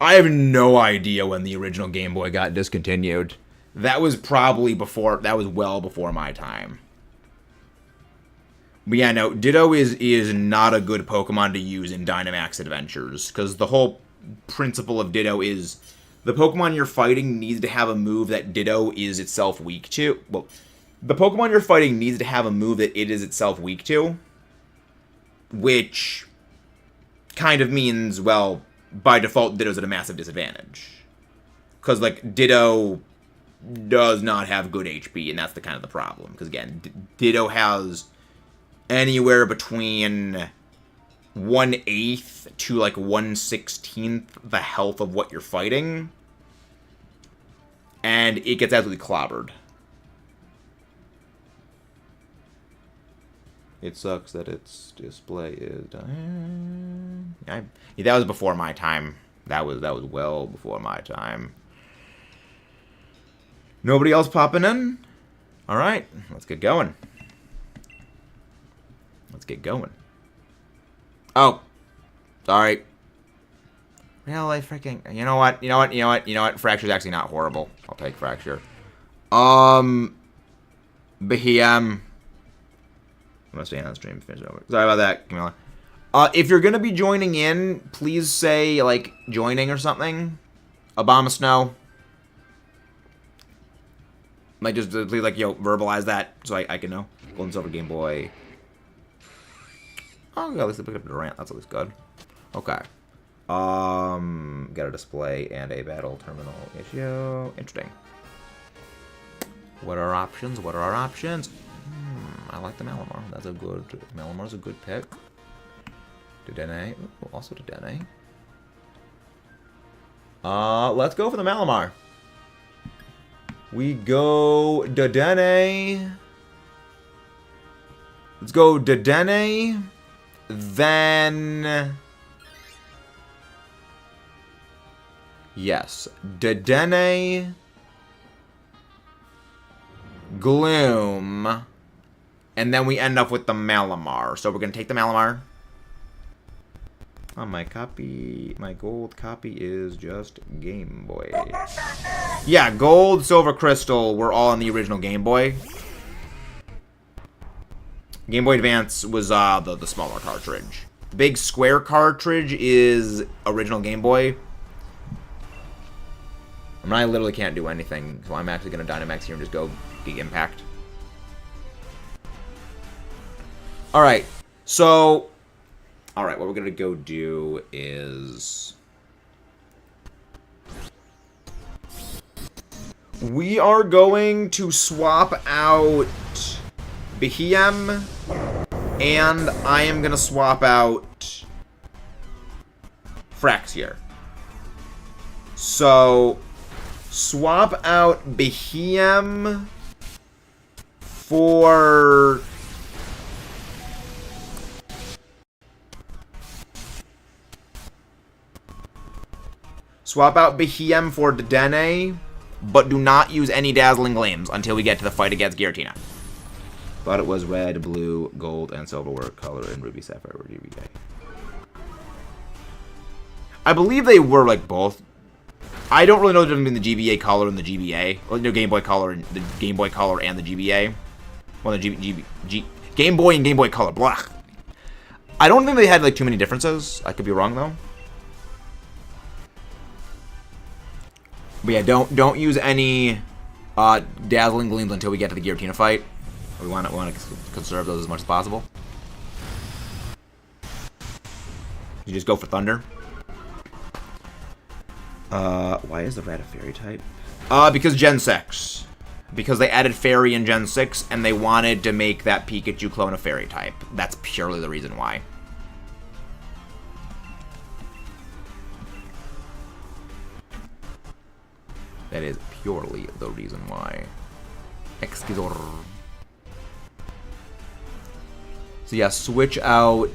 I have no idea when the original Game Boy got discontinued. That was probably before... That was well before my time. But yeah, no, Ditto is not a good Pokemon to use in Dynamax Adventures. Because the whole principle of Ditto is... The Pokemon you're fighting needs to have a move that Ditto is itself weak to. Well, the Pokemon you're fighting needs to have a move that it is itself weak to. Which kind of means, well, by default, Ditto's at a massive disadvantage. Because, like, Ditto does not have good HP, and that's the kind of the problem. Because, again, Ditto has anywhere between 1/8 to, like, 1/16 the health of what you're fighting. And it gets absolutely clobbered. It sucks that its display is dying. That was before my time. That was well before my time. Nobody else popping in? All right, let's get going. Let's get going. Oh, sorry. Really, freaking. You know what? Fracture's actually not horrible. I'll take Fracture. Behem. I'm gonna stay on the stream. Finish it over. Sorry about that, Camilla. If you're gonna be joining in, please say like joining or something. Obama Snow. Like just please like verbalize that so I can know. Gold and Silver Game Boy. Oh, yeah, at least I picked up Durant. That's at least good. Okay. Got a display and a battle terminal issue. Interesting. What are our options? What are our options? I like the Malamar. That's a good... Malamar's a good pick. Dedenne. Ooh, also Dedenne. Let's go for the Malamar. We go Dedenne. Let's go Dedenne. Then... Yes. Dedenne. Gloom. And then we end up with the Malamar. So we're going to take the Malamar. Oh, my gold copy is just Game Boy. Yeah, gold, silver, crystal were all on the original Game Boy. Game Boy Advance was the smaller cartridge. The big square cartridge is original Game Boy. I mean, I literally can't do anything, so I'm actually going to Dynamax here and just go Big Impact. Alright, so... Alright, what we're going to go do is... We are going to swap out Behem, and I am going to swap out Fraxier. So, swap out Behem for... Swap out Behem for Dedenne, but do not use any Dazzling Gleams until we get to the fight against Giratina. Thought it was red, blue, gold, and silver were color, and ruby, sapphire were GBA. I believe they were like both. I don't really know the difference between the GBA color and the GBA. Well, no, Game Boy color and the Game Boy color and the GBA. Well, the Game Boy and Game Boy color. Blah. I don't think they had like too many differences. I could be wrong though. But yeah, don't use any Dazzling Gleams until we get to the Giratina fight. We want to conserve those as much as possible. You just go for Thunder. Why is the red a fairy type? Because Gen 6. Because they added fairy in Gen 6, and they wanted to make that Pikachu clone a fairy type. That's purely the reason why. That is purely the reason why. Excuse. So yeah, switch out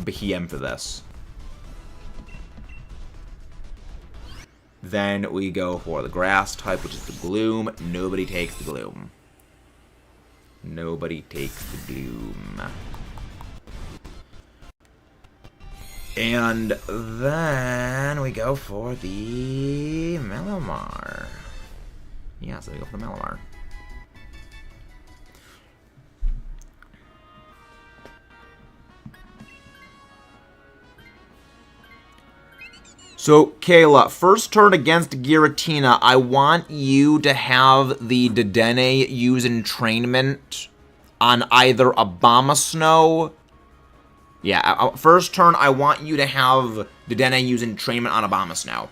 Behem for this. Then we go for the grass type, which is the Gloom. Nobody takes the Gloom. Nobody takes the Gloom. And then we go for the Malamar. Yeah, so we go for the Malamar. So, Kayla, first turn against Giratina, I want you to have the Dedenne use entrainment on either Abomasnow. Yeah, first turn, I want you to have Dedenne use entrainment on Abomasnow.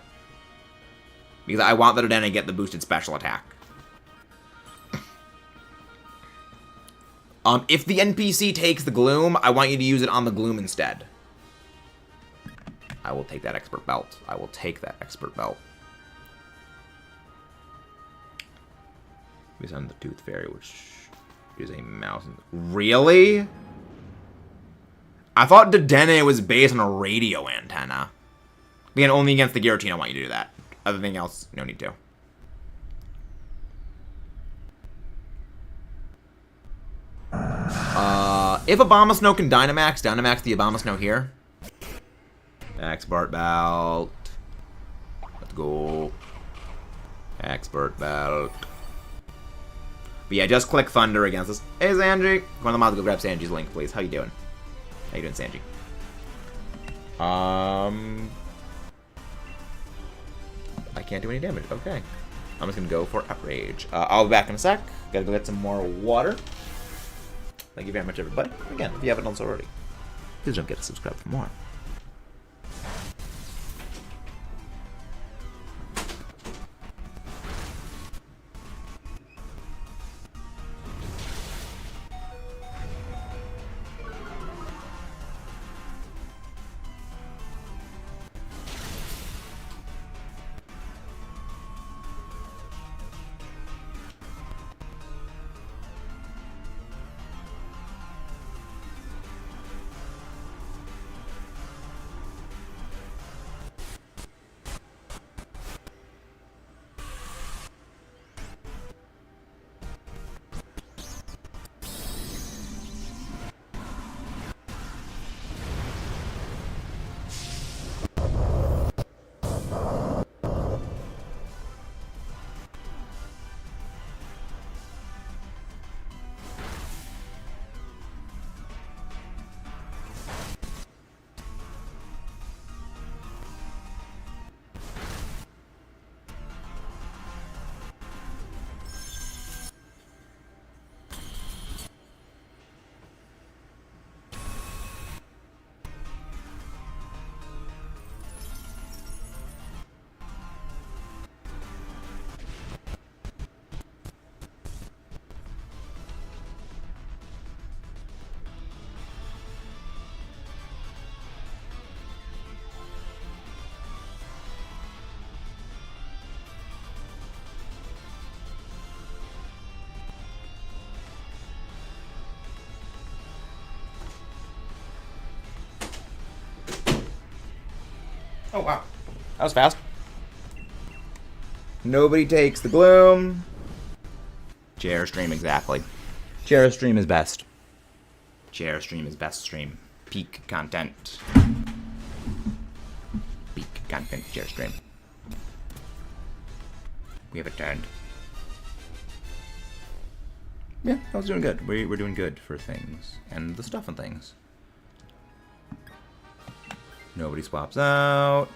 Because I want the Dedenne to get the boosted special attack. If the NPC takes the Gloom, I want you to use it on the Gloom instead. I will take that expert belt. I will take that expert belt. We send the Tooth Fairy, which is a mouse. Really? I thought Dedenne was based on a radio antenna. Again, only against the Giratina I want you to do that. Other thing else, no need to. If Abomasnow can Dynamax the Abomasnow here. Expert belt. Let's go. Expert belt. But yeah, just click Thunder against this. Hey, Sanji. Go on the mod to go grab Sanji's link, please. How you doing? How you doing, Sanji? I can't do any damage. Okay. I'm just gonna go for Outrage. I'll be back in a sec. Gotta go get some more water. Thank you very much, everybody. Again, if you haven't done so already, please don't forget to subscribe for more. Oh, wow. That was fast. Nobody takes the Gloom. Chair stream, exactly. Chair stream is best. Chair stream is best stream. Peak content. Peak content, chair stream. We have it turned. Yeah, I was doing good. We're doing good for things. And the stuff and things. Nobody swaps out.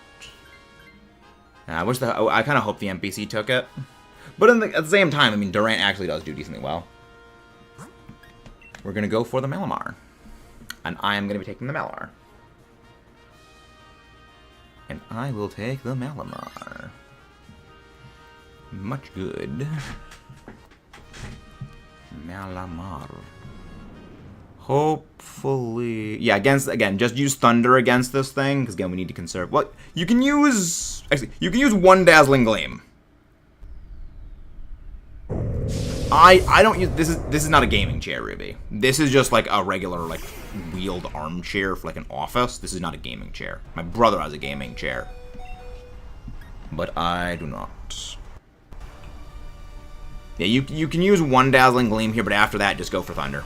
I wish I kind of hope the NPC took it. But at the same time, I mean, Durant actually does do decently well. We're going to go for the Malamar. And I am going to be taking the Malamar. And I will take the Malamar. Much good. Malamar. Hopefully... Yeah, again, just use Thunder against this thing, because again, we need to conserve... What? You can use... Actually, you can use one Dazzling Gleam. I don't use... This is not a gaming chair, Ruby. This is just like a regular, like, wheeled armchair for like an office. This is not a gaming chair. My brother has a gaming chair. But I do not. Yeah, you can use one Dazzling Gleam here, but after that, just go for Thunder.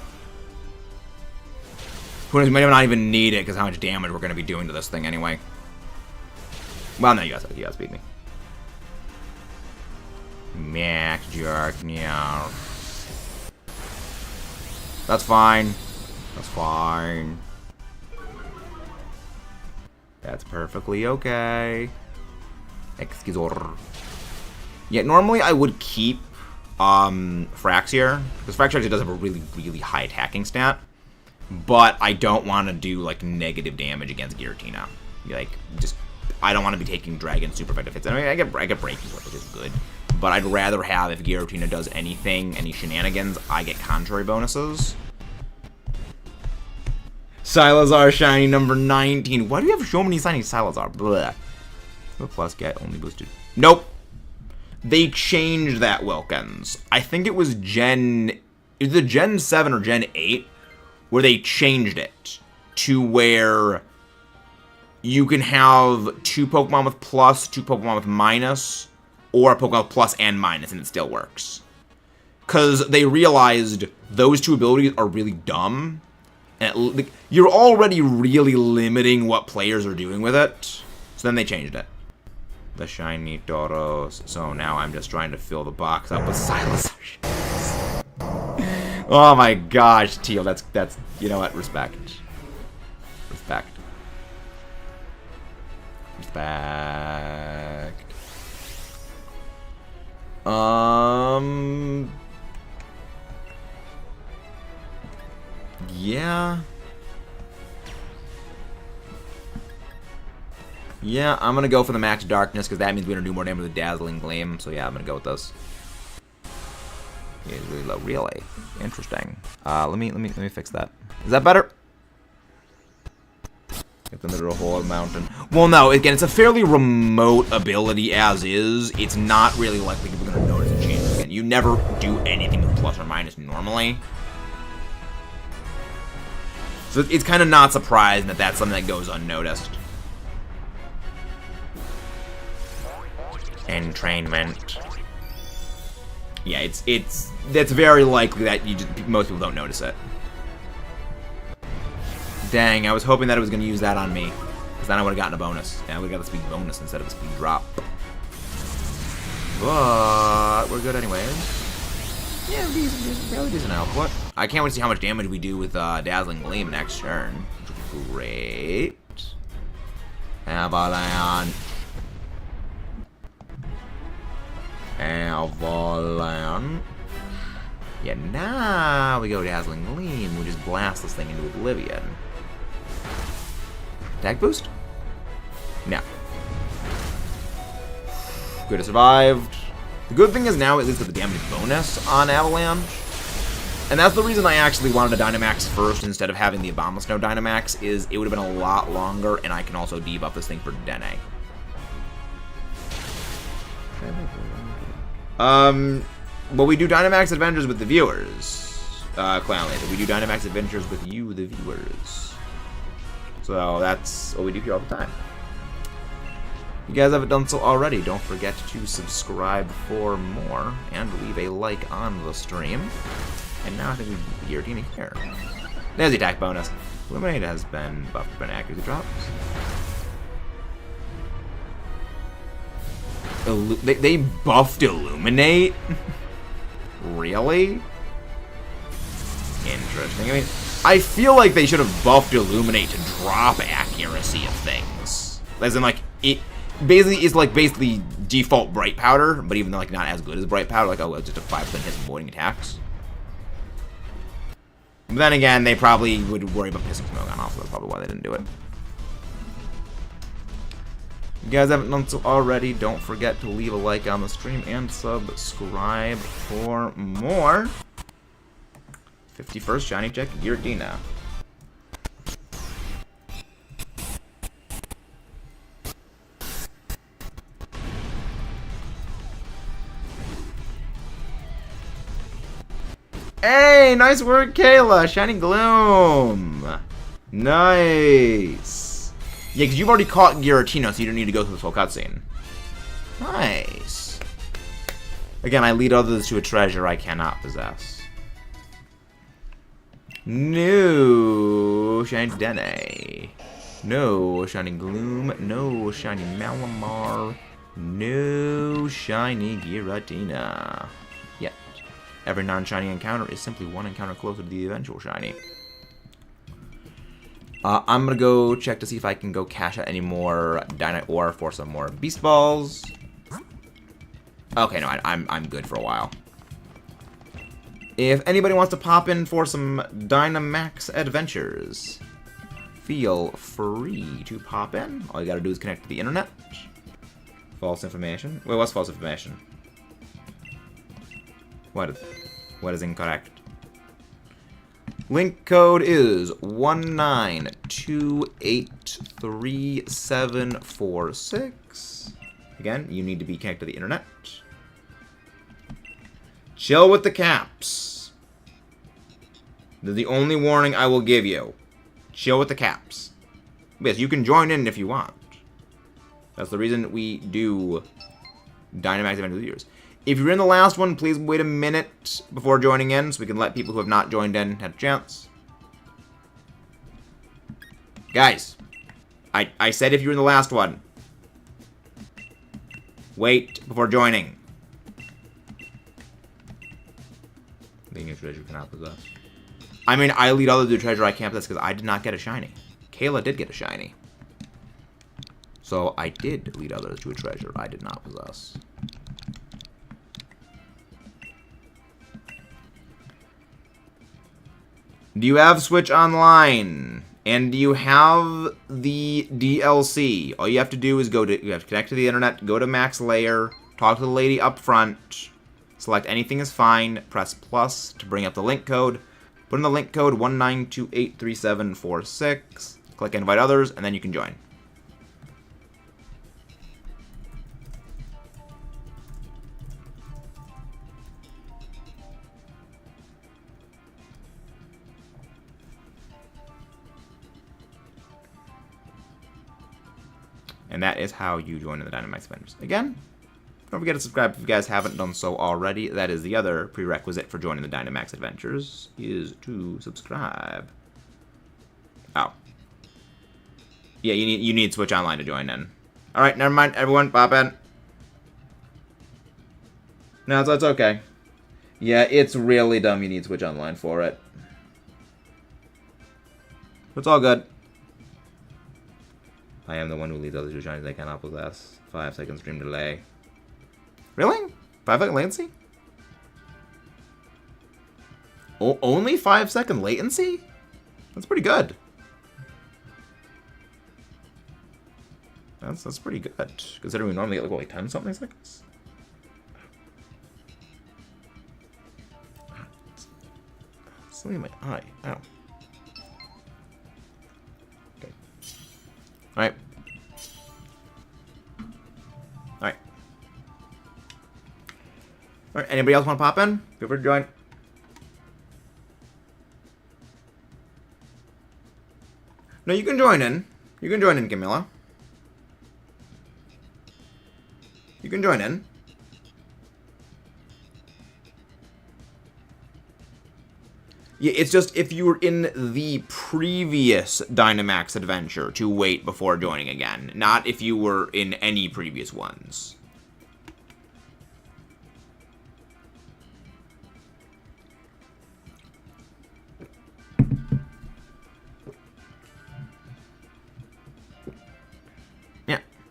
Who knows, we might not even need it, because how much damage we're going to be doing to this thing anyway. Well, no, you guys beat me. Max Jerk, yeah. That's fine. That's fine. That's perfectly okay. Excuse me. Yeah, normally I would keep Fraxier, because Fraxier actually does have a really, really high attacking stat. But I don't want to do, like, negative damage against Giratina. Like, just, I don't want to be taking Dragon super effective hits. I mean, I get Breaking Sword, which is good. But I'd rather have, if Giratina does anything, any shenanigans, I get contrary bonuses. Silazar shiny number 19. Why do you have so many shiny Silazar? Blech. Plus get only boosted. Nope. They changed that, Wilkins. I think it was either Gen 7 or Gen 8. Where they changed it to where you can have 2 Pokemon with plus, 2 Pokemon with minus, or a Pokemon with plus and minus, and it still works. Because they realized those 2 abilities are really dumb. And you're already really limiting what players are doing with it. So then they changed it. The shiny Tauros. So now I'm just trying to fill the box up with Silazar. Oh my gosh, Teal, that's, you know what, respect. Respect. Respect. Yeah. Yeah, I'm gonna go for the Max Darkness, because that means we're gonna do more damage with Dazzling Gleam, so yeah, I'm gonna go with this. Yeah, it's really low. Really interesting. Let me fix that. Is that better? Get them into a whole mountain. Well, no. Again, it's a fairly remote ability as is. It's not really likely people are going to notice a change. Again, you never do anything with plus or minus normally. So it's kind of not surprising that that's something that goes unnoticed. Entrainment. Yeah, that's very likely that most people don't notice it. Dang, I was hoping that it was going to use that on me, because then I would have gotten a bonus. Yeah, I would have got the speed bonus instead of a speed drop. But we're good anyways. Yeah, fairly decent output. I can't wait to see how much damage we do with Dazzling Gleam next turn. Great. Avalanche. Avalanche. Yeah, now we go Dazzling Gleam. We just blast this thing into oblivion. Attack boost? No. Good, it survived. The good thing is now at least with the damage bonus on Avalanche. And that's the reason I actually wanted a Dynamax first instead of having the Abomasnow Dynamax, is it would have been a lot longer, and I can also debuff this thing for Dene. Well, we do Dynamax Adventures with the viewers. Clown Laser. We do Dynamax Adventures with you, the viewers. So that's what we do here all the time. If you guys haven't done so already, don't forget to subscribe for more and leave a like on the stream. And now I think we have Giratina here. There's the attack bonus. Illuminate has been buffed by an accuracy drops. They buffed Illuminate? Really? Interesting. I mean, I feel like they should have buffed Illuminate to drop accuracy of things. As in, like, it basically is like default Bright Powder, but even though like not as good as Bright Powder, like, oh, it's just a 5% hit avoiding attacks. But then again, they probably would worry about pissing Smogon off, so that's probably why they didn't do it. If you guys haven't done so already, don't forget to leave a like on the stream and subscribe for more. 51st Shiny Check Giratina. Hey, nice work, Kayla. Shiny Gloom. Nice. Yeah, because you've already caught Giratina, so you don't need to go through this whole cutscene. Nice. Again, I lead others to a treasure I cannot possess. No Shiny Dene. No Shiny Gloom. No Shiny Malamar. No Shiny Giratina. Yet. Every non-shiny encounter is simply one encounter closer to the eventual shiny. I'm gonna go check to see if I can go cash out any more Dynamite Ore for some more Beast Balls. Okay, no, I'm good for a while. If anybody wants to pop in for some Dynamax Adventures, feel free to pop in. All you gotta do is connect to the internet. False information. Wait, what's false information? What is incorrect? Link code is 192834746. Again, you need to be connected to the internet. Chill with the caps. They're the only warning I will give you. Chill with the caps. Yes, you can join in if you want. That's the reason we do Dynamax Adventures. If you're in the last one, please wait a minute before joining in so we can let people who have not joined in have a chance. Guys, I said if you're in the last one, wait before joining. Being a treasure cannot possess. I mean, I lead others to a treasure I can't possess because I did not get a shiny. Kayla did get a shiny. So I did lead others to a treasure I did not possess. Do you have Switch Online? And do you have the DLC? All you have to do is you have to connect to the internet, go to Max Layer, talk to the lady up front, select anything is fine, press plus to bring up the link code, put in the link code 192834746, click invite others, and then you can join. And that is how you join in the Dynamax Adventures. Again, don't forget to subscribe if you guys haven't done so already. That is the other prerequisite for joining the Dynamax Adventures, is to subscribe. Oh. Yeah, you need Switch Online to join in. Alright, never mind, everyone, pop in. No, that's okay. Yeah, it's really dumb you need Switch Online for it. It's all good. I am the one who leads others to shinies they cannot possess. 5-second stream delay. Really? 5-second latency? Only 5-second latency? That's pretty good. That's pretty good, considering we normally get like 10-something seconds. It's in my eye. Ow. Okay. Alright. Alright. Alright, anybody else want to pop in? Feel free to join. No, you can join in. You can join in, Camilla. You can join in. Yeah, it's just if you were in the previous Dynamax Adventure to wait before joining again, not if you were in any previous ones.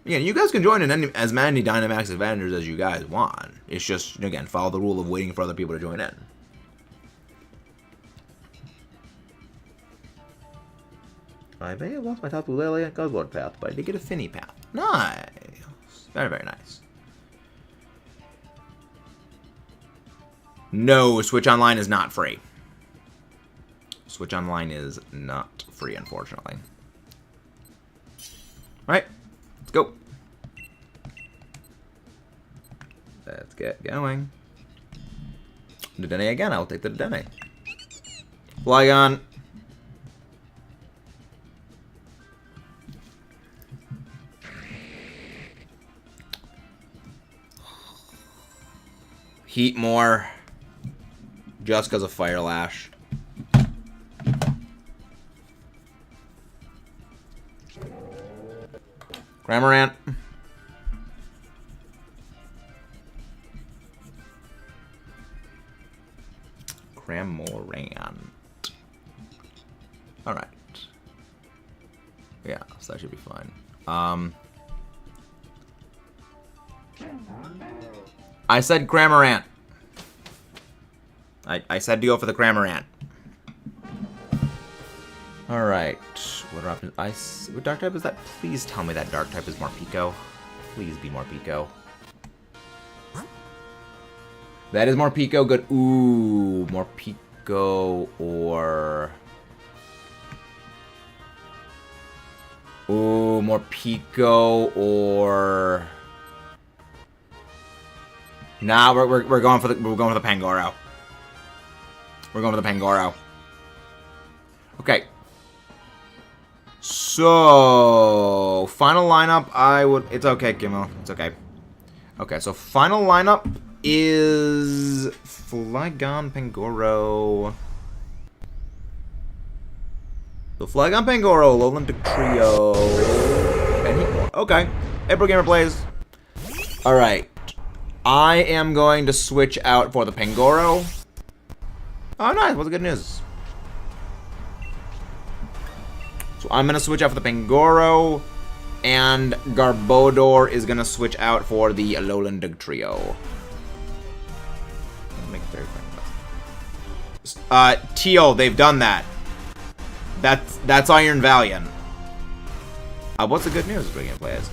Yeah, you guys can join in as many Dynamax Adventures as you guys want. It's just, again, follow the rule of waiting for other people to join in. I may have lost my Tapu Lele and Guzzlord path, but I did get a Finny path. Nice! Very, very nice. No, Switch Online is not free. Switch Online is not free, unfortunately. Alright, let's go. Let's get going. Dedenne again, I'll take the Dedenne. Flygon. Heat more. Just because of Fire Lash. Cramorant. Cramorant. Alright. Yeah, so that should be fine. I said Cramorant. I said to go for the Cramorant. Alright. What options? What dark type is that? Please tell me that dark type is Morpeko. Please be Morpeko. That is Morpeko. Good. Ooh, Morpeko or... Ooh, Morpeko or... Nah, we're going for the Pangoro. We're going for the Pangoro. Okay. So, final lineup, it's okay, Kimmel. It's okay. Okay, so final lineup is Flygon, Pangoro. So Flygon, Pangoro, Lowland Trio, and Heatmore. Okay. April Gamer plays. Alright. I am going to switch out for the Pangoro. Oh, nice. What's the good news? So I'm going to switch out for the Pangoro, and Garbodor is going to switch out for the Alolan Trio. Teal, they've done that. That's Iron Valiant. What's the good news? Brilliant players.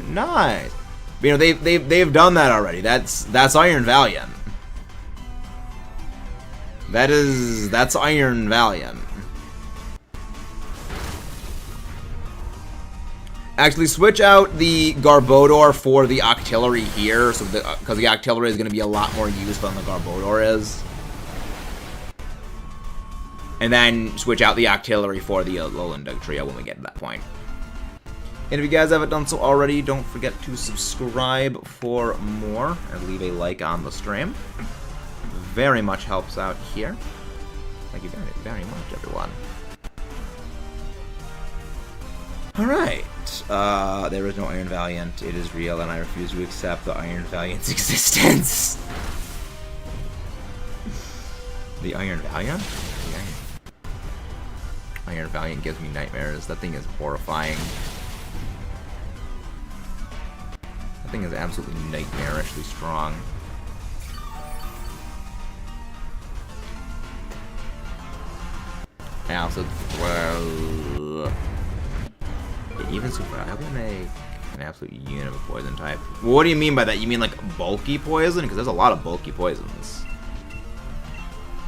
Nice. You know, they've done that already. That's Iron Valiant. That's Iron Valiant. Actually, switch out the Garbodor for the Octillery here, so because the Octillery is going to be a lot more useful than the Garbodor is. And then switch out the Octillery for the Alolan Trio when we get to that point. And if you guys haven't done so already, don't forget to subscribe for more and leave a like on the stream. Very much helps out here. Thank you very, very much, everyone. Alright. There is no Iron Valiant. It is real, and I refuse to accept the Iron Valiant's existence. The Iron Valiant? The Iron Valiant gives me nightmares. That thing is horrifying. That thing is absolutely nightmarishly strong. Yeah, so well, even super. I would make an absolute unit of a poison type. What do you mean by that? You mean like bulky poison? Because there's a lot of bulky poisons.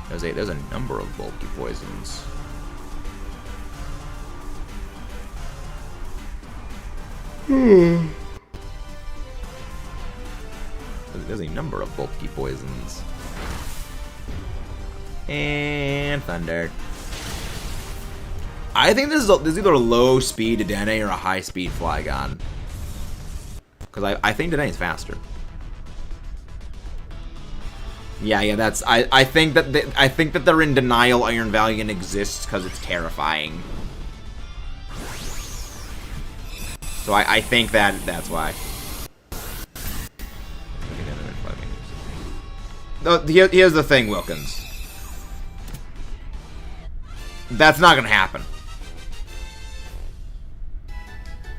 There's a number of bulky poisons. There's a number of bulky poisons. And Thunder. I think this is either a low speed Dedenne or a high speed Flygon. Because I think Dedenne is faster. Yeah, that's I think that they're in denial Iron Valiant exists because it's terrifying. So I think that's why. Here's the thing, Wilkins. That's not gonna happen.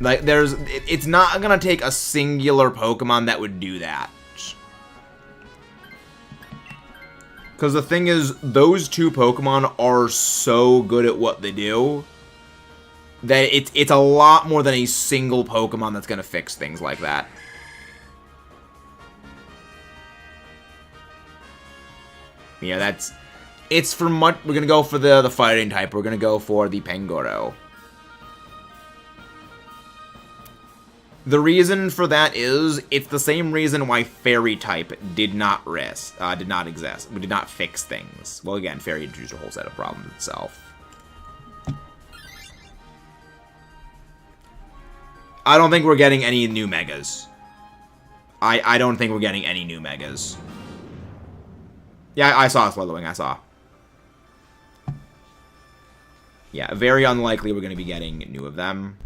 Like, it's not gonna take a singular Pokemon that would do that. Because the thing is, those two Pokemon are so good at what they do that it's a lot more than a single Pokemon that's gonna fix things like that. Yeah, it's for much. We're gonna go for the fighting type. We're gonna go for the Pangoro. The reason for that is it's the same reason why Fairy type did not exist. We did not fix things. Well, again, Fairy introduced a whole set of problems itself. I don't think we're getting any new Megas. I don't think we're getting any new Megas. Yeah, I saw Slitherwing, I saw. Yeah, very unlikely we're going to be getting new of them.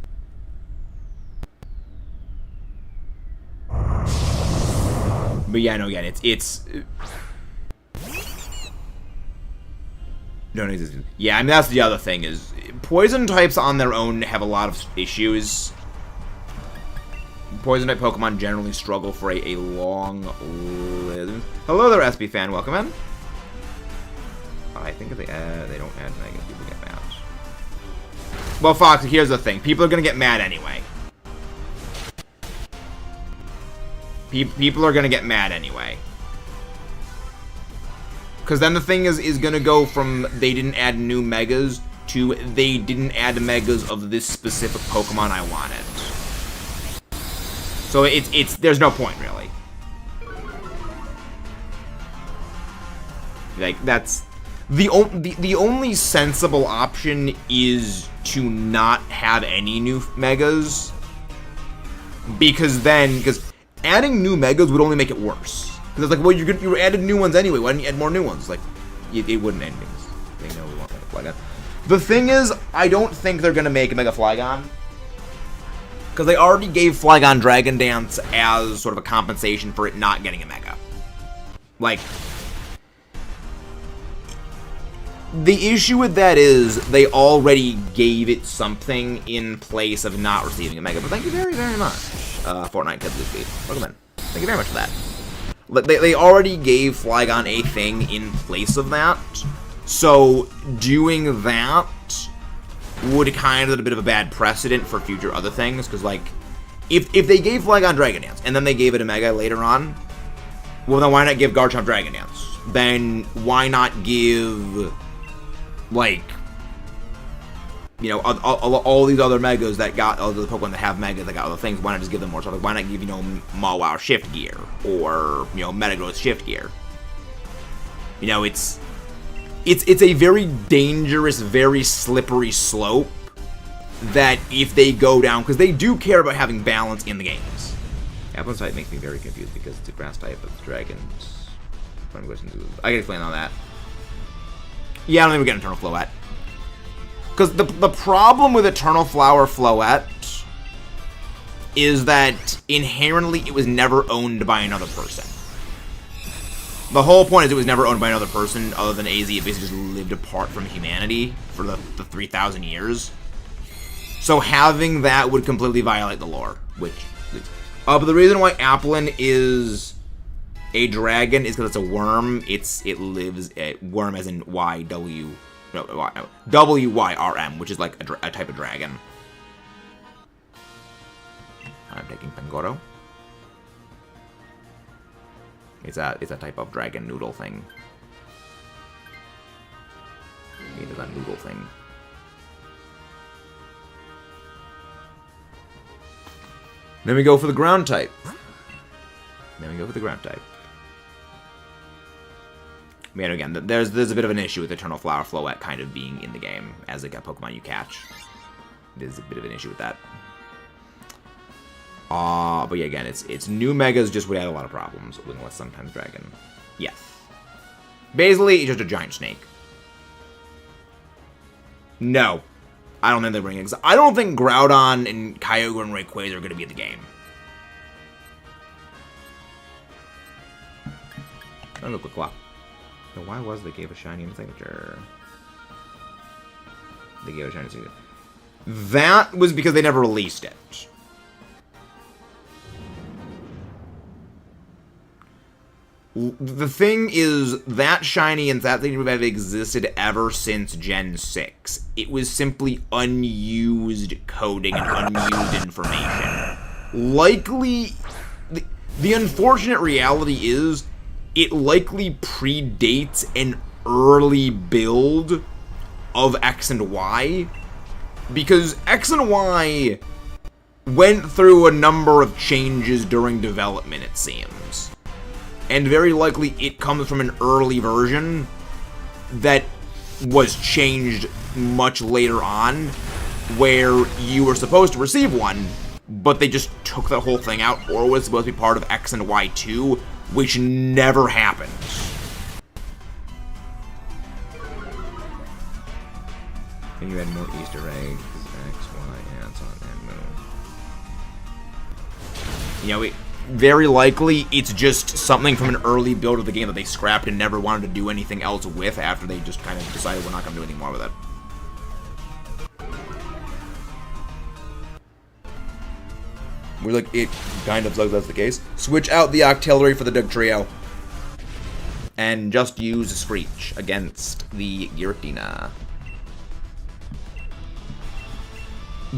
But yeah, no, again, it's... Don't exist. Yeah, I mean, that's the other thing, is poison types on their own have a lot of issues. Poison type Pokemon generally struggle for a long lived. Hello there, SB fan. Welcome in. I think if they don't add Megas, people get mad. Well, Fox, here's the thing. People are gonna get mad anyway. People are gonna get mad anyway. Because then the thing is gonna go from they didn't add new Megas to they didn't add Megas of this specific Pokemon I wanted. So there's no point really. Like that's the only sensible option is to not have any new Megas, because adding new Megas would only make it worse. Because it's like, well, you added new ones anyway. Why didn't you add more new ones? Like, it wouldn't end things. They know we want Mega Flygon. The thing is, I don't think they're gonna make a Mega Flygon. Because they already gave Flygon Dragon Dance as sort of a compensation for it not getting a Mega. Like, the issue with that is they already gave it something in place of not receiving a Mega. But thank you very, very much, Fortnite Kid Luffy. Welcome in. Thank you very much for that. They already gave Flygon a thing in place of that. So, doing that would kind of set a bit of a bad precedent for future other things, because, like, if they gave Flygon Dragon Dance, and then they gave it a Mega later on, well, then why not give Garchomp Dragon Dance? Then why not give, like, you know, all these other Megas that got, all the Pokemon that have Megas that got other things, why not just give them more stuff? Like, why not give, you know, Mawile Shift Gear, or, you know, Metagross Shift Gear? You know, it's a very dangerous, very slippery slope that if they go down, because they do care about having balance in the games. Apple's type makes me very confused because it's a grass type of dragons. I can explain all that. Yeah, I don't think we're getting Eternal Floette. Because the problem with Eternal Flower Floette is that inherently it was never owned by another person. The whole point is it was never owned by another person other than AZ. It basically just lived apart from humanity for the 3,000 years. So having that would completely violate the lore. But the reason why Applin is a dragon is because it's a worm. It lives a worm as in WYRM, which is like a type of dragon. I'm taking Pangoro. It's a type of dragon noodle thing. It is a noodle thing. Then we go for the ground type. Man, again, there's a bit of an issue with Eternal Flower Floette kind of being in the game as like a Pokemon you catch. There's a bit of an issue with that. But yeah, again, it's new Megas just would add a lot of problems with Unless Sometimes Dragon. Yes. Basically, it's just a giant snake. No. I don't think they're bringing it. I don't think Groudon and Kyogre and Rayquaza are going to be in the game. Oh, look, quick clock. So why was they gave a shiny signature? They gave a shiny signature. That was because they never released it. The thing is, that shiny and that thing have existed ever since Gen 6. It was simply unused coding and unused information. Likely, the unfortunate reality is, it likely predates an early build of X and Y, because X and Y went through a number of changes during development, it seems. And very likely it comes from an early version that was changed much later on, where you were supposed to receive one, but they just took the whole thing out, or was supposed to be part of X and Y2, which never happened. I think you had more Easter eggs, X, Y, and Sun, and Moon. You know, very likely, it's just something from an early build of the game that they scrapped and never wanted to do anything else with after they just kind of decided we're not going to do any more with it. We're like, it kind of sucks that's the case. Switch out the Octillery for the Dugtrio. And just use Screech against the Giratina.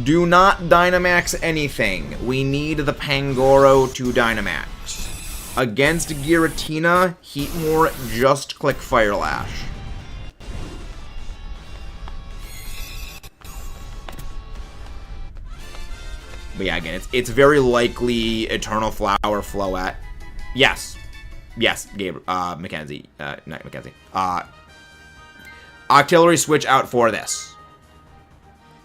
Do not Dynamax anything. We need the Pangoro to Dynamax. Against Giratina, Heatmore, just click Fire Lash. But yeah, again, it's very likely Eternal Flower Floette. Yes. Yes, Mackenzie. Not Mackenzie. Octillery switch out for this.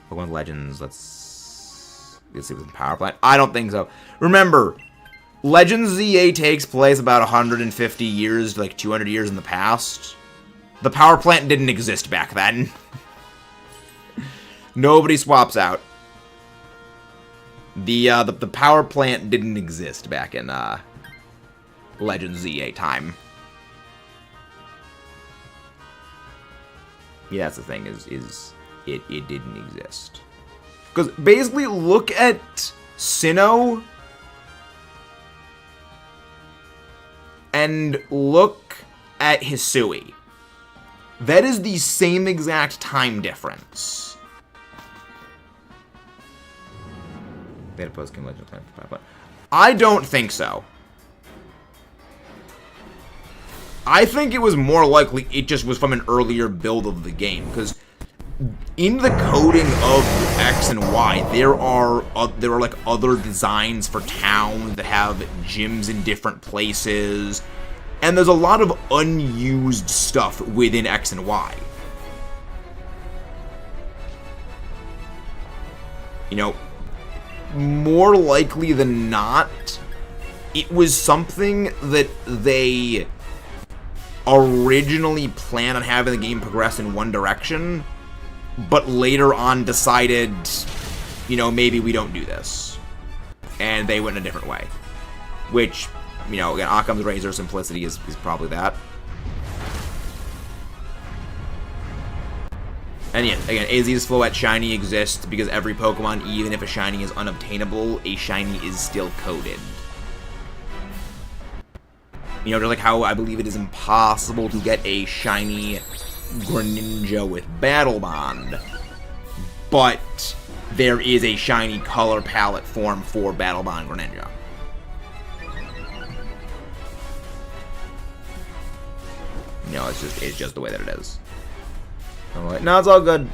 Pokemon Legends, let's see what's in Power Plant. I don't think so. Remember, Legends ZA takes place about 150 years, like 200 years in the past. The Power Plant didn't exist back then. Nobody swaps out. The Power Plant didn't exist back in Legends ZA time. Yeah, that's the thing, is it didn't exist. Because basically, look at Sinnoh and look at Hisui. That is the same exact time difference. They had a post-game Legend plan for 5 points. I don't think so. I think it was more likely it just was from an earlier build of the game, because in the coding of X and Y, there are like other designs for towns that have gyms in different places, and there's a lot of unused stuff within X and Y. You know, more likely than not, it was something that they originally planned on having the game progress in one direction, but later on decided, you know, maybe we don't do this. And they went in a different way. Which, you know, again, Occam's razor simplicity is probably that. And yeah, again, AZ's Floette Shiny exists because every Pokemon, even if a Shiny is unobtainable, a Shiny is still coded. You know, just like how I believe it is impossible to get a Shiny Greninja with Battle Bond, but there is a Shiny color palette form for Battle Bond Greninja. You know, it's just the way that it is. Alright, no, it's all good.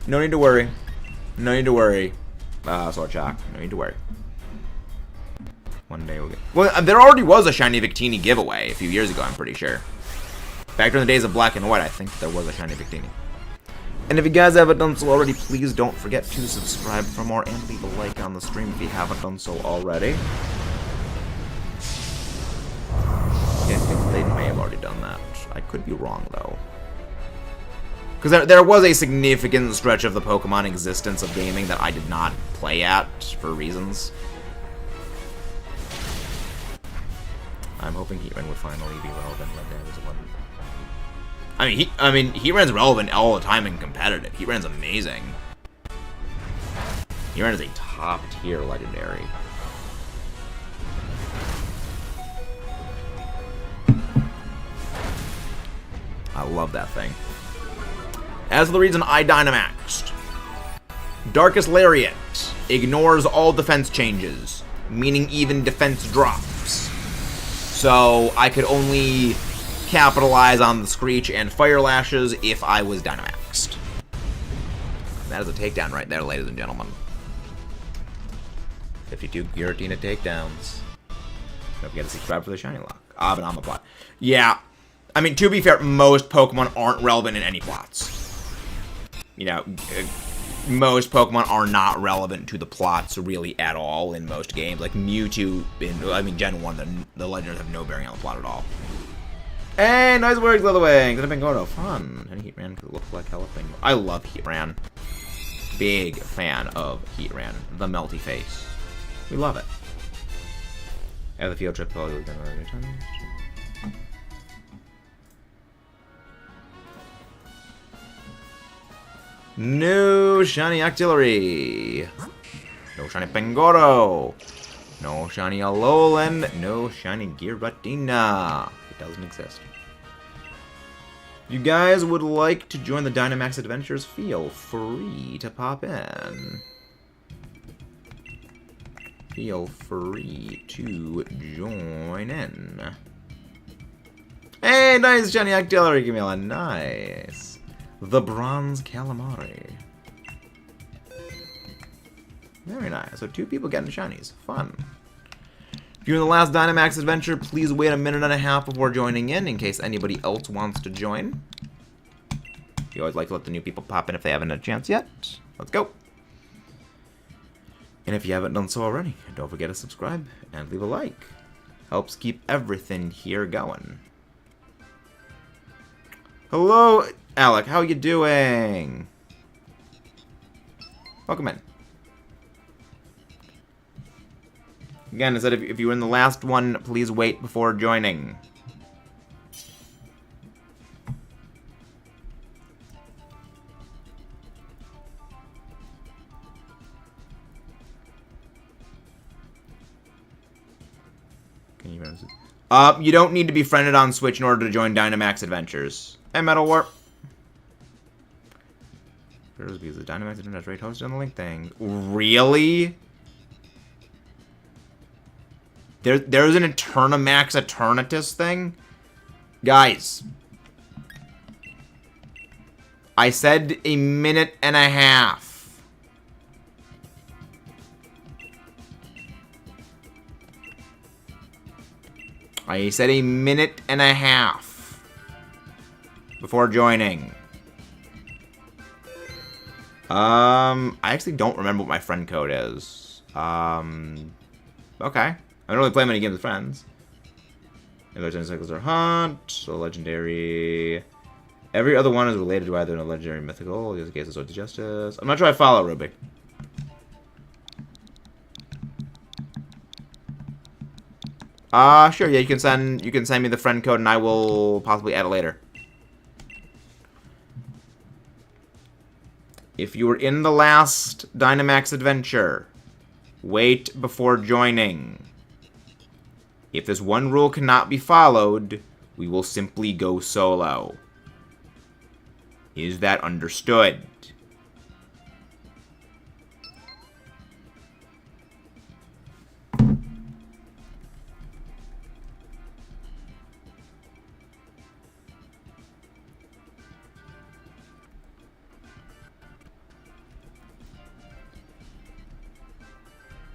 No need to worry. No need to worry. Sword Shock. No need to worry. One day we'll get... Well, there already was a Shiny Victini giveaway a few years ago, I'm pretty sure. Back during the days of Black and White, I think there was a Shiny Victini. And if you guys haven't done so already, please don't forget to subscribe for more and leave a like on the stream if you haven't done so already. I think they may have already done that. I could be wrong, though. Because there was a significant stretch of the Pokemon existence of gaming that I did not play at for reasons. I'm hoping Heatran would finally be relevant. I mean, Heatran's relevant all the time in competitive. Heatran's amazing. Heatran is a top tier legendary. I love that thing. As for the reason I Dynamaxed. Darkest Lariat ignores all defense changes, meaning even defense drops. So I could only capitalize on the Screech and Fire Lashes if I was Dynamaxed. That is a takedown right there, ladies and gentlemen. 52 Giratina takedowns. Don't forget to subscribe for the shiny lock. But I'm a plot. Yeah. I mean, to be fair, most Pokemon aren't relevant in any plots. You know, most Pokemon are not relevant to the plots really at all in most games. Like Mewtwo, Gen 1, the Legends have no bearing on the plot at all. Hey, nice work, Leatherwing! Gonna Bengoto. Fun. And Heatran because it looks like hella thing. I love Heatran. Big fan of Heatran. The melty face. We love it. At the field trip, probably we've done another time. No shiny Octillery. No shiny Pangoro. No shiny Alolan. No shiny Giratina. It doesn't exist. You guys would like to join the Dynamax Adventures? Feel free to pop in. Feel free to join in. Hey, nice shiny Octillery, Camilla. Nice. The Bronze Calamari. Very nice. So 2 people getting shinies. Fun. If you're in the last Dynamax Adventure, please wait a minute and a half before joining in case anybody else wants to join. You always like to let the new people pop in if they haven't had a chance yet. Let's go. And if you haven't done so already, don't forget to subscribe and leave a like. Helps keep everything here going. Hello, Alec. How you doing? Welcome in. Again, I said if you were in the last one, please wait before joining. Can you you don't need to be friended on Switch in order to join Dynamax Adventures. Hey, Metal Warp. Because the Dynamax Adventures rate hosted on the link thing. Really? There's an Eternamax Eternatus thing? Guys. I said a minute and a half. I said a minute and a half before joining. I actually don't remember what my friend code is. Okay. I don't really play many games with friends. Legendary cycles are hunt, so legendary. Every other one is related to either a legendary or mythical. In this case, it's Swords of Justice. I'm not sure I follow Ruby. Sure, yeah, you can send me the friend code and I will possibly add it later. If you were in the last Dynamax Adventure, wait before joining. If this one rule cannot be followed, we will simply go solo. Is that understood?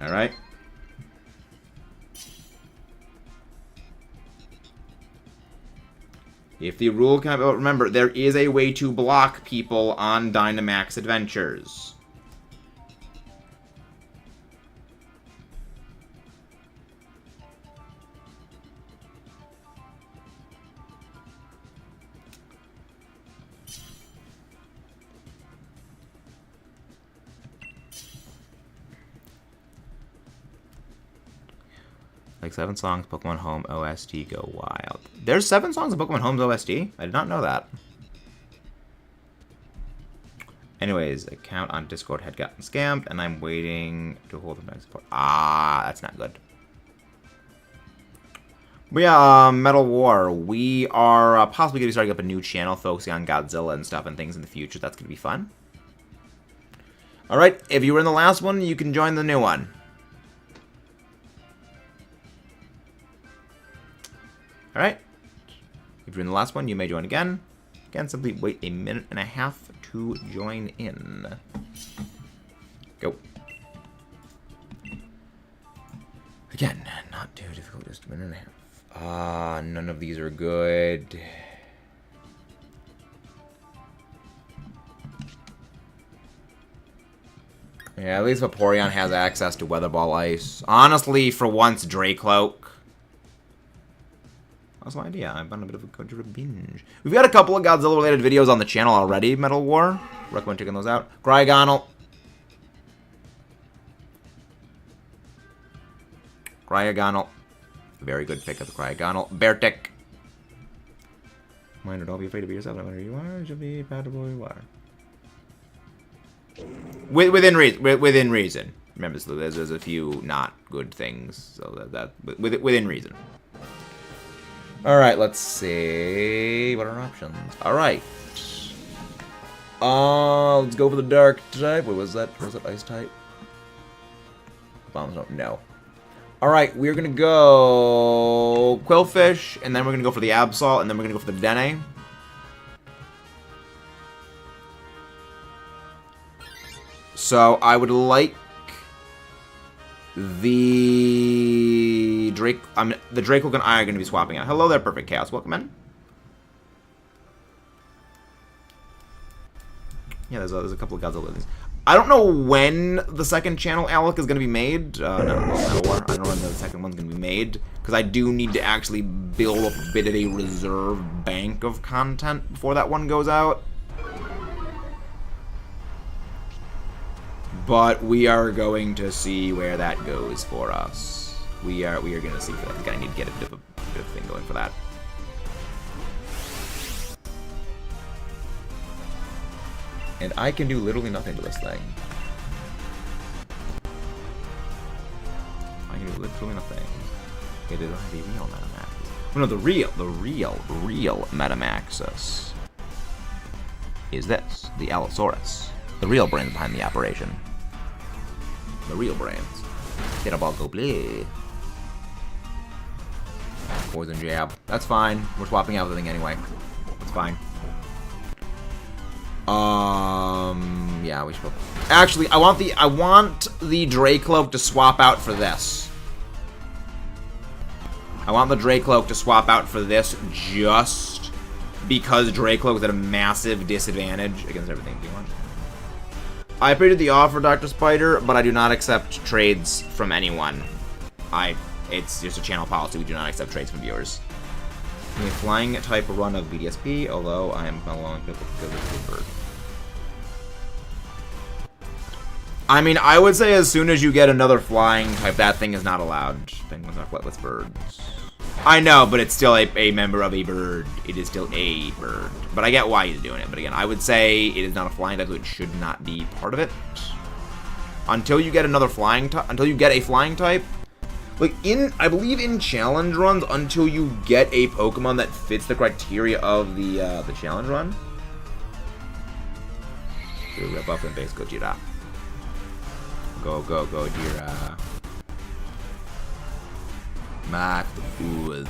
All right. If the rule can remember, there is a way to block people on Dynamax Adventures. Like 7 songs, Pokemon Home OST go wild. There's 7 songs in Pokemon Home's OST? I did not know that. Anyways, account on Discord had gotten scammed, and I'm waiting to hold the next support. Ah, that's not good. But yeah, Metal War. We are possibly going to be starting up a new channel focusing on Godzilla and stuff and things in the future. That's going to be fun. Alright, if you were in the last one, you can join the new one. Alright. If you're in the last one, you may join again. Again, simply wait a minute and a half to join in. Go. Again, not too difficult, just a minute and a half. None of these are good. Yeah, at least Vaporeon has access to Weather Ball Ice. Honestly, for once, Dracloak. That's my idea. I've done a bit of a Godzilla binge. We've got a couple of Godzilla-related videos on the channel already, Metal War. Recommend checking those out. Cryogonal. Cryogonal. Very good pick of the Cryogonal. Beartic. Minor, don't be afraid to be yourself. No matter who you are, you should be proud of who you are. Within reason. Remember, so there's a few not good things, so within reason. All right, let's see. What are our options? All right. Let's go for the dark type. What was that? Was it ice type? Bombs don't know. All right, we're gonna go Quillfish, and then we're gonna go for the Absol, and then we're gonna go for the Dene. So I would like the Drake. The Draco and I are going to be swapping out. Hello there, Perfect Chaos. Welcome in. Yeah, there's a couple of Godzilla things. I don't know when the second channel Alec is going to be made. No, I don't know when the second one's going to be made, because I do need to actually build up a bit of a reserve bank of content before that one goes out. But we are going to see where that goes for us. We are going to see. I think I need to get a bit of a thing going for that. And I can do literally nothing to this thing. I can do literally nothing. It is the real Metamaxus. No, the real Metamaxus is this, the Allosaurus. The real brains behind the operation. The real brains. Get a ball, go play. Poison jab. That's fine. We're swapping out the thing anyway. That's fine. Yeah, we should. Actually, I want the Dracloak to swap out for this. I want the Dracloak to swap out for this just because Dracloak is at a massive disadvantage against everything. Do you want? I appreciate the offer, Dr. Spider, but I do not accept trades from anyone. It's just a channel policy. We do not accept trades from viewers. A flying type run of BDSP, although I am allowing people to go to the bird. I mean, I would say as soon as you get another flying type, that thing is not allowed. Penguins are flightless birds. I know, but it's still a member of a bird. It is still a bird. But I get why he's doing it. But again, I would say it is not a flying type, so it should not be part of it. Until you get another flying type, until you get a flying type. Like, I believe in challenge runs, until you get a Pokemon that fits the criteria of the challenge run. So rip up and base Gojira. Go, Gojira. Mark the fools.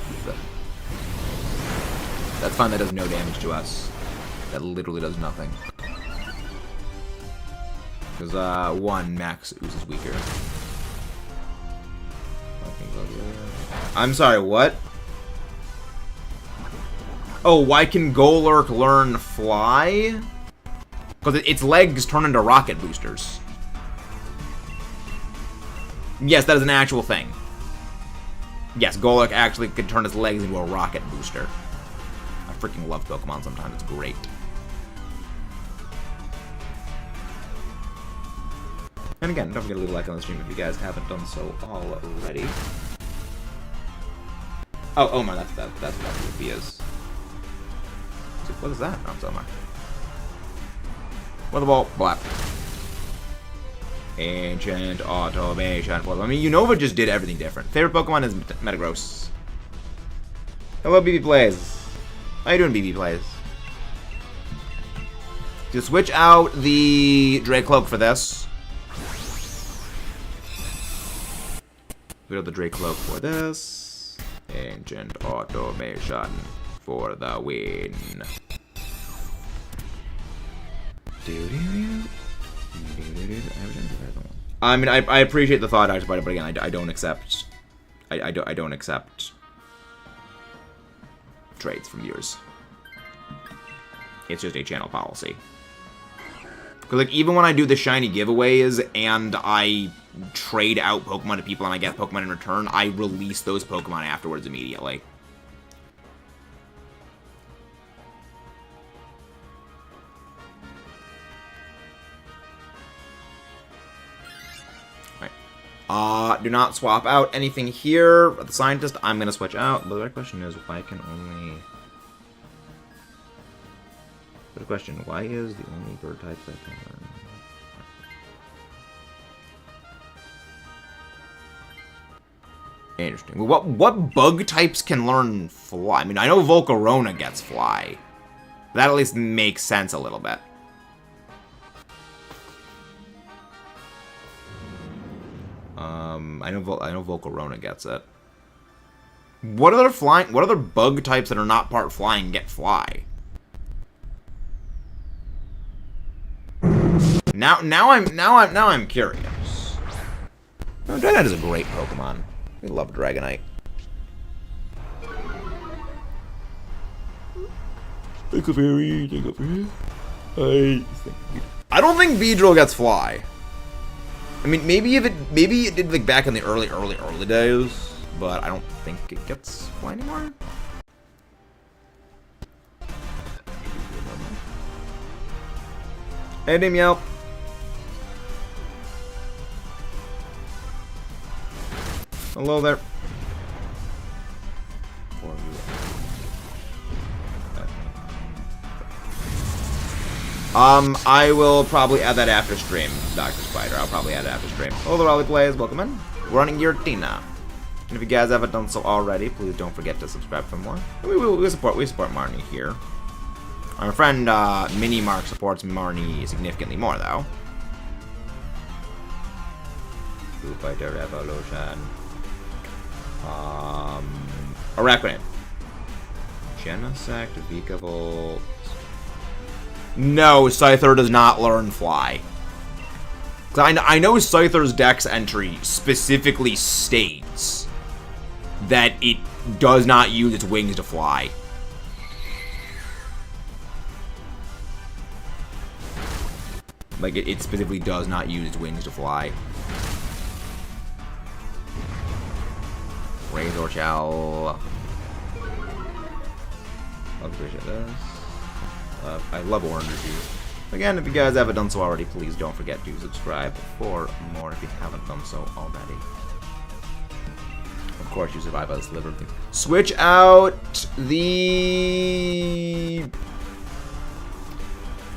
That's fine, that does no damage to us. That literally does nothing. Because, one, Max Ooze is weaker. I'm sorry, what? Oh, why can Golurk learn fly? Because its legs turn into rocket boosters. Yes, that is an actual thing. Yes, Golurk actually could turn his legs into a rocket booster. I freaking love Pokemon sometimes, it's great. And again, don't forget to leave a like on the stream if you guys haven't done so already. Oh my, that's what that movie is. What is that? Oh, it's Omar. Weather Ball, Blap. Ancient Automation. I mean, Unova just did everything different. Favorite Pokemon is Metagross. Hello, BB Plays. How you doing, BB Plays? To switch out the Dray Cloak for this. Switch out the Dray Cloak for this. Ancient Automation for the win. I mean, I appreciate the thought out, but again, I don't accept. I don't accept trades from viewers. It's just a channel policy. Because, like, even when I do the shiny giveaways and I trade out Pokemon to people and I get Pokemon in return, I release those Pokemon afterwards immediately. Do not swap out anything here. The scientist, I'm going to switch out. The right question is, why can only... Good question. Why is the only bird type that can learn? Interesting. Well, what bug types can learn fly? I mean, I know Volcarona gets fly. That at least makes sense a little bit. I know Volcarona gets it. What other bug types that are not part flying get fly? Now I'm curious. Oh, Dragonite is a great Pokemon. We love Dragonite. Thank you. I don't think Beedrill gets fly. I mean, maybe it did like back in the early days, but I don't think it gets fly anymore. Hey, Meow. Hello there. I will probably add that after stream, Dr. Spider. I'll probably add it after stream. Hello, Raleigh Plays. Welcome in. We're Hunting GIRATINA. And if you guys haven't done so already, please don't forget to subscribe for more. We support Marnie here. Our friend Mini Mark supports Marnie significantly more, though. Foo Fighter Revolution. Araquanid. Genesect, Vikavolt. No, Scyther does not learn fly. I know Scyther's Dex entry specifically states that it does not use its wings to fly. Like, it specifically does not use its wings to fly. Razor Shell. Appreciate this. I love orange juice. Again, if you guys haven't done so already, please don't forget to subscribe for more if you haven't done so already. Of course, you survive by this liver thing. Switch out the...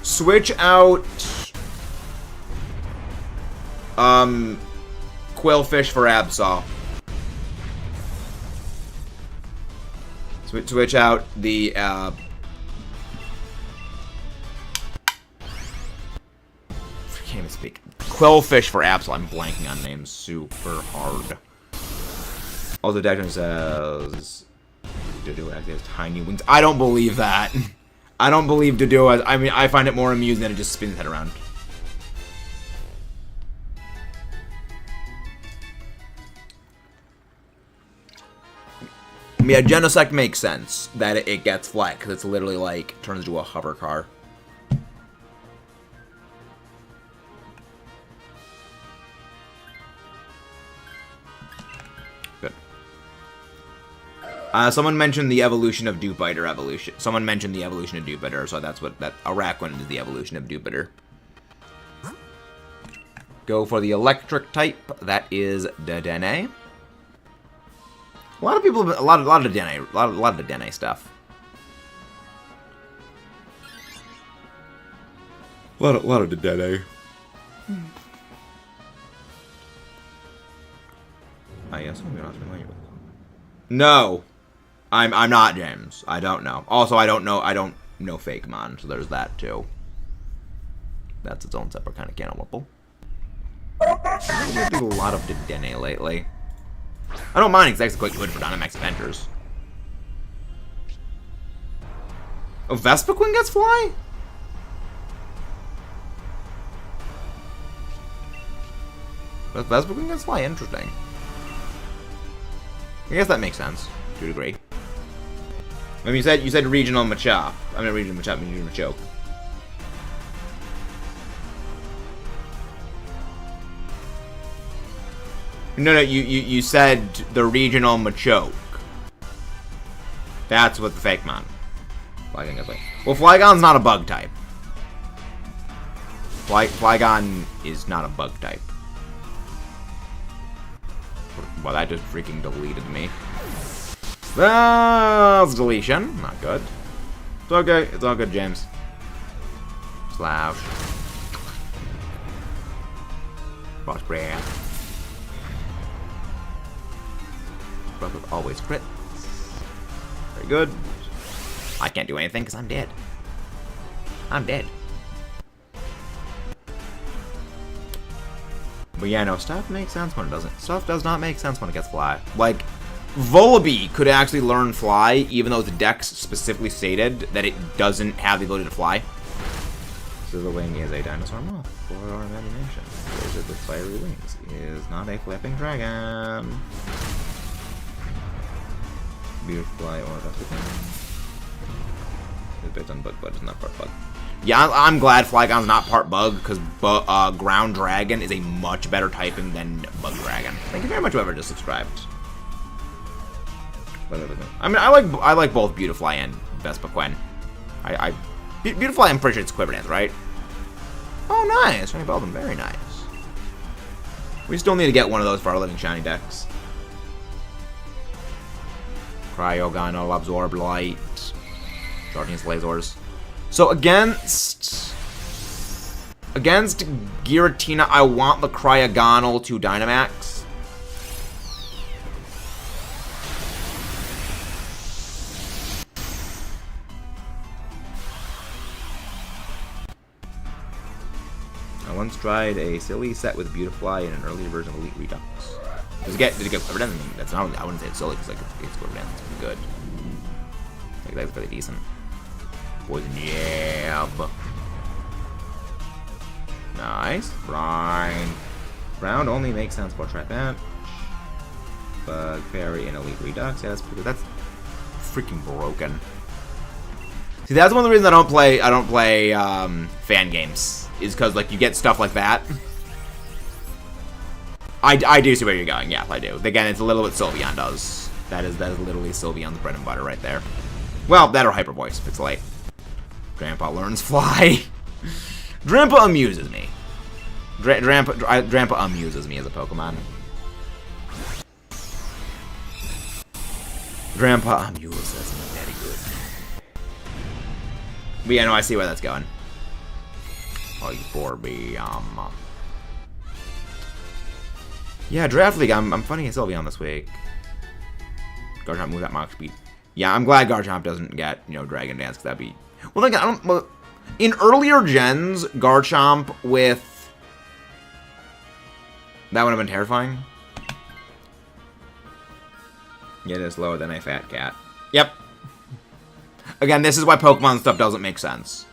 Switch out... Quillfish for Absol. Switch out the, can't even speak. Quillfish for Absol. I'm blanking on names super hard. Also, Declan says Doduo actually has tiny wings. I don't believe that. I don't believe Doduo has. I mean, I find it more amusing that it just spins its head around. Yeah, Genesect makes sense that it gets flat because it's literally like turns into a hover car. Good. Someone mentioned the evolution of Dewpider evolution. Someone mentioned the evolution of Dewpider, so that's what that Araquanid is the evolution of Dewpider. Go for the electric type. That is Dedenne. A lot of people, a lot of Dedenne, a lot of Dedenne stuff. A lot of Dedenne. Yes, I'm not familiar with them. No, I'm not James. I don't know. Also, I don't know Fakemon, so there's that too. That's its own separate kind of can of whoople. I do a lot of Dedenne lately. I don't mind, it's actually quite good for Dynamax Adventures. Oh, Vespiquen gets fly? Vespiquen gets fly? Interesting. I guess that makes sense, to a degree. I mean, you said regional Machop. I mean, regional Machop, regional Machoke. No, you said the regional Machoke. That's what the Fakemon. Flygon gets fly. Well, Flygon's not a bug type. Flygon is not a bug type. Well, that just freaking deleted me. That's deletion. Not good. It's okay. It's all good, James. Slash. Boss breath. Breath with always crit. Very good. I can't do anything because I'm dead. I'm dead. But yeah, no, stuff makes sense when it doesn't. Stuff does not make sense when it gets fly. Like, Volibee could actually learn fly, even though the dex specifically stated that it doesn't have the ability to fly. So the wing is a dinosaur moth for our imagination. Lizard with fiery wings is not a flipping dragon. Beautiful fly or Vespiquen. It's based on bug, but it's not part bug. Yeah, I'm glad Flygon's not part bug, because Ground Dragon is a much better typing than Bug Dragon. Thank you very much, whoever just subscribed. I mean, I like both Beautifly and Vespiquen. Beautifly, I'm pretty sure it's Quiver Dance, right? Oh, nice. Shiny Beldum, very nice. We still need to get one of those for our living shiny decks. Cryogonal, Absorb Light, Guardians Lasers. So against Giratina, I want the Cryogonal to Dynamax. I once tried a silly set with Beautifly in an earlier version of Elite Redux. Did it get Quiver Dance? I mean, that's not. I wouldn't say it's silly because it's Quiver Dance. It's pretty good. Like that's pretty decent. Poison Jab. Nice. Brine. Ground only makes sense for Trap Bench. Bug Fairy and Elite Redux. Yeah, that's pretty good. That's freaking broken. See, that's one of the reasons I don't play fan games. Is because like you get stuff like that. I do see where you're going. Yeah, I do. Again, it's a little what Sylveon does. That is literally Sylveon's bread and butter right there. Well, that or Hyper Voice. Pixelate. Grandpa learns fly. Grandpa amuses me. Grandpa amuses me as a Pokemon. Grandpa amuses me very good. But yeah, no, I see where that's going. Oh, you poor me. Yeah, Draft League. I'm funding a Sylveon this week. Garchomp moves at Mach Speed. Yeah, I'm glad Garchomp doesn't get, Dragon Dance, because that'd be... Well, again, in earlier gens, Garchomp with... That would have been terrifying. Yeah, it is lower than a fat cat. Yep. Again, this is why Pokemon stuff doesn't make sense.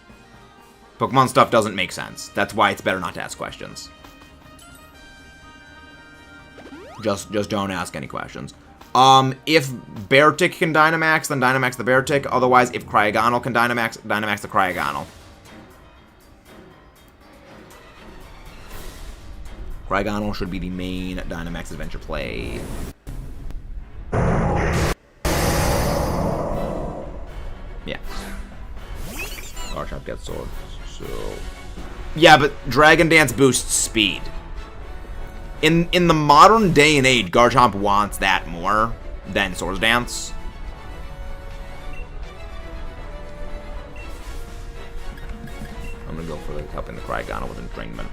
Pokemon stuff doesn't make sense. That's why it's better not to ask questions. Just don't ask any questions. If Beartic can Dynamax, then Dynamax the Beartic. Otherwise, if Cryogonal can Dynamax, Dynamax the Cryogonal. Cryogonal should be the main Dynamax Adventure play. Yeah. Garchomp gets Sword, so... Yeah, but Dragon Dance boosts speed. In the modern day and age, Garchomp wants that more than Swords Dance. I'm gonna go for helping the Cryogonal with entrainment.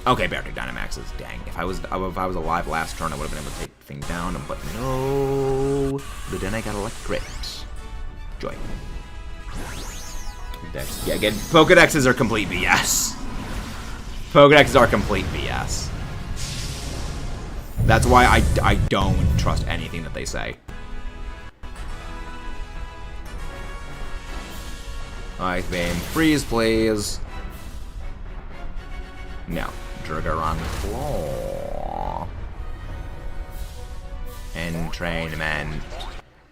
Okay, Bardic Dynamaxes. Dang, if I was alive last turn, I would have been able to take things down, but no. But then I got Electric. Joy. Dex. Yeah, again, Pokedexes are complete BS. Pokedexes are complete BS. That's why I don't trust anything that they say. Ice Beam. Freeze, please. No. Dragaron Claw. Entrainment.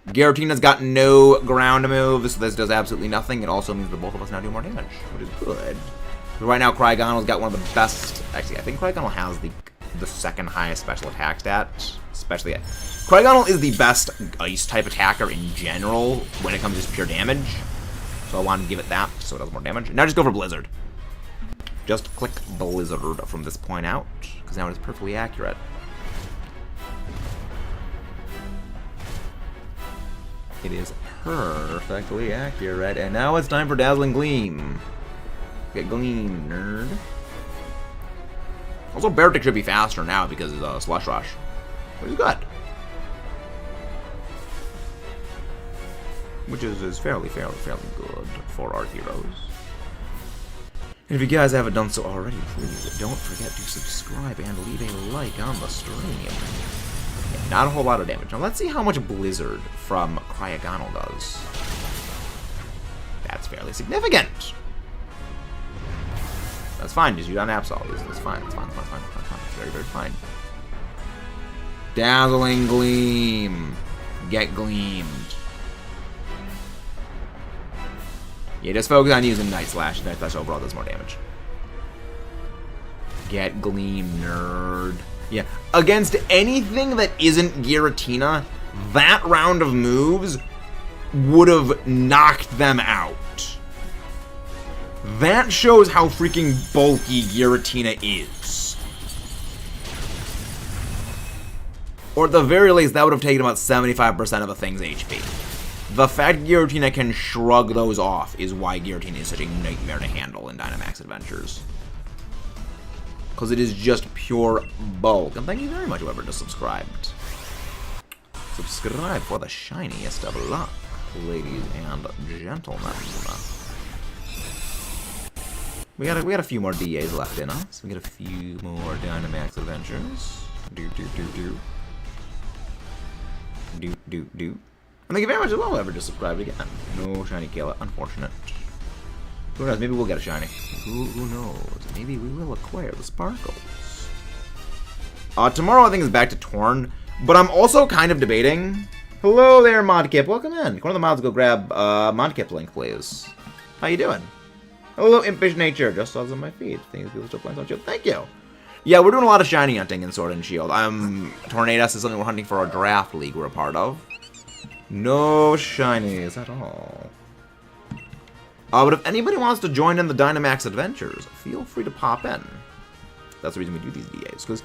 Giratina's got no ground moves, so this does absolutely nothing. It also means that both of us now do more damage, which is good. But right now, Cryogonal's got one of the best... Actually, I think Cryogonal has the second highest special attack stat. Especially... Cryogonal is the best ice-type attacker in general when it comes to pure damage. So I wanted to give it that, so it does more damage. Now just go for Blizzard. Just click Blizzard from this point out, because now it is perfectly accurate. It is perfectly accurate, and now it's time for Dazzling Gleam. Get Gleam, nerd. Also, Bardic should be faster now because of Slush Rush, which is good. Which is fairly good for our heroes. And if you guys haven't done so already, please don't forget to subscribe and leave a like on the stream. Yeah, not a whole lot of damage. Now let's see how much Blizzard from Cryogonal does. That's fairly significant. That's fine, just use on Absol. That's fine, it's fine. It's very, very fine. Dazzling Gleam. Get gleamed. Yeah, just focus on using Night Slash. Night Slash overall does more damage. Get Gleam, nerd. Yeah, against anything that isn't Giratina, that round of moves would have knocked them out. That shows how freaking bulky Giratina is. Or at the very least, that would have taken about 75% of a thing's HP. The fact Giratina can shrug those off is why Giratina is such a nightmare to handle in Dynamax Adventures. Because it is just pure bulk. And thank you very much, whoever just subscribed. Subscribe for the shiniest of luck, ladies and gentlemen. We got a few more DAs left in us. We got a few more Dynamax Adventures. Do. And thank you very much as well, whoever just subscribed again. No shiny Kayla, unfortunate. Who knows, maybe we'll get a shiny. Who knows? Maybe we will acquire the sparkles. Tomorrow I think is back to Torn, but I'm also kind of debating. Hello there, Modkip. Welcome in. One of the mods go grab Modkip link, please. How you doing? Hello, Impish Nature. Just saw this on my feed. Things people still playing Sword and Shield. Thank you. Yeah, we're doing a lot of shiny hunting in Sword and Shield. Tornadoes is something we're hunting for our draft league we're a part of. No shinies at all. But if anybody wants to join in the Dynamax Adventures, feel free to pop in. That's the reason we do these DAs. Because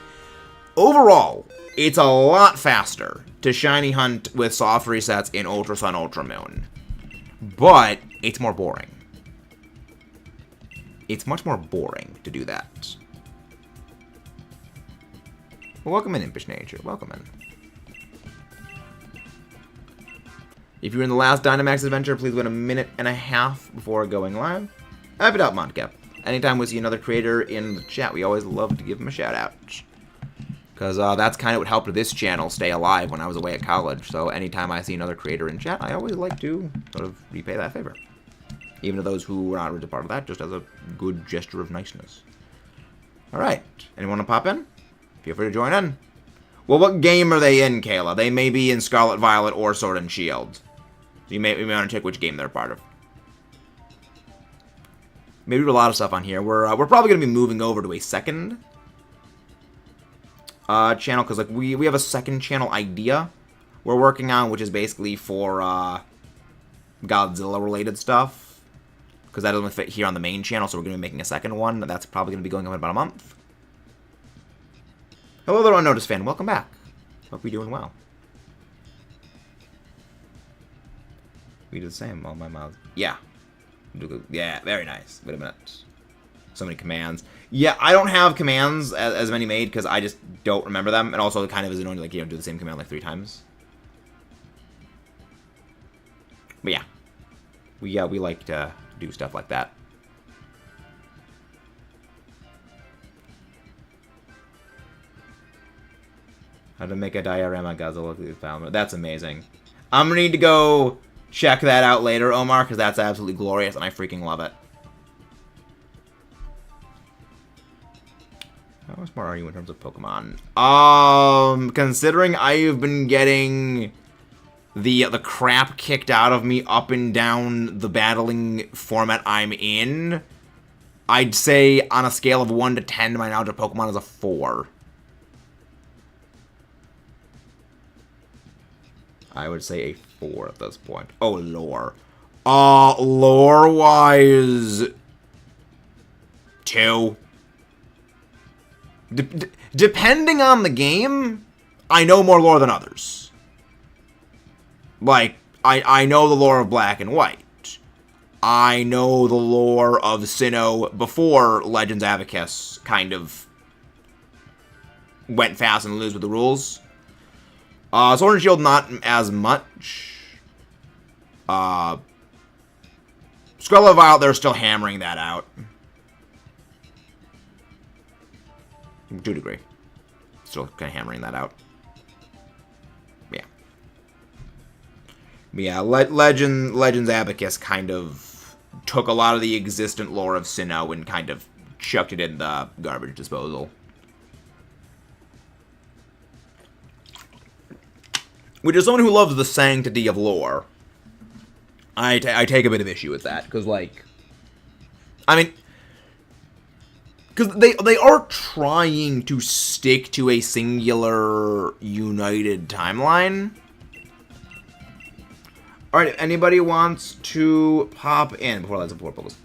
overall, it's a lot faster to shiny hunt with soft resets in Ultra Sun, Ultra Moon. But it's more boring. It's much more boring to do that. Well, welcome in, Impish Nature. Welcome in. If you're in the last Dynamax Adventure, please wait a minute and a half before going live. Have it out, Modcap. Anytime we see another creator in the chat, we always love to give them a shout out. Because that's kind of what helped this channel stay alive when I was away at college. So anytime I see another creator in chat, I always like to sort of repay that favor. Even to those who were not really part of that, just as a good gesture of niceness. Alright, anyone want to pop in? Feel free to join in. Well, what game are they in, Kayla? They may be in Scarlet Violet or Sword and Shield. So you may want to check which game they're part of. Maybe a lot of stuff on here. We're probably going to be moving over to a second channel, because like we have a second channel idea we're working on, which is basically for Godzilla related stuff, because that doesn't fit here on the main channel. So we're going to be making a second one. That's probably going to be going on in about a month. Hello there, Unnoticed fan. Welcome back. Hope you're doing well. We do the same. All my mouths. Yeah. Yeah, very nice. Wait a minute. So many commands. Yeah, I don't have commands as many made because I just don't remember them. And also it kind of is annoying to, like, you know, do the same command like 3 times. But yeah. We like to do stuff like that. How to make a diorama Godzilla. That's amazing. I'm gonna need to go check that out later, Omar, because that's absolutely glorious and I freaking love it. How smart are you in terms of Pokemon? Considering I've been getting the crap kicked out of me up and down the battling format I'm in, I'd say on a scale of 1 to 10, my knowledge of Pokemon is a 4. I would say a 4 at this point. Oh, lore. Lore-wise, 2. Depending on the game, I know more lore than others. Like, I know the lore of Black and White. I know the lore of Sinnoh before Legends Abacus kind of went fast and loose with the rules. Sword and Shield, not as much. Scarlet Violet, they're still hammering that out. To a degree. Still kind of hammering that out. Yeah. But yeah, Legends Abacus kind of took a lot of the existent lore of Sinnoh and kind of chucked it in the garbage disposal. Which is someone who loves the sanctity of lore. I take a bit of issue with that, because, like, I mean, because they are trying to stick to a singular, united timeline. Alright, if anybody wants to pop in before Legends of Bubbles.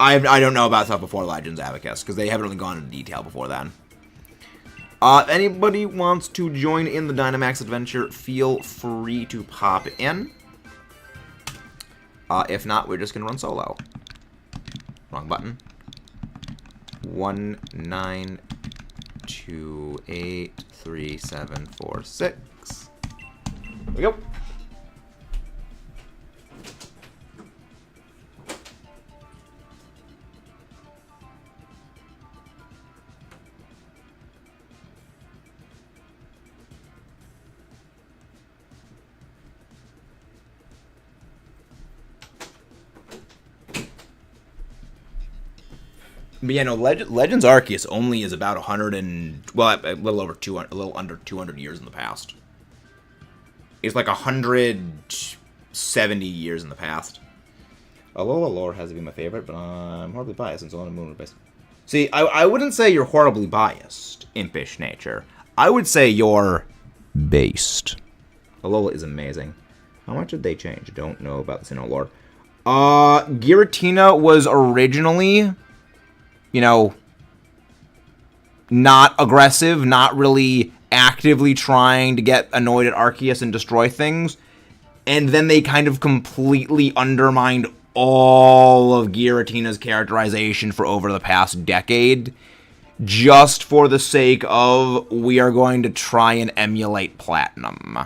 I don't know about stuff before Legends Abacus, because they haven't really gone into detail before then. If anybody wants to join in the Dynamax Adventure, feel free to pop in. If not, we're just going to run solo. Wrong button. 1928374 There we go. But yeah, no, Legends Arceus only is about 100 and, well, a little over 200, a little under 200 years in the past. It's like 170 years in the past. Alola lore has to be my favorite, but I'm horribly biased since Alola Moon is based. See, I wouldn't say you're horribly biased, impish nature. I would say you're based. Alola is amazing. How much did they change? Don't know about the Sinnoh lore. Giratina was originally, you know, not aggressive, not really actively trying to get annoyed at Arceus and destroy things. And then they kind of completely undermined all of Giratina's characterization for over the past decade, just for the sake of, we are going to try and emulate Platinum.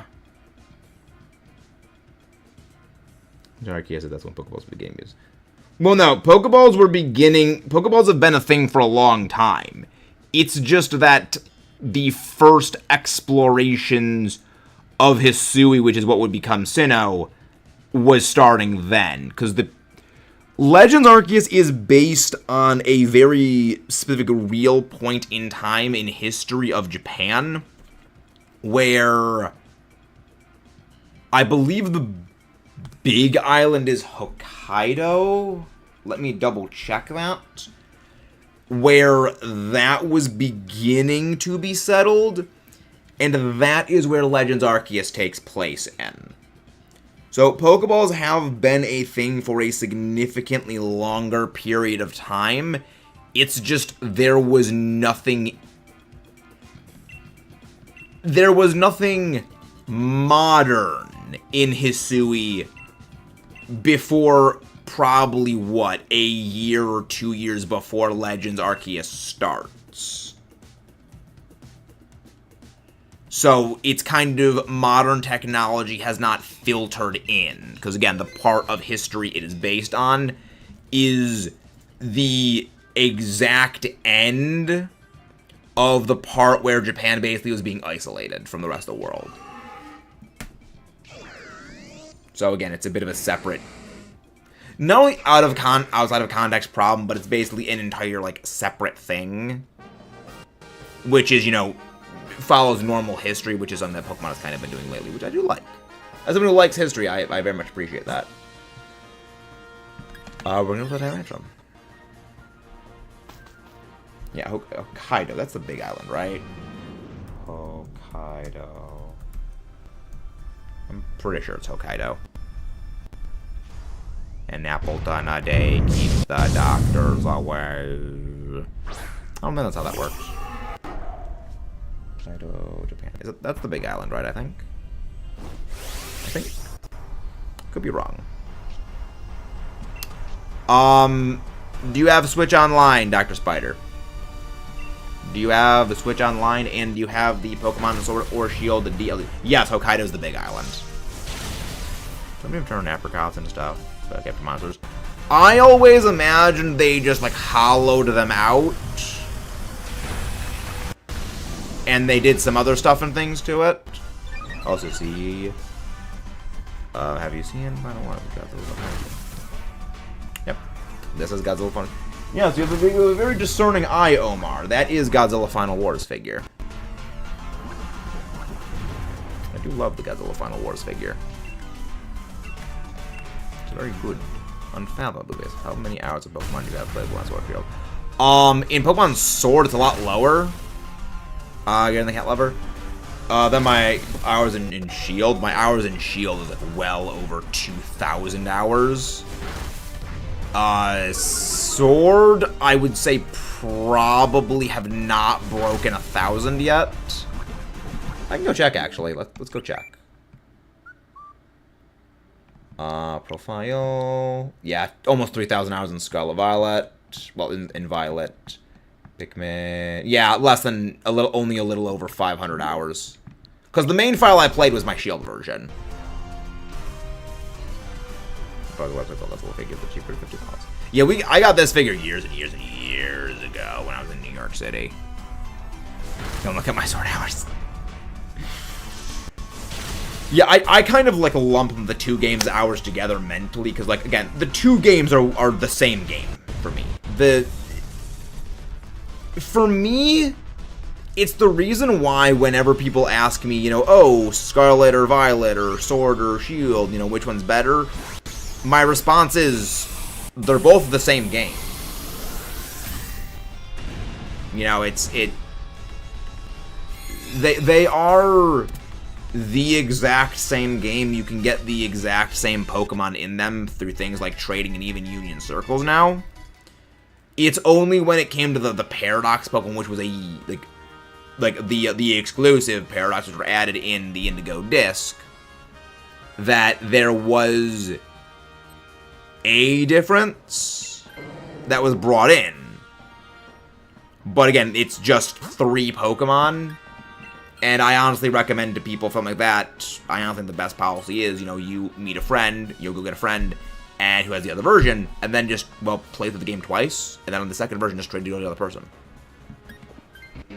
Arceus said that's when Pokeballs began use. Well, no, Pokeballs have been a thing for a long time. It's just that the first explorations of Hisui, which is what would become Sinnoh, was starting then. Because the Legends Arceus is based on a very specific real point in time in history of Japan, where I believe the big island is Hokkaido. Let me double check that. Where that was beginning to be settled, and that is where Legends Arceus takes place in. So Pokeballs have been a thing for a significantly longer period of time. It's just there was nothing modern in Hisui before probably, what, a year or 2 years before Legends Arceus starts. So it's kind of modern technology has not filtered in. Because again, the part of history it is based on is the exact end of the part where Japan basically was being isolated from the rest of the world. So again, it's a bit of a separate, not only outside of context problem, but it's basically an entire, like, separate thing. Which is, you know, follows normal history, which is something that Pokemon has kind of been doing lately, which I do like. As someone who likes history, I very much appreciate that. We're gonna play Tyrantrum. Yeah, Hokkaido, that's the big island, right? Hokkaido. I'm pretty sure it's Hokkaido. An apple done a day keeps the doctors away. I don't think that's how that works. Hokkaido, Japan. That's the big island, right, I think? Could be wrong. Do you have Switch Online, Dr. Spider? Do you have the Switch Online, and do you have the Pokemon Sword or Shield, the DLC? Yes, Hokkaido's the big island. Let me turn apricots and stuff. Captain Monsters. I always imagined they just, like, hollowed them out. And they did some other stuff and things to it. Also, see... have you seen Final One? Yep. This is Godzilla Final... Yeah, so you have a very discerning eye, Omar. That is Godzilla Final Wars figure. I do love the Godzilla Final Wars figure. It's very good. Unfathomable. How many hours of Pokemon do you have played Pokemon Sword Field? In Pokemon Sword, it's a lot lower. Getting the cat lover. Then my hours in Shield. My hours in Shield is like well over 2,000 hours. Sword, I would say probably have not broken 1,000 yet. I can go check, actually. Let's go check. Profile. Yeah, almost 3,000 hours in Scarlet Violet. Well, in Violet. Pikmin. Yeah, only a little over 500 hours. Because the main file I played was my Shield version. Yeah, I got this figure years and years and years ago when I was in New York City. Don't look at my sword hours. Yeah, I kind of like lump the two games' hours together mentally, because, like, again, the two games are the same game for me. For me, it's the reason why whenever people ask me, you know, oh, Scarlet or Violet or Sword or Shield, you know, which one's better? My response is, they're both the same game. You know, they are the exact same game. You can get the exact same Pokemon in them through things like trading and even Union Circles now. It's only when it came to the Paradox Pokemon, which was the exclusive Paradox, which were added in the Indigo Disc, that there was a difference that was brought in. But again, it's just 3 Pokemon. And I honestly recommend to people something like that. I don't think the best policy is, you know, you meet a friend, you'll go get a friend, and who has the other version, and then just, well, play through the game twice, and then on the second version, just trade it to the other person. You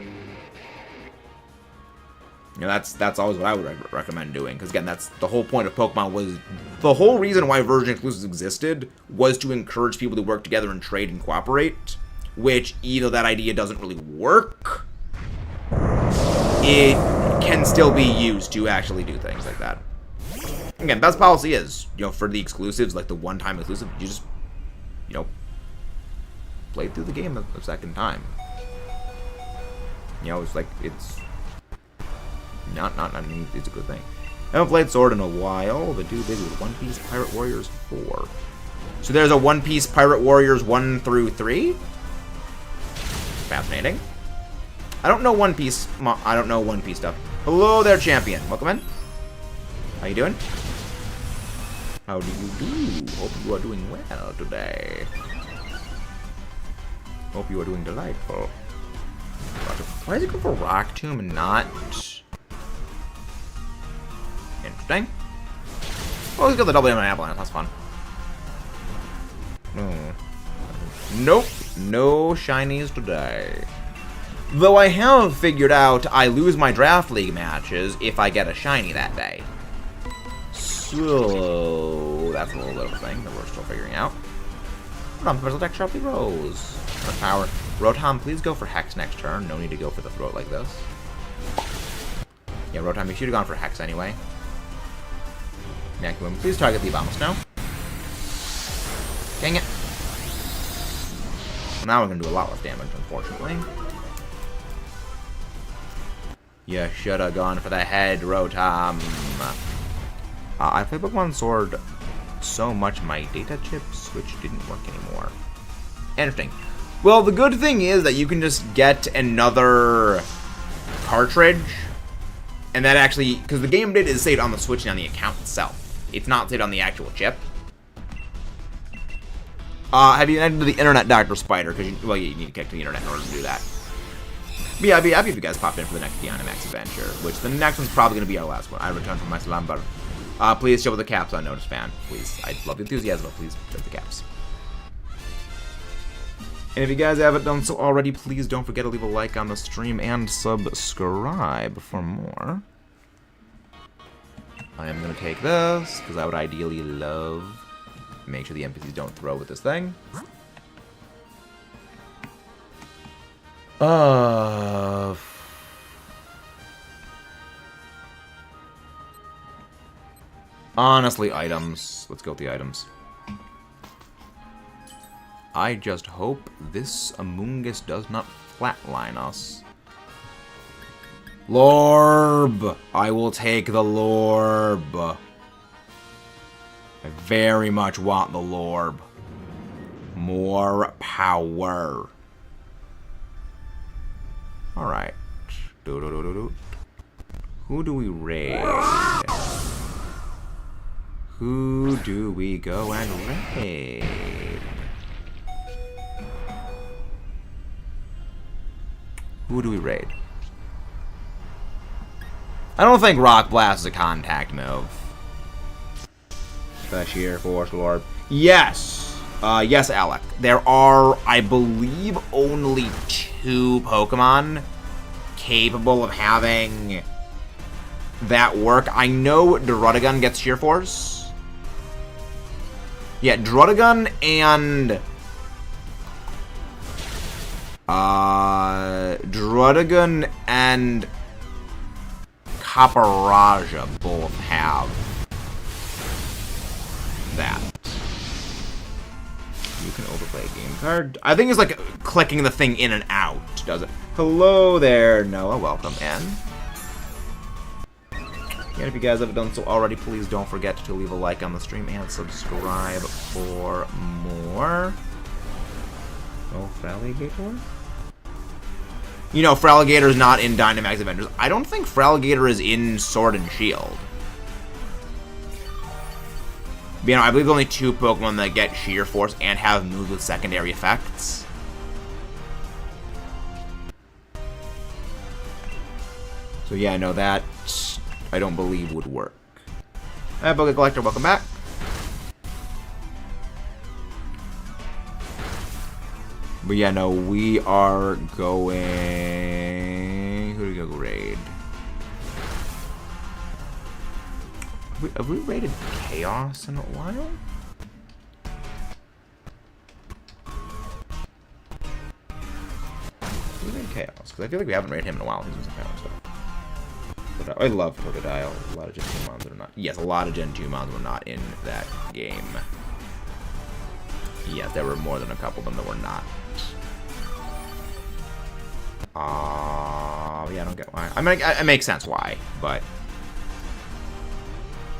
know, that's always what I would recommend doing, because again, that's the whole point of Pokemon. Was the whole reason why version exclusives existed was to encourage people to work together and trade and cooperate, which, even though that idea doesn't really work, it can still be used to actually do things like that. Again, best policy is, you know, for the exclusives, like the one-time exclusive, you just, you know, play through the game a second time. You know, it's like, it's not it's a good thing. I haven't played Sword in a while, but too busy with One Piece Pirate Warriors 4. So there's a One Piece Pirate Warriors 1 through 3? Fascinating. I don't know One Piece stuff. Hello there, champion. Welcome in. How you doing? How do you do? Hope you are doing well today. Hope you are doing delightful. Why does it go for Rock Tomb and not... Interesting. Oh, let's go the double diamond avalanche. That's fun. Nope. No shinies today. Though I have figured out I lose my draft league matches if I get a shiny that day. So that's a little bit of a thing that we're still figuring out. Rotom, special deck sharply rose. Earth power. Rotom, please go for Hex next turn. No need to go for the throat like this. Yeah, Rotom, you should have gone for Hex anyway. Nakuim, please target the Abomasnow. Dang it. Well, now we're going to do a lot less damage, unfortunately. You should have gone for the head, Rotom. I played Pokemon Sword so much my data chip switch didn't work anymore. Interesting. Well, the good thing is that you can just get another cartridge. And that actually, because the game data is saved on the Switch and on the account itself. It's not saved on the actual chip. Have you connected to the internet, Dr. Spider? Because, well, you need to connect to the internet in order to do that. But yeah, I'd be happy if you guys popped in for the next Dynamax Adventure, which the next one's probably going to be our last one. I return from my slumber. Please show the caps on Notice Fan. Please. I love the enthusiasm, but please show the caps. And if you guys haven't done so already, please don't forget to leave a like on the stream and subscribe for more. I am going to take this, because I would ideally love to make sure the NPCs don't throw with this thing. Honestly, items. Let's go with the items. I just hope this Amoonguss does not flatline us. Lorb! I will take the Lorb. I very much want the Lorb. More power. Alright. Who do we raid? Who do we go and raid? Who do we raid? I don't think Rock Blast is a contact move. Sheer Force Lord. Yes! Yes, Alec. There are, I believe, only 2 Pokemon capable of having that work. I know Druddigon gets Sheer Force. Yeah, Druddigon and... Druddigon and Caparajah both have that. You can overplay a game card. I think it's like clicking the thing in and out, does it? Hello there, Noah. Welcome in. And if you guys haven't done so already, please don't forget to leave a like on the stream and subscribe for more. Oh, Fraligator? You know, Fraligator's not in Dynamax Adventures. I don't think Fraligator is in Sword and Shield. But, you know, I believe only 2 Pokemon that get Sheer Force and have moves with secondary effects. So yeah, no, that I don't believe would work. Hi, Poké Collector, welcome back. But yeah, no, we are going... Who do we go raid? Have we raided Chaos in a while? We raided Chaos, because I feel like we haven't raided him in a while. He's using Chaos stuff. But I love Totodile. A lot of Gen 2 mons that are not... Yes, a lot of Gen 2 mons were not in that game. Yeah, there were more than a couple of them that were not. Yeah, I don't get why. I mean, it makes sense why, but...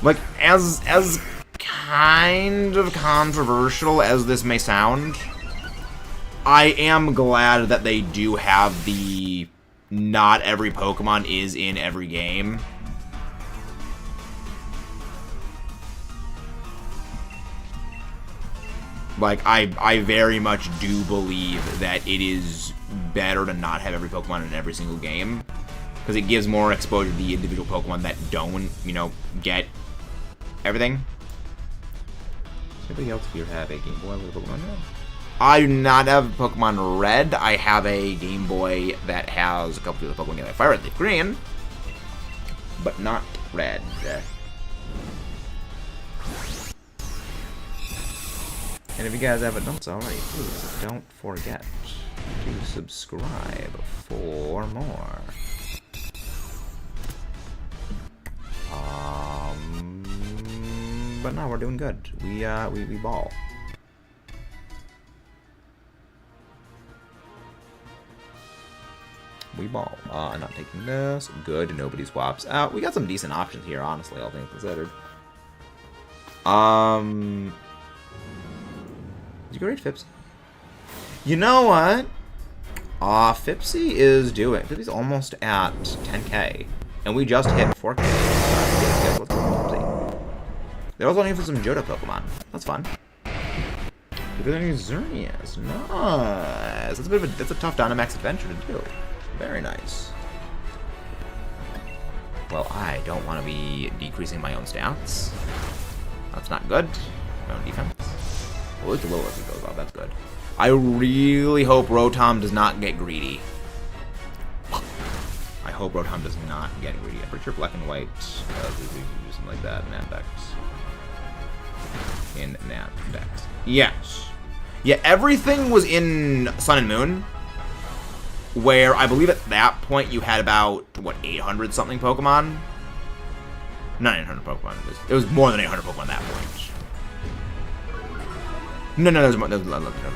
Like, as kind of controversial as this may sound, I am glad that they do have the not every Pokemon is in every game. Like, I very much do believe that it is better to not have every Pokemon in every single game, because it gives more exposure to the individual Pokemon that don't, you know, get everything. Does anybody else here have a Game Boy with a Pokemon Red? I do not have Pokemon Red. I have a Game Boy that has a couple of the Pokemon like Fire Red, Leaf Green, but not Red. And if you guys haven't done so already, please don't forget to subscribe for more. But no, we're doing good. We ball. We ball. Not taking this. Good. Nobody swaps out. We got some decent options here, honestly, all things considered. Did you go reach Fipsy? You know what? Fipsy is doing. Fipsy's almost at 10k, and we just hit 4k. Let's go Fipsy. They're also looking for some Johto Pokemon. That's fun. Because they're Xerneas. Nice. That's a tough Dynamax Adventure to do. Very nice. Well, I don't want to be decreasing my own stats. That's not good. My own defense. Well, at least the lower it goes off. That's good. I really hope Rotom does not get greedy. I hope Rotom does not get greedy. I'm pretty sure Black and White do something like that in Nandex. In Nandex. Yes. Yeah, everything was in Sun and Moon, where I believe at that point you had about, what, 800 something Pokemon? Not 800 Pokemon. It was more than 800 Pokemon at that point. No, there's more.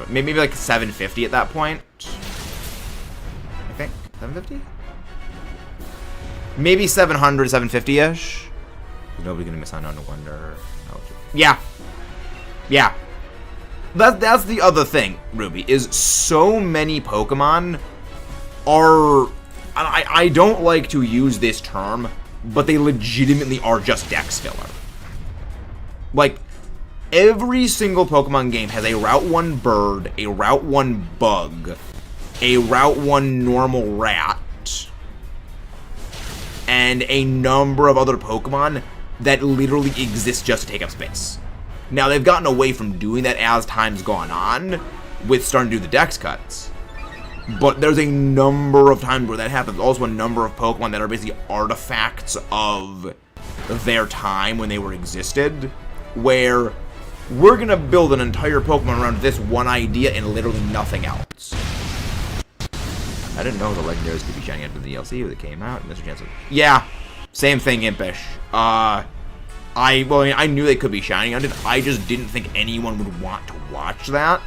Maybe like 750 at that point. I think 750. Maybe 700, 750-ish. Nobody gonna miss out on No Wonder. Yeah. That's the other thing, Ruby, is so many Pokemon are. I don't like to use this term, but they legitimately are just dex filler. Like, every single Pokemon game has a Route 1 bird, a Route 1 bug, a Route 1 normal rat, and a number of other Pokemon that literally exist just to take up space. Now, they've gotten away from doing that as time's gone on, with starting to do the dex cuts. But there's a number of times where that happens. Also, a number of Pokemon that are basically artifacts of their time when they were existed, where we're gonna build an entire Pokemon around this one idea and literally nothing else. I didn't know the legendaries could be shining after the DLC when it came out. Mr. Chancellor. Yeah, same thing, Impish. I knew they could be shining on it. I just didn't think anyone would want to watch that.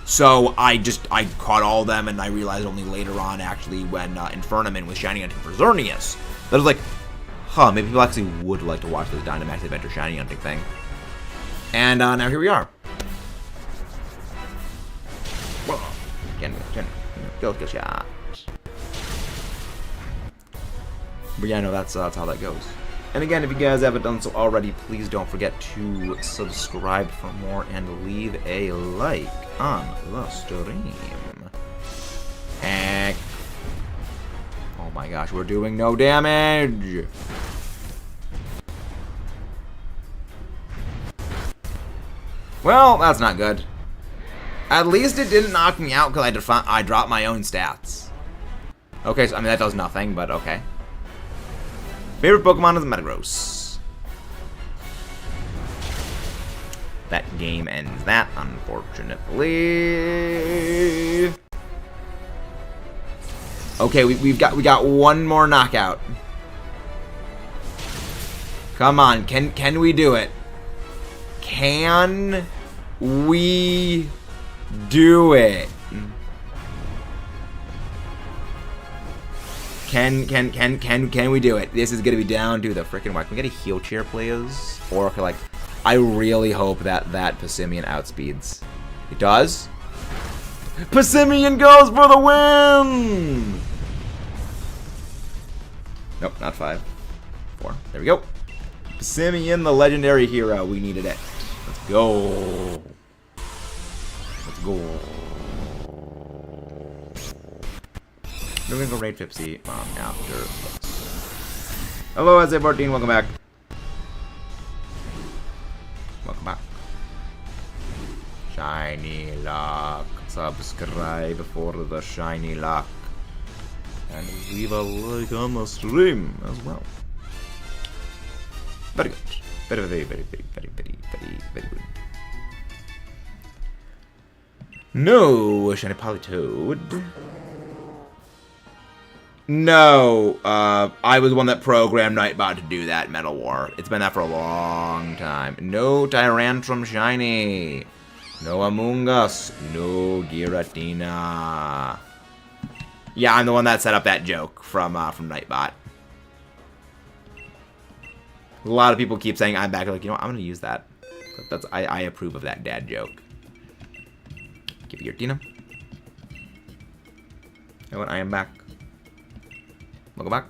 So I caught all of them, and I realized only later on, actually, when Infernamin was shining hunting for Xerneas, that I was like, huh, maybe people actually would like to watch this Dynamax Adventure shiny hunting thing. And now here we are. Whoa. Go shot. But yeah, no, that's how that goes. And again, if you guys haven't done so already, please don't forget to subscribe for more and leave a like on the stream. Heck. Oh my gosh, we're doing no damage. Well, that's not good. At least it didn't knock me out because I dropped my own stats. Okay, so I mean that does nothing, but okay. Favorite Pokemon is Metagross. That game ends that, unfortunately. Okay, we got one more knockout. Come on, can we do it? Can we do it? Can we do it? This is gonna be down to the freaking wire. Can we get a heal cheer, please? Or okay, like, I really hope that Passimian outspeeds. It does. Passimian goes for the win. Nope, not 5. 4. There we go. Passimian, the legendary hero. We needed it. Let's go. Let's go. We're gonna go raid Pipsy after this. Hello, SA14, welcome back. Welcome back. Shiny luck. Subscribe for the shiny luck. And leave a like on the stream as well. Very good. Very, very, very, very, very, very, very, very good. No, shiny Politoed. No, I was the one that programmed Nightbot to do that, Metal War. It's been that for a long time. No Tyrantrum shiny. No Among Us. No Giratina. Yeah, I'm the one that set up that joke from Nightbot. A lot of people keep saying I'm back. Like, you know what? I'm gonna use that. I approve of that dad joke. Give me Giratina. You know what? I am back. Welcome back.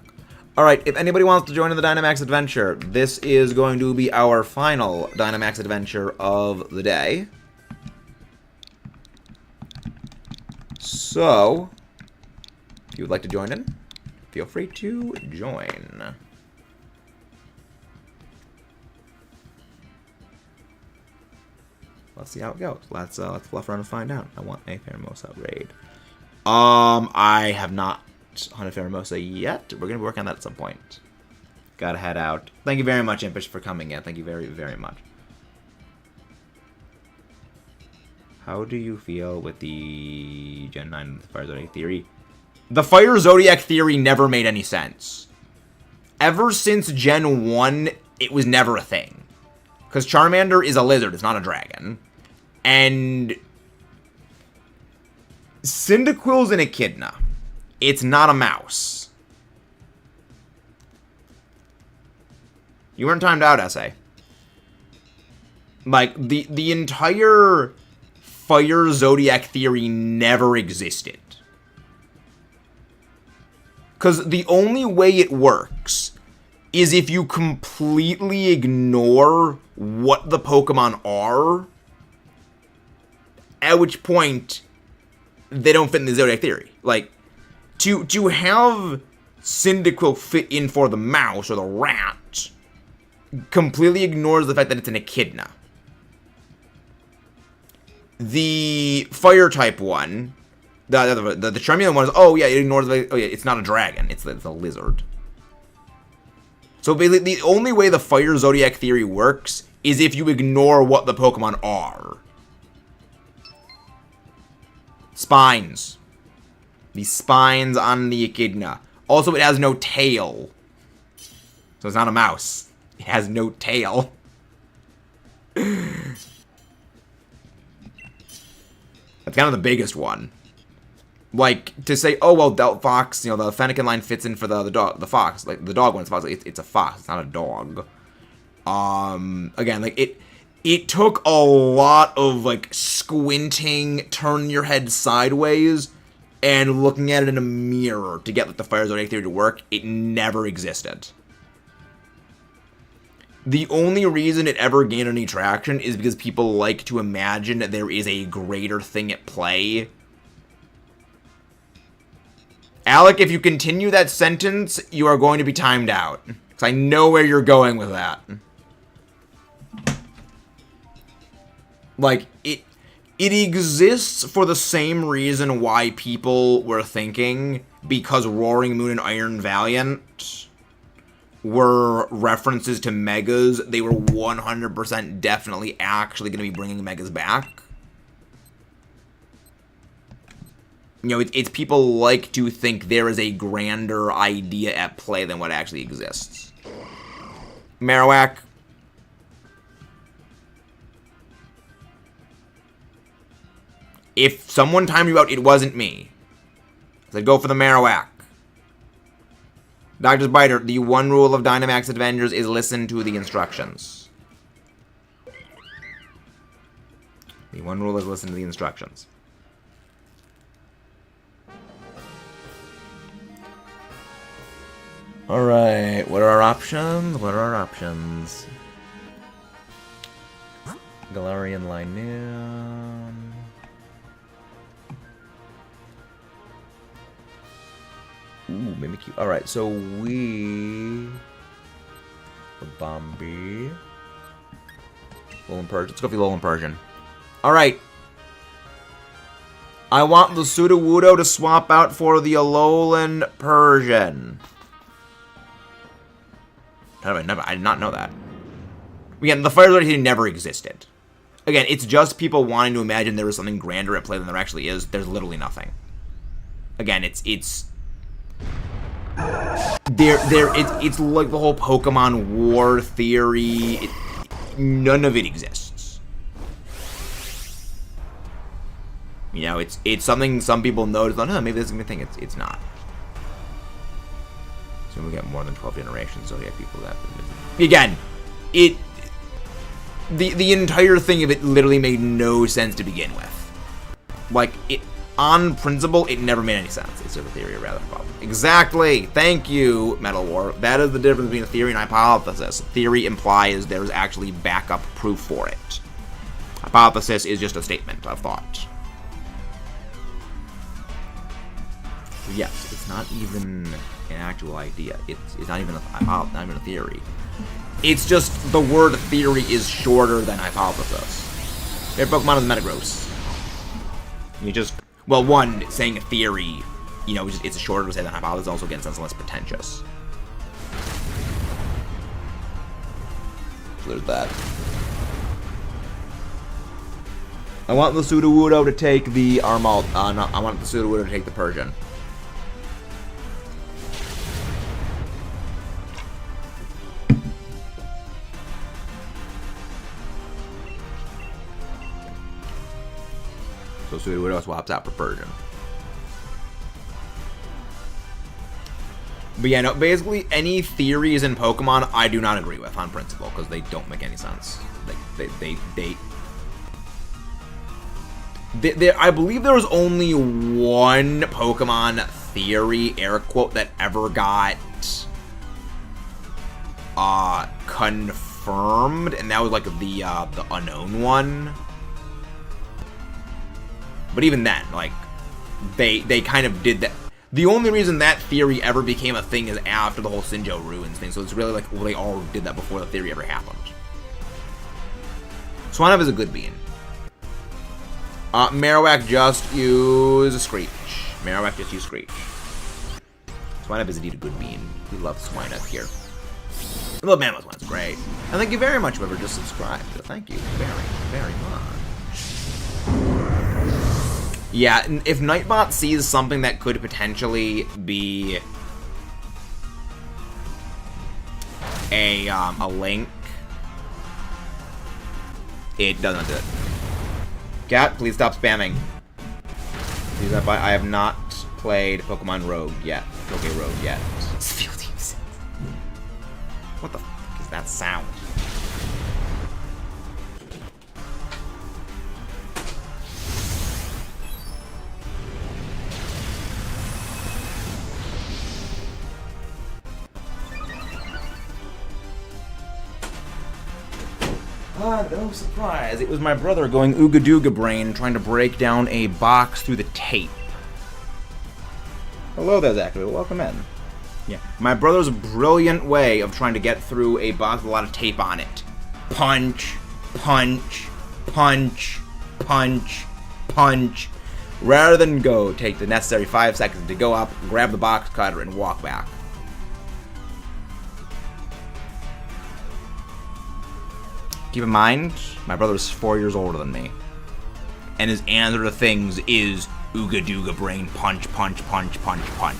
Alright, if anybody wants to join in the Dynamax Adventure, this is going to be our final Dynamax Adventure of the day. So, if you would like to join in, feel free to join. Let's see how it goes. Let's fluff around and find out. I want a Pheromosa raid. I have not hunted Pheromosa yet. We're gonna work on that at some point. Gotta head out. Thank you very much, Impish, for coming in. Thank you very, very much. How do you feel with the Gen 9 Fire Zodiac Theory? The Fire Zodiac Theory never made any sense. Ever since Gen 1, it was never a thing. Because Charmander is a lizard, it's not a dragon. And Cyndaquil's an echidna. It's not a mouse. You weren't timed out, SA. Like, the entire Fire Zodiac Theory never existed. Because the only way it works is if you completely ignore what the Pokemon are, at which point they don't fit in the Zodiac Theory. Like, to have Cyndaquil fit in for the mouse or the rat completely ignores the fact that it's an echidna. The fire type one, the Tremulent one is, oh yeah, it ignores the, oh yeah, it's not a dragon, it's a lizard. So basically, the only way the Fire Zodiac Theory works is if you ignore what the Pokemon are. Spines. The spines on the echidna. Also, it has no tail. So it's not a mouse. It has no tail. That's kind of the biggest one. Like, to say, oh, well, that fox, you know, the Fennekin line fits in for the dog, the fox. Like, the dog one's fox. Like, it's a fox. It's not a dog. Again, like, it took a lot of, like, squinting, turning your head sideways, and looking at it in a mirror to get, like, the Fire Zodiac Theory to work. It never existed. The only reason it ever gained any traction is because people like to imagine that there is a greater thing at play. Alec, if you continue that sentence, you are going to be timed out. Because I know where you're going with that. Like, it exists for the same reason why people were thinking, because Roaring Moon and Iron Valiant were references to Megas, they were 100% definitely actually going to be bringing Megas back. You know, it's people like to think there is a grander idea at play than what actually exists. Marowak. If someone timed you out, it wasn't me. I said go for the Marowak. Dr. Biter, the one rule of Dynamax Adventures is listen to the instructions. The one rule is listen to the instructions. Alright, what are our options? What are our options? Galarian Linoon. Ooh, Mimikyu. Alright, so we... Bombi. Alolan Persian. Let's go for the Alolan Persian. Alright. I want the Sudowoodo to swap out for the Alolan Persian. I did not know that. Again, the Fire Lord never existed. Again, it's just people wanting to imagine there was something grander at play than there actually is. There's literally nothing. Again, it's like the whole Pokemon war theory. None of it exists. You know, it's something some people notice. Oh, no, maybe this is a good thing. It's not. So we get more than 12 generations. So yeah, people that again, the entire thing of it literally made no sense to begin with. Like it. On principle, it never made any sense. It's a theory, or rather, problem. Exactly. Thank you, Metal War. That is the difference between a theory and hypothesis. Theory implies there's actually backup proof for it. Hypothesis is just a statement of thought. Yes, it's not even an actual idea. It's not even not even a theory. It's just the word theory is shorter than hypothesis. Favorite Pokemon is Metagross. You just... Well, one, saying a theory, you know, it's a shorter to say than hypothesis, also again sounds less pretentious. So there's that. I want the Sudowoodo to take the Armalt. No, I want the Sudowoodo to take the Persian. So Sudowoodo swaps out for Persian. But yeah, no, basically any theories in Pokemon I do not agree with on principle because they don't make any sense. I believe there was only one Pokemon theory, air quote, that ever got confirmed, and that was like the unknown one. But even then, like, they kind of did that. The only reason that theory ever became a thing is after the whole Sinjo Ruins thing. So it's really like, well, they all did that before the theory ever happened. Swinub is a good bean. Marowak just use Screech. Marowak just use Screech. Swinub is indeed a good bean. We love Swinub here. We love Mammoth. It's great. And thank you very much, whoever just subscribed. Thank you very, very much. Yeah, if Nightbot sees something that could potentially be a link, it doesn't do it. Cat, please stop spamming. Please, I have not played Pokemon Rogue yet. Rogue yet. What the fuck is that sound? No surprise. It was my brother going Ooga Dooga Brain trying to break down a box through the tape. Hello there, Zachary. Welcome in. Yeah, my brother's brilliant way of trying to get through a box with a lot of tape on it. Punch, punch, punch, punch, punch. Rather than go take the necessary 5 seconds to go up, grab the box cutter, and walk back. Keep in mind, my brother's 4 years older than me. And his answer to things is Ooga Dooga Brain, punch, punch, punch, punch, punch.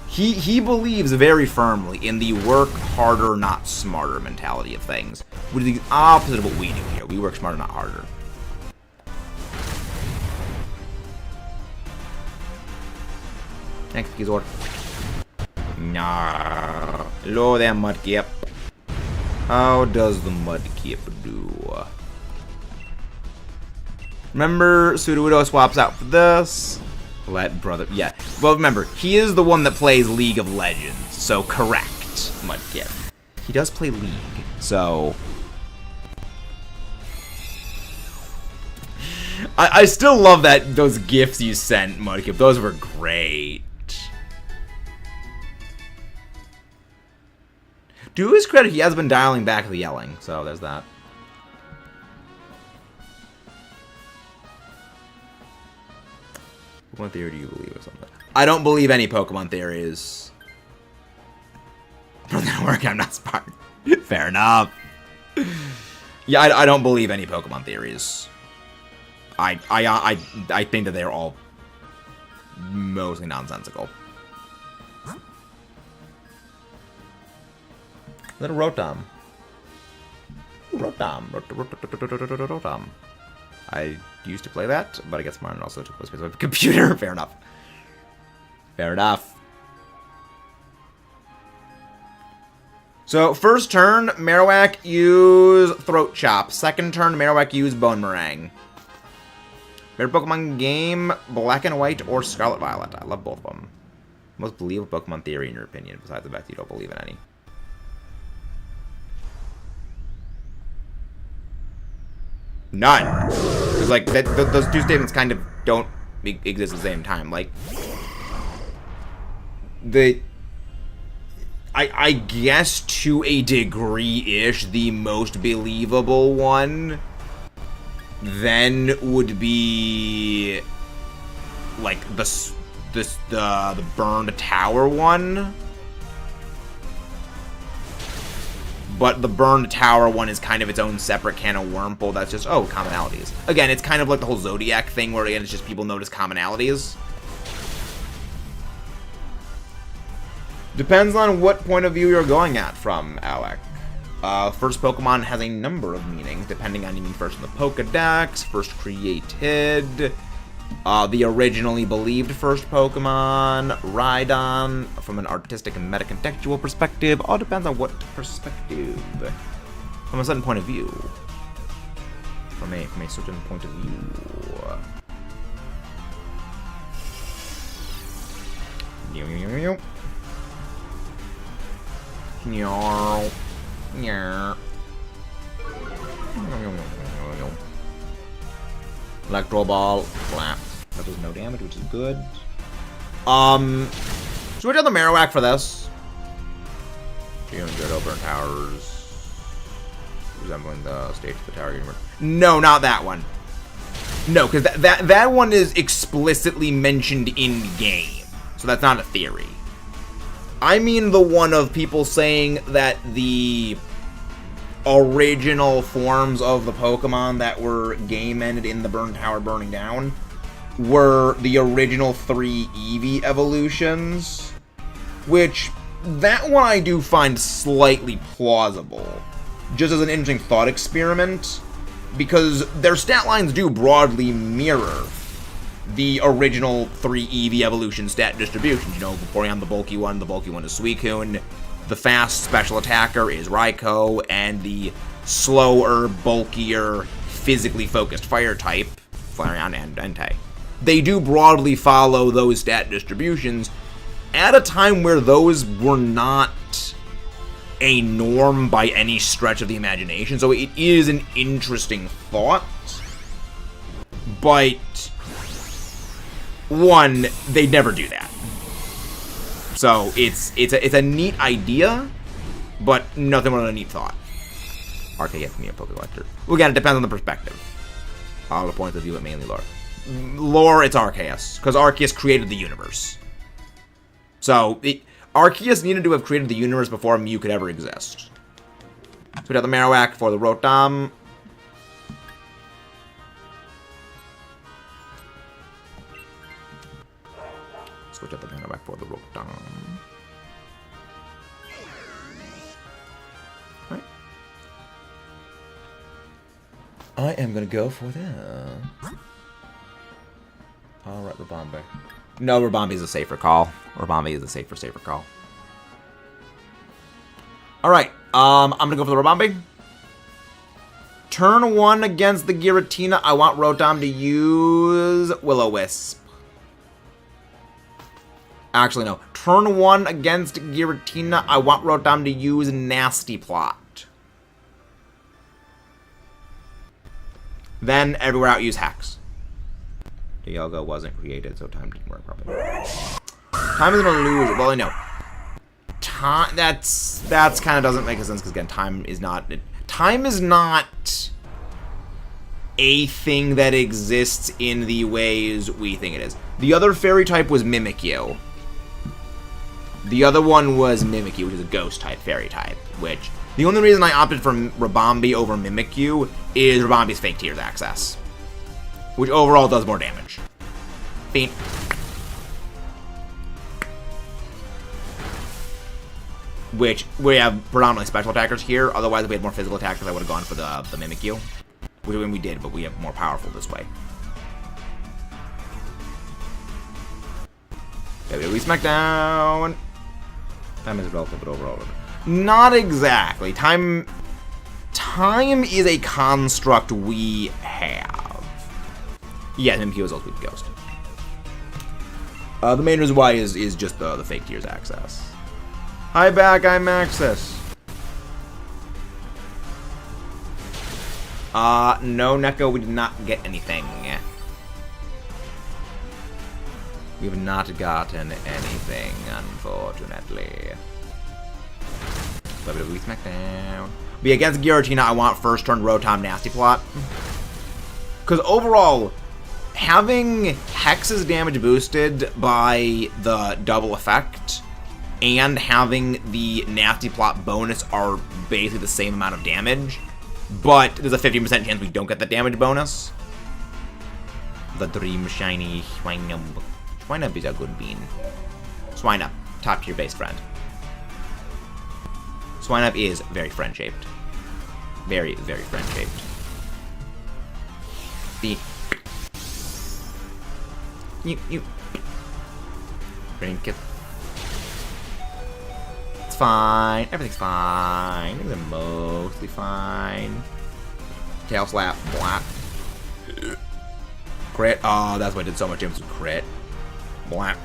He believes very firmly in the work harder, not smarter mentality of things. Which is the opposite of what we do here. We work smarter, not harder. Next Gizord. Nah. Hello there, Mudkip. How does the Mudkip do? Remember, Sudowoodo swaps out for this. Let brother... Yeah. Well, remember, he is the one that plays League of Legends. So, correct, Mudkip. He does play League, so... I still love those gifs you sent, Mudkip. Those were great. To his credit, he has been dialing back the yelling, so there's that. What theory do you believe or something? I don't believe any Pokemon theories. Not gonna work. I'm not smart. Fair enough. Yeah, I don't believe any Pokemon theories. I think that they're all mostly nonsensical. Little Rotom. Rotom. I used to play that, but I guess mine also took place with a computer. Fair enough. Fair enough. So, first turn, Marowak use Throat Chop. Second turn, Marowak use Bone Meringue. Favorite Pokemon game, Black and White or Scarlet Violet? I love both of them. Most believable Pokemon theory in your opinion, besides the fact that you don't believe in any. None. Because, like, those two statements kind of don't exist at the same time. Like, I guess to a degree-ish, the most believable one then would be like the burned tower one. But the burned tower one is kind of its own separate can of wormhole that's just, oh, commonalities. Again, it's kind of like the whole Zodiac thing where, again, it's just people notice commonalities. Depends on what point of view you're going at from, Alec. First Pokemon has a number of meanings, depending on you mean first in the Pokedex, first created, the originally believed first Pokemon, Rhydon, from an artistic and meta-contextual perspective. All depends on what perspective. From a certain point of view. From a certain point of view. Electro Ball, flap. That does no damage, which is good. Switch out the Marowak for this. Feeling good over in towers. Resembling the stage of the tower universe. No, not that one. No, because that one is explicitly mentioned in game. So that's not a theory. I mean the one of people saying that the original forms of the Pokemon that were game-ended in the Burn Tower burning down were the original 3 Eevee evolutions, which, that one I do find slightly plausible, just as an interesting thought experiment, because their stat lines do broadly mirror the original 3 Eevee evolution stat distributions. You know, Vaporeon, the bulky one is Suicune, the fast special attacker is Raikou, and the slower, bulkier, physically focused fire type, Flareon and Entei. They do broadly follow those stat distributions at a time where those were not a norm by any stretch of the imagination, so it is an interesting thought, but one, they'd never do that. So it's a neat idea, but nothing more than a neat thought. Arceus me a Poké Collector. Well, again, it depends on the perspective. All the points of view, but mainly lore. Lore, it's Arceus, because Arceus created the universe. So Arceus needed to have created the universe before Mew could ever exist. So we got the Marowak for the Rotom. Switch out the Dynamax for the Rotom. Alright. I am gonna go for that. Alright, Rabombe. No, Rabombe is a safer call. Rabombe is a safer call. Alright, I'm gonna go for the Rabombe. Turn 1 against the Giratina, I want Rotom to use Will-O-Wisp. Actually, no. Turn 1 against Giratina, I want Rotom to use Nasty Plot. Then, everywhere out, use Hex. Yoga wasn't created, so time didn't work properly. Time is an illusion. Well, I know. Time, that's kind of doesn't make sense, because again, time is not a thing that exists in the ways we think it is. The other fairy type was Mimikyu. The other one was Mimikyu, which is a ghost type fairy type, which the only reason I opted for Rabambi over Mimikyu is Rabambi's fake tears access, which overall does more damage. Beep. Which we have predominantly special attackers here. Otherwise, if we had more physical attackers, I would have gone for the Mimikyu, which when we did, but we have more powerful this way. WWE SmackDown. Time is relative, but overall, not exactly. Time is a construct we have. Yeah, Mimikyu is also with Ghost. The main reason why is just the fake tears access. Hi back, I'm Axis. No, Neko, we did not get anything. We have not gotten anything, unfortunately. WWE SmackDown. Be against Giratina, I want first turn Rotom Nasty Plot. Because overall, having Hex's damage boosted by the double effect and having the Nasty Plot bonus are basically the same amount of damage, but there's a 50% chance we don't get the damage bonus. The Dream Shiny Swinub. Swinub is a good bean. Swinub, top tier base friend. Swinub is very friend-shaped. Very, very friend-shaped. You. Drink it. It's fine. Everything's fine. Everything's mostly fine. Tail slap. Blap. Crit. Oh, that's why I did so much damage with crit. Blap.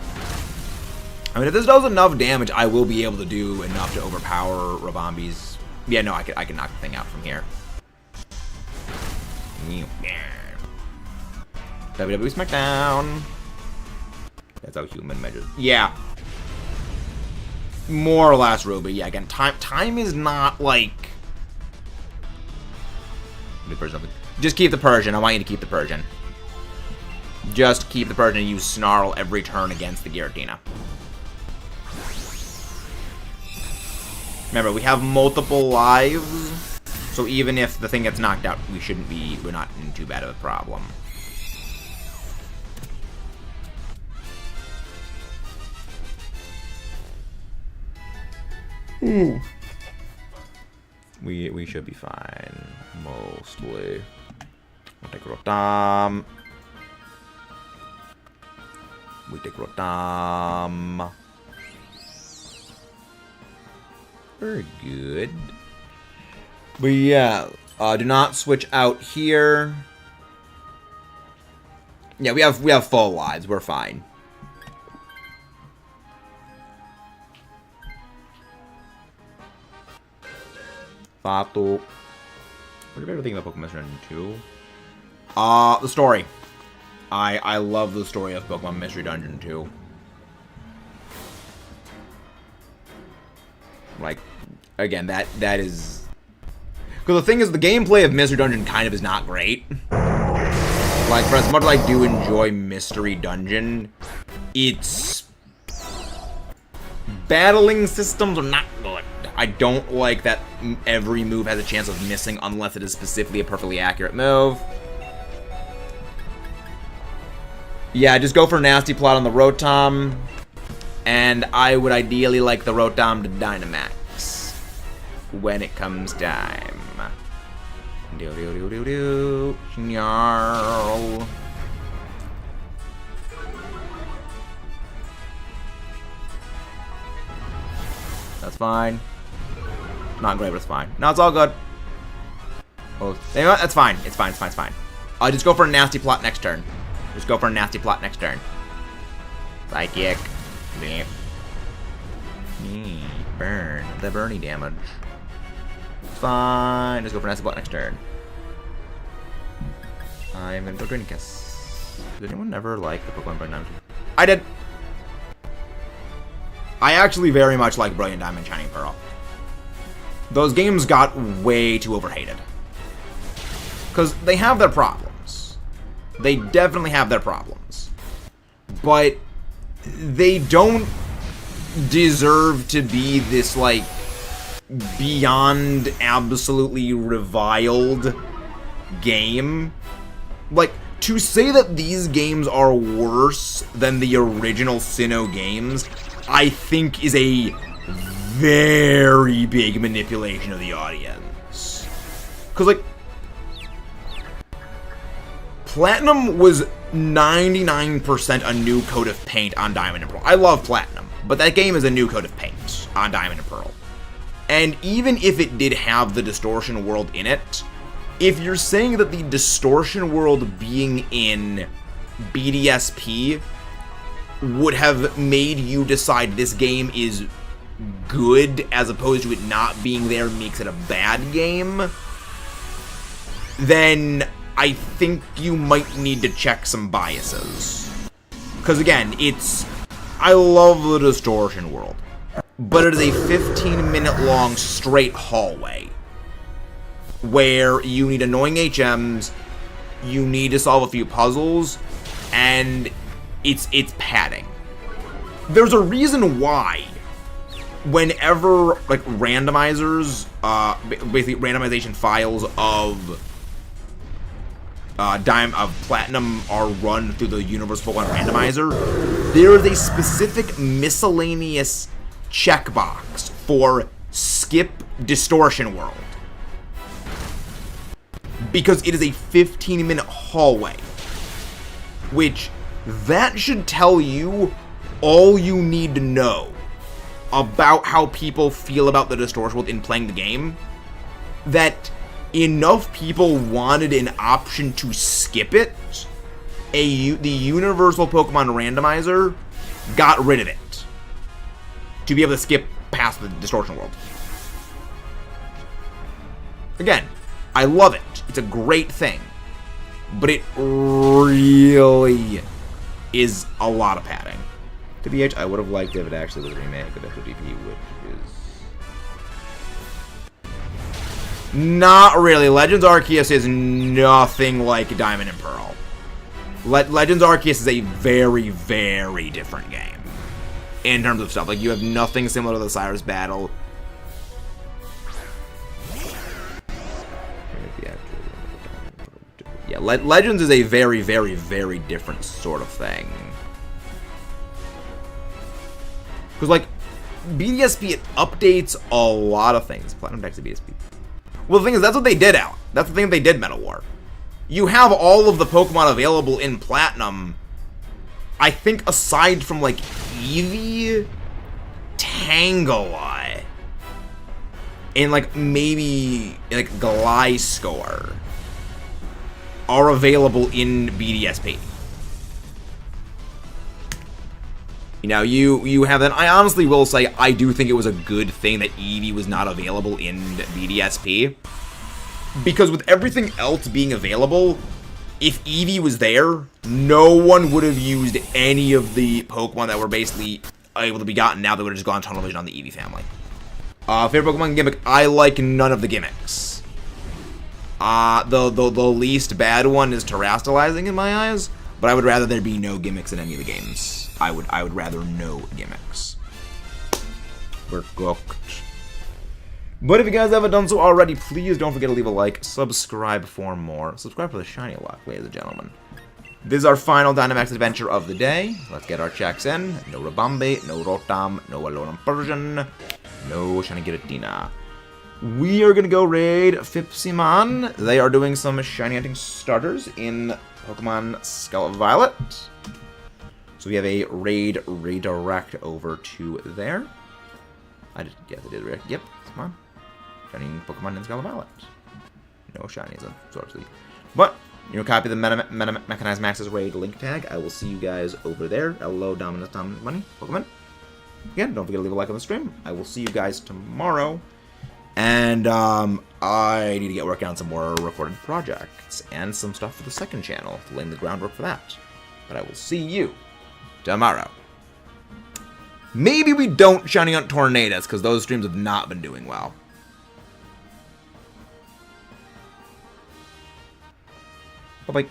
I mean, if this does enough damage, I will be able to do enough to overpower Rabambi's. Yeah, no, I can knock the thing out from here. WWE SmackDown. That's how human measures. Yeah. More or less, Ruby. Yeah, again, time is not like... Just keep the Persian. I want you to keep the Persian. Just keep the Persian and use Snarl every turn against the Giratina. Remember, we have multiple lives, so even if the thing gets knocked out, we're not in too bad of a problem. We should be fine, mostly. We'll take Rotom. We take Rotom. Very good. But yeah, do not switch out here. Yeah, we have full lives. We're fine. Fato. What's your favorite thing about Pokemon Mystery Dungeon 2? The story. I love the story of Pokemon Mystery Dungeon 2. Like, again, that is... Because the thing is, the gameplay of Mystery Dungeon kind of is not great. Like, for as much as I do enjoy Mystery Dungeon, its battling systems are not good. I don't like that every move has a chance of missing unless it is specifically a perfectly accurate move. Yeah, just go for Nasty Plot on the Rotom. And I would ideally like the Rotom to Dynamax when it comes time. Do. Snarl. That's fine. Not great, but it's fine. No, it's all good. Oh, you know what? That's fine. It's fine. I'll just go for a Nasty Plot next turn. Just go for a Nasty Plot next turn. Psychic. Burn. The burning damage. Fine. Just go for Nasty Plot next turn. I'm gonna go Drinkus. Did anyone ever like the Pokemon Brilliant Diamond? I did. I actually very much like Brilliant Diamond, Shining Pearl. Those games got way too overhated. Because they have their problems. They definitely have their problems. But they don't deserve to be this, like, beyond absolutely reviled game. Like, to say that these games are worse than the original Sinnoh games, I think is a very big manipulation of the audience. Because, like, Platinum was 99% a new coat of paint on Diamond and Pearl. I love Platinum, but that game is a new coat of paint on Diamond and Pearl. And even if it did have the distortion world in it, if you're saying that the distortion world being in BDSP would have made you decide this game is good as opposed to it not being there makes it a bad game, then I think you might need to check some biases. Because again, I love the distortion world, but it is a 15-minute long straight hallway where you need annoying HMs, you need to solve a few puzzles, and it's padding. There's a reason why whenever, like, randomizers, basically randomization files of Platinum are run through the Universal Pokemon Randomizer, there is a specific miscellaneous checkbox for skip distortion world. Because it is a 15-minute hallway. Which, that should tell you all you need to know about how people feel about the distortion world in playing the game. That enough people wanted an option to skip it, the Universal Pokemon Randomizer got rid of it to be able to skip past the distortion world. Again, I love it. It's a great thing. But it really is a lot of padding. To be honest, I would have liked if it actually was a remake of FODP, which is not really. Legends Arceus is nothing like Diamond and Pearl. Legends Arceus is a very, very different game in terms of stuff. Like, you have nothing similar to the Cyrus battle. Yeah, Legends is a very, very, very different sort of thing. Because, like, BDSP, it updates a lot of things. Platinum decks of BDSP. Well, the thing is, that's what they did out. That's the thing they did, Metal War. You have all of the Pokemon available in Platinum. I think aside from, like, Eevee, Tangela, and, like, maybe, like, Gliscor are available in BDSP. You know, you have that. I honestly will say I do think it was a good thing that Eevee was not available in BDSP. Because with everything else being available, if Eevee was there, no one would have used any of the Pokemon that were basically able to be gotten now. They would have just gone tunnel vision on the Eevee family. Favorite Pokemon gimmick? I like none of the gimmicks. The least bad one is terastallizing in my eyes, but I would rather there be no gimmicks in any of the games. I would rather no gimmicks. We're cooked. But if you guys haven't done so already, please don't forget to leave a like, subscribe for more. Subscribe for the shiny luck, ladies and gentlemen. This is our final Dynamax Adventure of the day. Let's get our checks in. No Rabambe, no Rotom, no Alolan Persian, no Shiny Giratina. We are going to go raid Fipsimon. They are doing some shiny hunting starters in Pokemon Scarlet Violet. So we have a raid redirect over to there. I did, yes, I did redirect. Yep, come on. Shiny Pokemon in Scarlet Violet. No shinies, unfortunately. But, you know, copy the Mechanized Max's raid link tag. I will see you guys over there. Hello, Dominus Money, Pokemon. Again, don't forget to leave a like on the stream. I will see you guys tomorrow. And I need to get working on some more recorded projects and some stuff for the second channel, laying the groundwork for that. But I will see you tomorrow. Maybe we don't shiny hunt tornadoes, because those streams have not been doing well. Bye-bye.